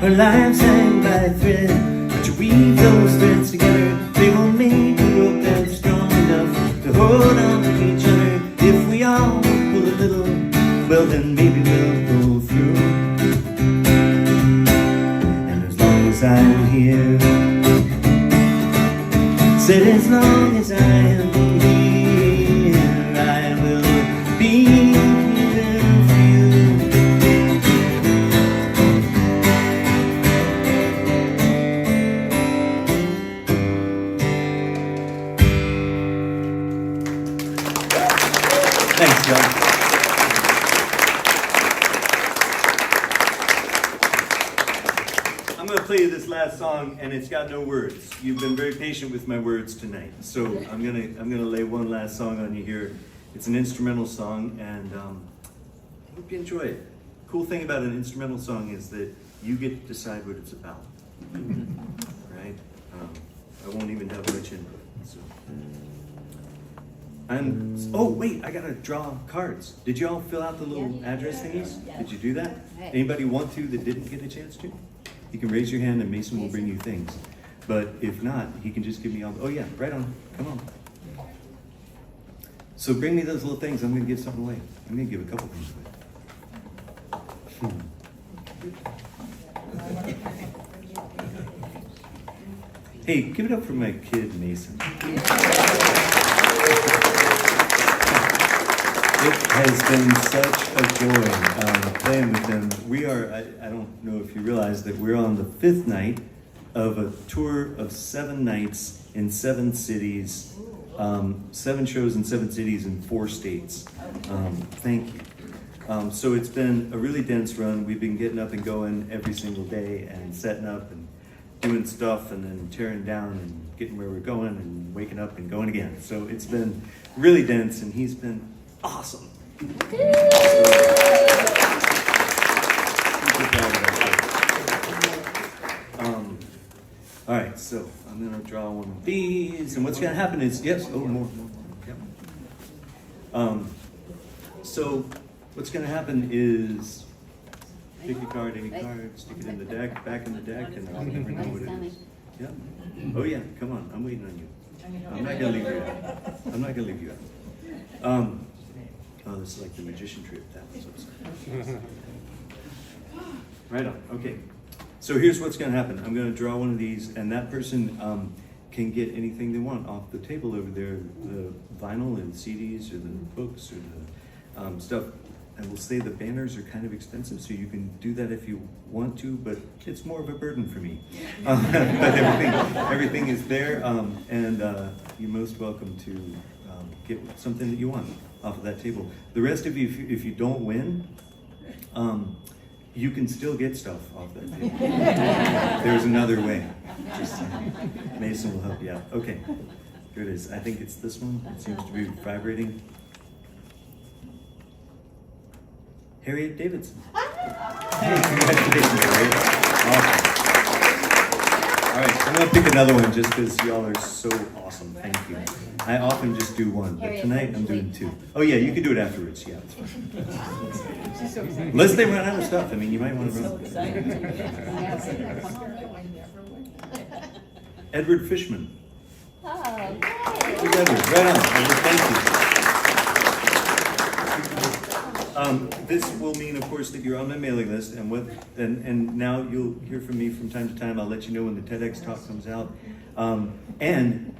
Our lives hang by a thread, but you weave those threads together. They will make a rope that's strong enough to hold on to each other. If we all pull a little, well then maybe we'll pull through. And as long as I'm here, said as long as I am here, I will be here for you. Thanks, John. I'm going to play you this last song, and it's got no words. You've been very patient with my words tonight, so I'm gonna lay one last song on you here. It's an instrumental song, and I hope you enjoy it. Cool thing about an instrumental song is that you get to decide what it's about, right? I won't even have much input. So. Oh wait, I gotta draw cards. Did you all fill out the little address thingies? Did you do that? Anybody want to that didn't get a chance to? You can raise your hand and Mason will bring you things. But if not, he can just give me all, oh yeah, right on, come on. So bring me those little things, I'm gonna give something away. I'm gonna give a couple things away. Hey, give it up for my kid, Mason. It has been such a joy playing with them. We are, I don't know if you realize that we're on the 5th night of a tour of 7 nights in 7 cities, 7 shows in 7 cities in 4 states. Thank you. So it's been a really dense run. We've been getting up and going every single day and setting up and doing stuff and then tearing down and getting where we're going and waking up and going again. So it's been really dense, and he's been awesome. All right, so I'm gonna draw one of these, and what's gonna happen is, yes, oh, more. Yep. So what's gonna happen is, pick a card, any card, stick it in the deck, back in the deck, and I'll never know what it is. Yeah. Oh yeah, come on, I'm waiting on you. I'm not gonna leave you out. I'm not gonna leave you out. Oh, this is like the magician trick. That was upset. Right on. Okay. So here's what's going to happen. I'm going to draw one of these, and that person can get anything they want off the table over there, the vinyl and CDs or the books or the stuff. I will say the banners are kind of expensive, so you can do that if you want to, but it's more of a burden for me. But everything is there, and you're most welcome to get something that you want off of that table. The rest of you, if you don't win, you can still get stuff off that table. There's another way. Just Mason will help you out. Okay, here it is. I think it's this one. It seems to be vibrating. Harriet Davidson. Hey, congratulations, Harriet. Awesome. All right, I'm gonna pick another one just because y'all are so awesome. Thank you. I often just do one, but tonight I'm doing two. Oh yeah, you can do it afterwards. Yeah, it's fine. Unless they run out of stuff. I mean, you might want to run. Edward Fishman. Oh, Where's Edward? Right on. Edward, thank you. This will mean, of course, that you're on my mailing list, and now you'll hear from me from time to time. I'll let you know when the TEDx talk comes out. And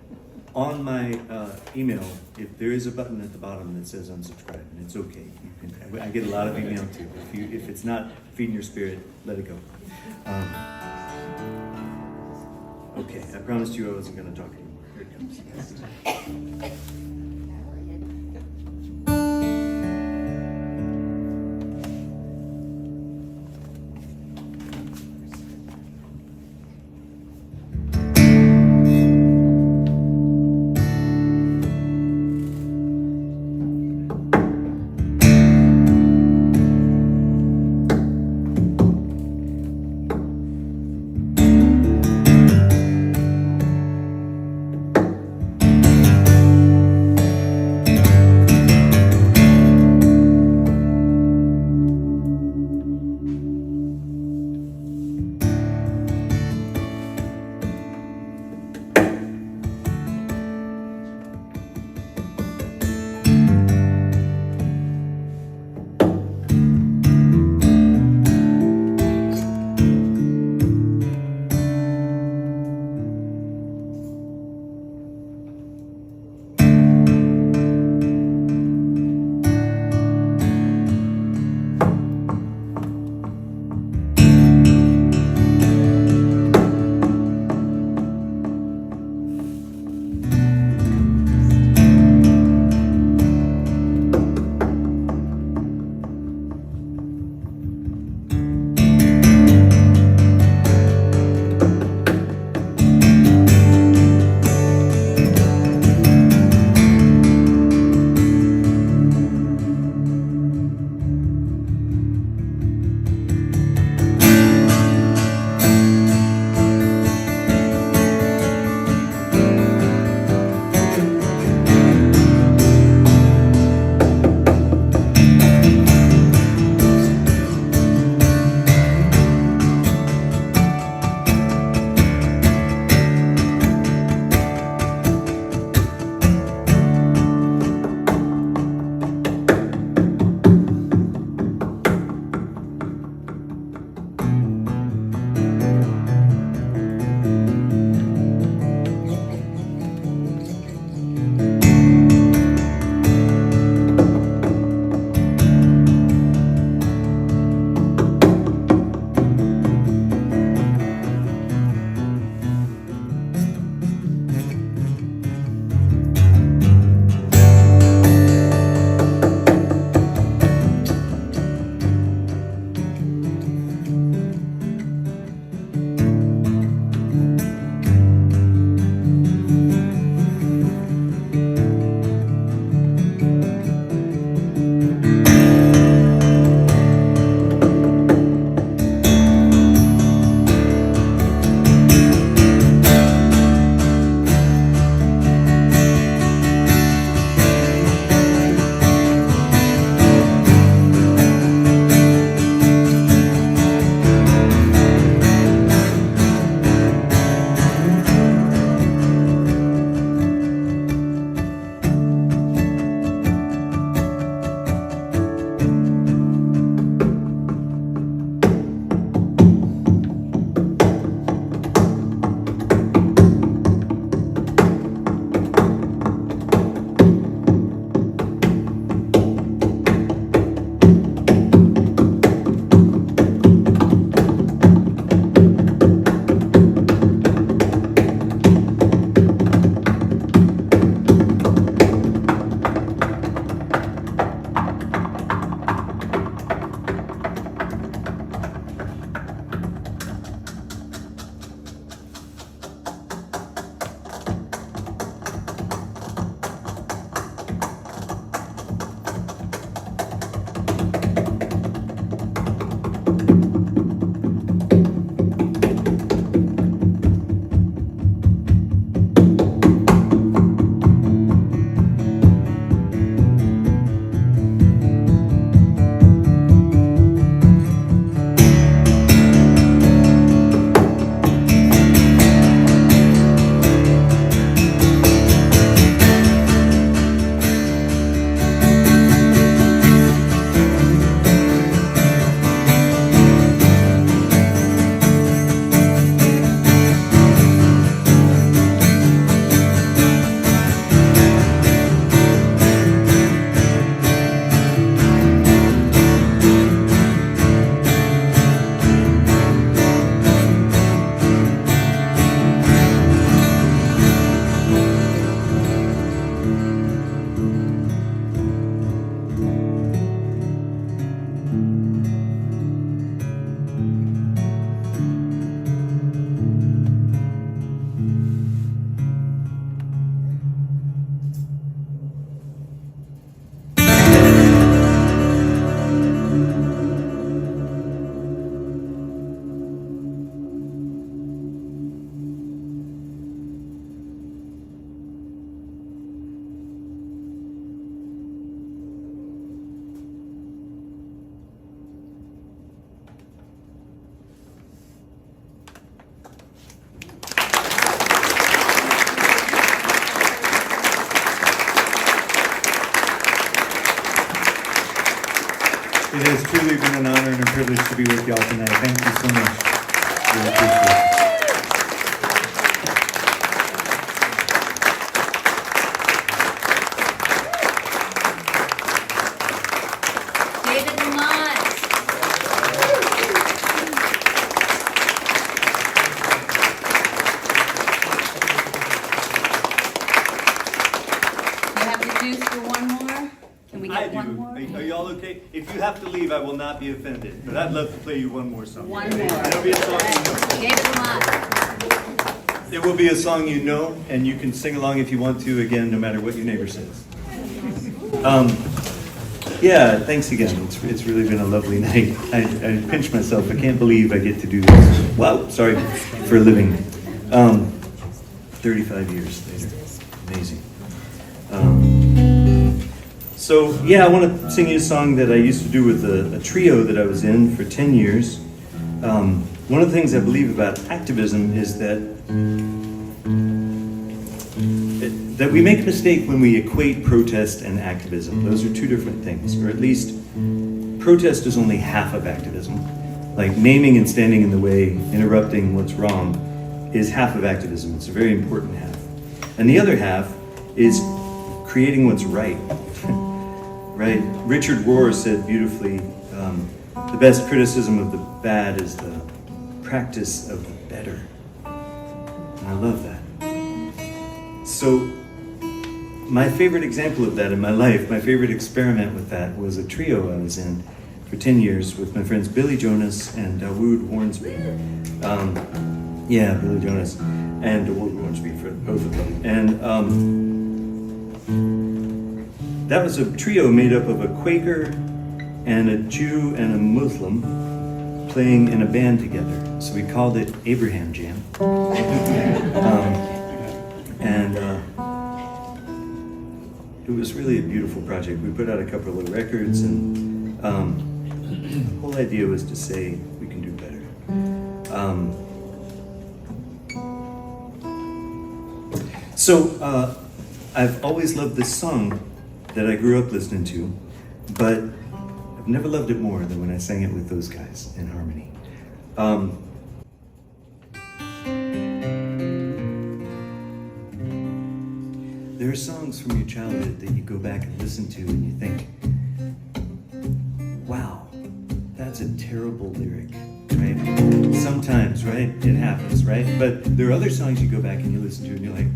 on my email, if there is a button at the bottom that says unsubscribe, and it's okay. I get a lot of email too. If it's not feeding your spirit, let it go. Okay, I promised you I wasn't going to talk anymore. Here it comes. It has truly been an honor and a privilege to be with y'all tonight. Thank you so much. Really appreciate it. David LaMotte. You have the juice for one more? Can we I get do. one more? Are y'all okay? If you have to leave, I will not be offended, but I'd love to play you one more song. One more. It'll be a song you know. David LaMotte. It will be a song you know, and you can sing along if you want to, again, no matter what your neighbor says. Yeah, thanks again. It's really been a lovely night. I pinch myself. I can't believe I get to do this. Wow, sorry, for a living. 35 years later. Amazing. So, yeah, I want to sing you a song that I used to do with a trio that I was in for 10 years. One of the things I believe about activism is that we make a mistake when we equate protest and activism. Those are two different things, or at least protest is only half of activism. Like naming and standing in the way, interrupting what's wrong, is half of activism. It's a very important half. And the other half is creating what's right. Right? Richard Rohr said beautifully, the best criticism of the bad is the practice of the better. And I love that. So, my favorite example of that in my life, my favorite experiment with that was a trio I was in for 10 years with my friends Billy Jonas and Dawood Hornsby. Yeah, Billy Jonas and Dawood Hornsby for both of them. And that was a trio made up of a Quaker and a Jew and a Muslim playing in a band together. So we called it Abraham Jam. It was really a beautiful project. We put out a couple of records, and the whole idea was to say we can do better. So I've always loved this song that I grew up listening to, but I've never loved it more than when I sang it with those guys in harmony. There are songs from your childhood that you go back and listen to and you think, wow, that's a terrible lyric, right? Sometimes, right? It happens, right? But there are other songs you go back and you listen to and you're like,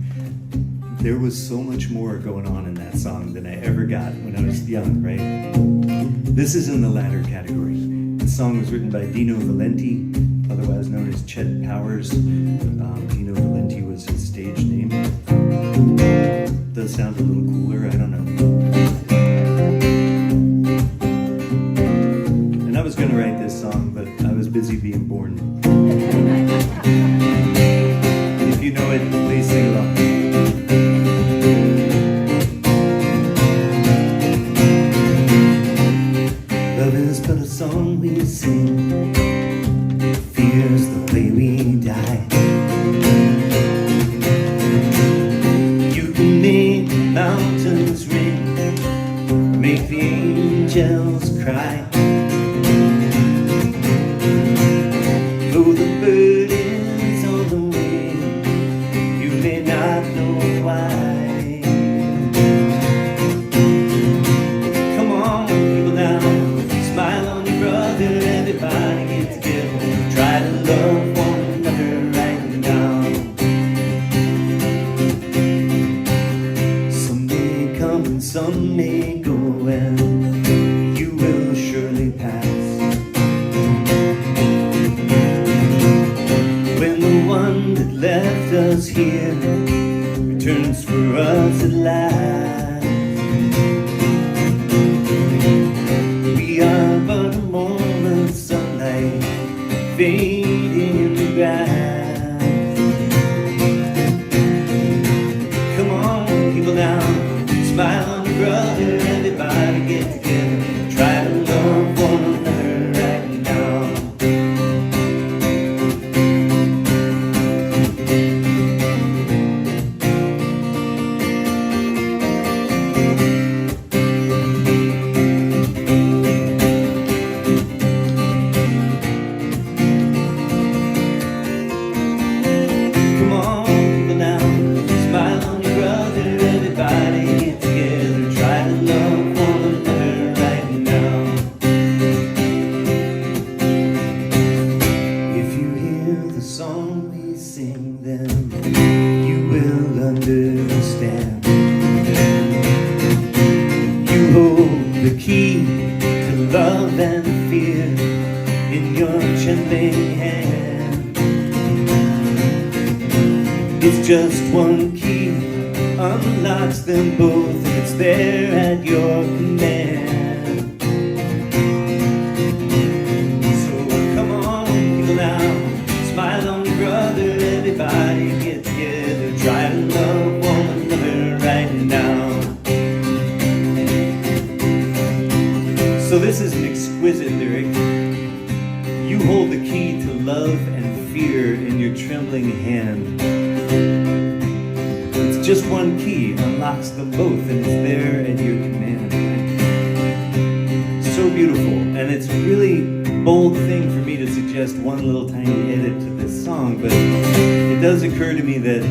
there was so much more going on in that song than I ever got when I was young, right? This is in the latter category. The song was written by Dino Valenti, otherwise known as Chet Powers. Dino Valenti was his stage name. Does sound a little cooler, I don't know. And I was going to write this song, but I was busy being born. If you know it, please sing along. Love is but a song we sing, fear's the way we die. You can make the mountains ring, make the angels cry. Though the bird is on the wing, you may not know why. Come on, people now, smile on your brother, everybody get together, try to love one another right now. Some may come and some may go, and you will surely pass. When the one that left us here returns for us at last, we are but a moment's sunlight fading in the grass. Come on, people now, smile on your brother, everybody get together, try to love one another right now. key to love and fear in your trembling hand. It's just one key, unlocks them both, and it's there at your command. So come on, people now, smile on your brother, everybody get together, try to love one another right now. So this is an exquisite lyric. You hold the key to love and fear in your trembling hand. It's just one key, unlocks them both, and it's there at your command. So beautiful, and it's a really bold thing for me to suggest one little tiny edit to this song, but it does occur to me that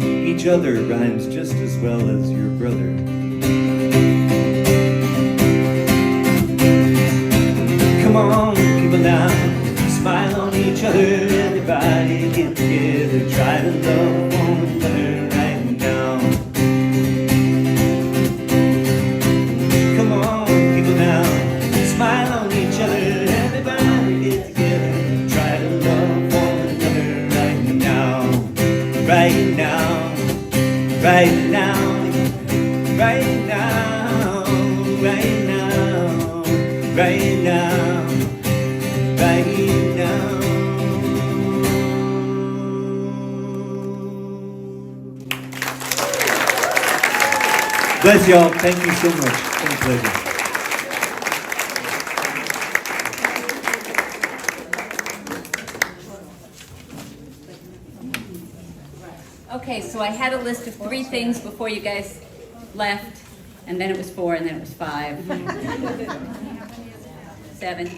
each other rhymes just as well as your brother. Come on, people now, smile on each other, everybody get together, try to love one another right now. Come on, people now, smile on each other, everybody get together, try to love one another right now. Right now, right now, right now, right now, right now. Right now. Bless y'all. Thank you so much. It's been a pleasure. Okay, so I had a list of 3 things before you guys left, and then it was 4, and then it was 5. 7.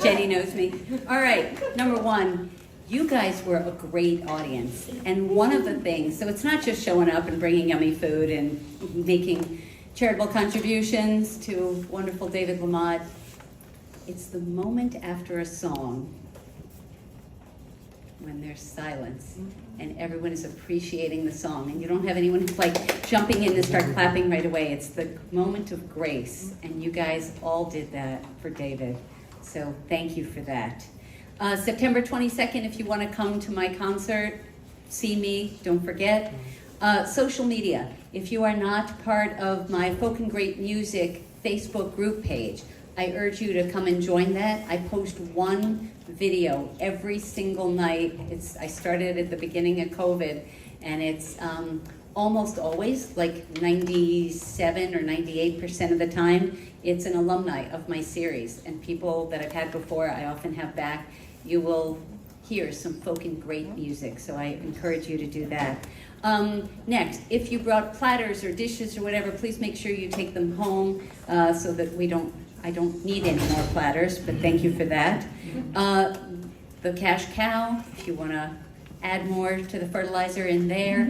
Jenny knows me. All right, number 1, you guys were a great audience. And one of the things, so it's not just showing up and bringing yummy food and making charitable contributions to wonderful David LaMotte. It's the moment after a song when there's silence and everyone is appreciating the song, and you don't have anyone who's like jumping in and start clapping right away. It's the moment of grace, and you guys all did that for David. So thank you for that. September 22nd, if you want to come to my concert, see me, don't forget. Social media. If you are not part of my Folk and Great Music Facebook group page, I urge you to come and join that. I post one video every single night. I started at the beginning of COVID, and it's almost always, like 97 or 98% of the time, it's an alumni of my series. And people that I've had before, I often have back. You will hear some folk and great music, so I encourage you to do that. Next, if you brought platters or dishes or whatever, please make sure you take them home so that I don't need any more platters, but thank you for that. The cash cow, if you want to add more to the fertilizer in there.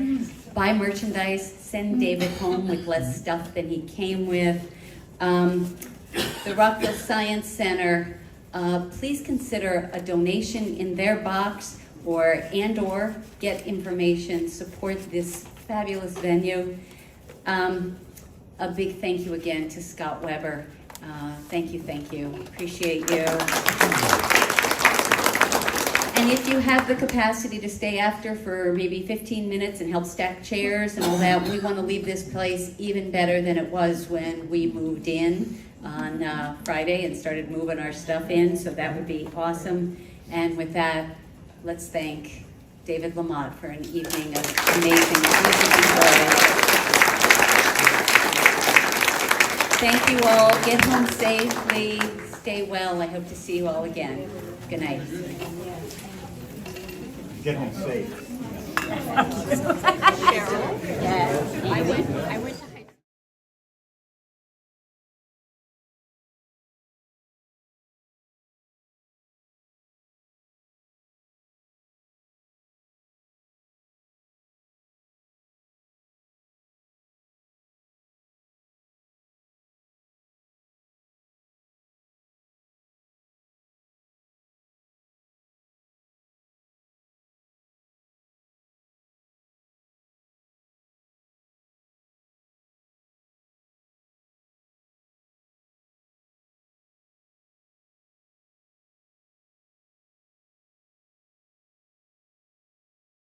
Buy merchandise, send David home with less stuff than he came with. The Rockville Science Center, please consider a donation in their box or get information, support this fabulous venue. A big thank you again to Scott Weber. Thank you. Appreciate you. And if you have the capacity to stay after for maybe 15 minutes and help stack chairs and all that, we want to leave this place even better than it was when we moved in on Friday and started moving our stuff in, so that would be awesome. And with that, let's thank David LaMotte for an evening of amazing music and joy. Thank you all. Get home safely. Stay well. I hope to see you all again. Good night. Get home safe. Cheryl? Yes. I went